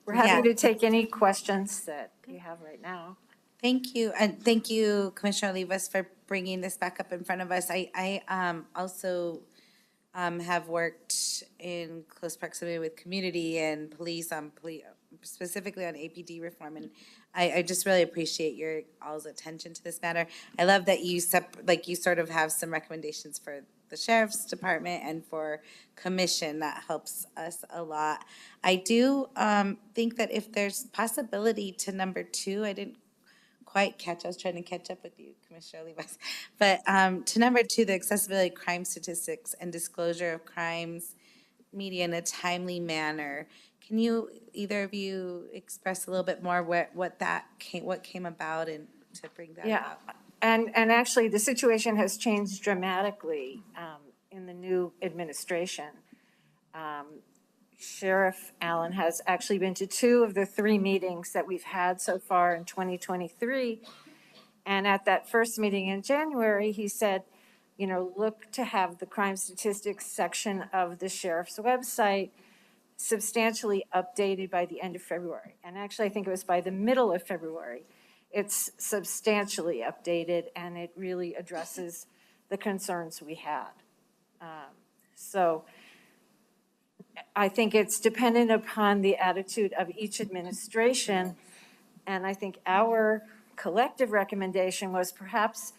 We're happy to take any questions that you have right now. Thank you. And thank you, Commissioner Olivas, for bringing this back up in front of us. I also have worked in close proximity with community and police on specifically on APD reform. And I just really appreciate your all's attention to this matter. I love that you sort of have some recommendations for the sheriff's department and for commission. That helps us a lot. I do think that if there's possibility to number 2, I didn't quite catch. I was trying to catch up with you, Commissioner Olivas. But to number 2, the accessibility of crime statistics and disclosure of crimes media in a timely manner. Can you, either of you, express a little bit more what came about and to bring that about? And actually, the situation has changed dramatically in the new administration. Sheriff Allen has actually been to 2 of the 3 meetings that we've had so far in 2023. And at that first meeting in January, he said, look to have the crime statistics section of the sheriff's website substantially updated by the end of February. And actually, I think it was by the middle of February. It's substantially updated, and it really addresses the concerns we had. So I think it's dependent upon the attitude of each administration, and I think our collective recommendation was perhaps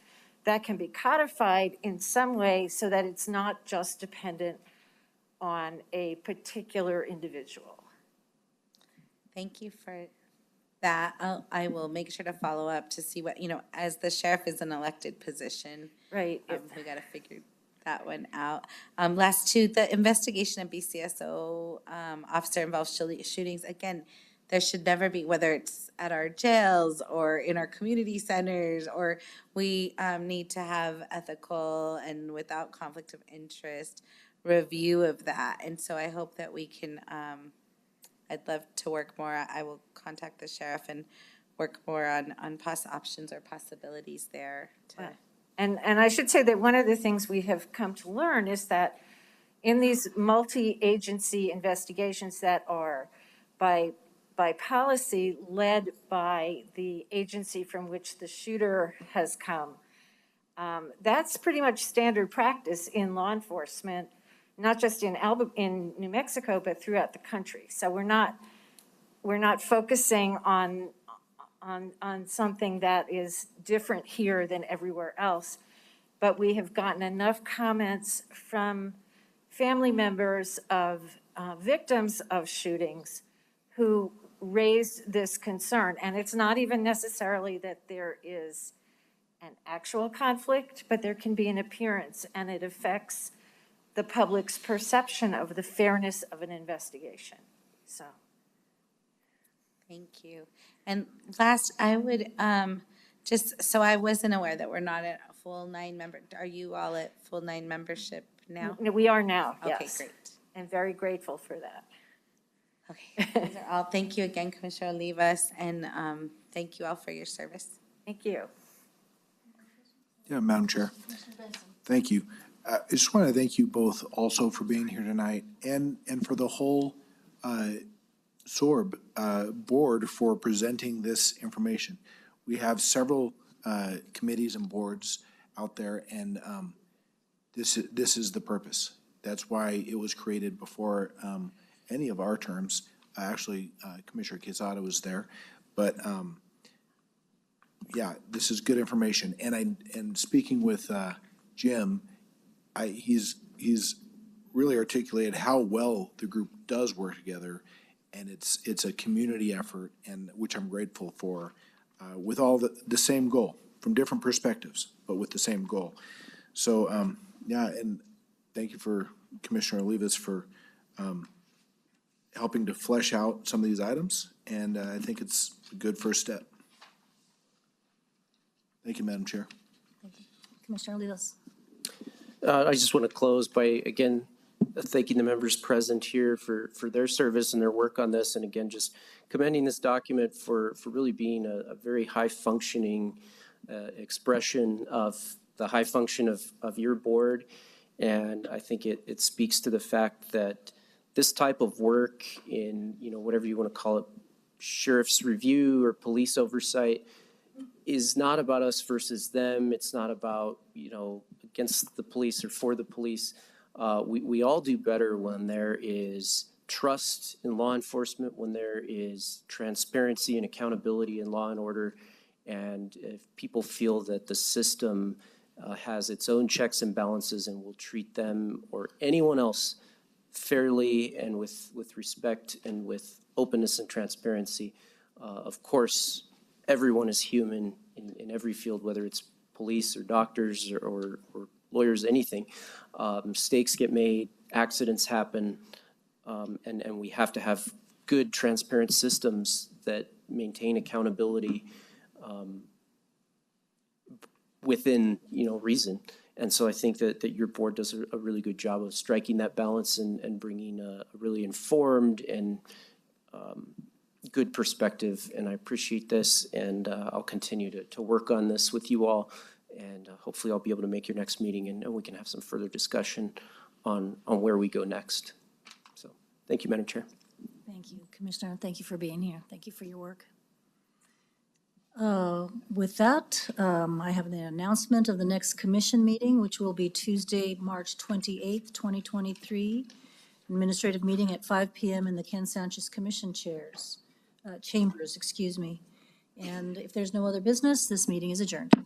that can be codified in some way so that it's not just dependent on a particular individual. Thank you for that. I will make sure to follow up to see what, as the sheriff is an elected position. Right. We got to figure that one out. Last 2, the investigation of BCSO officer involved shootings. Again, there should never be, whether it's at our jails or in our community centers, or we need to have ethical and without conflict of interest review of that. And so I hope that we can, I'd love to work more. I will contact the sheriff and work more on options or possibilities there. And I should say that one of the things we have come to learn is that in these multi-agency investigations that are by policy led by the agency from which the shooter has come, that's pretty much standard practice in law enforcement, not just in New Mexico, but throughout the country. So we're not focusing on something that is different here than everywhere else. But we have gotten enough comments from family members of victims of shootings who raised this concern. And it's not even necessarily that there is an actual conflict, but there can be an appearance, and it affects the public's perception of the fairness of an investigation. So. Thank you. And last, I would so I wasn't aware that we're not at a full 9 member. Are you all at full 9 membership now? We are now, Okay, yes. great. And very grateful for that. Okay, those are all. Thank you again, Commissioner Olivas, and thank you all for your service. Thank you. Yeah, Madam Chair. Thank you. I just want to thank you both also for being here tonight and for the whole SORB board for presenting this information. We have several committees and boards out there, and this is the purpose. That's why it was created before any of our terms. Actually, Commissioner Quezada was there, but yeah, this is good information. And speaking with Jim, he's really articulated how well the group does work together, and it's a community effort, and which I'm grateful for, with all the same goal from different perspectives, but with the same goal. So yeah, and thank you for Commissioner Olivas for helping to flesh out some of these items, and I think it's a good first step. Thank you, Madam Chair. Thank you. Commissioner Olivas. I just want to close by, again, thanking the members present here for their service and their work on this. And again, just commending this document for really being a very high-functioning expression of the high function of your board. And I think it speaks to the fact that this type of work in, whatever you want to call it, sheriff's review or police oversight, is not about us versus them. It's not about, against the police or for the police. We all do better when there is trust in law enforcement, when there is transparency and accountability in law and order. And if people feel that the system has its own checks and balances and will treat them or anyone else fairly and with respect and with openness and transparency. Of course, everyone is human in every field, whether it's police or doctors or lawyers, anything. Mistakes get made, accidents happen, and we have to have good, transparent systems that maintain accountability within, reason. And so I think that your board does a really good job of striking that balance and bringing a really informed and good perspective. And I appreciate this, and I'll continue to work on this with you all. And hopefully I'll be able to make your next meeting, and we can have some further discussion on where we go next. So thank you, Madam Chair. Thank you, Commissioner, and thank you for being here. Thank you for your work. With that, I have the announcement of the next commission meeting, which will be Tuesday, March 28th, 2023. Administrative meeting at 5 p.m. in the Ken Sanchez Commission chambers, excuse me. And if there's no other business, this meeting is adjourned.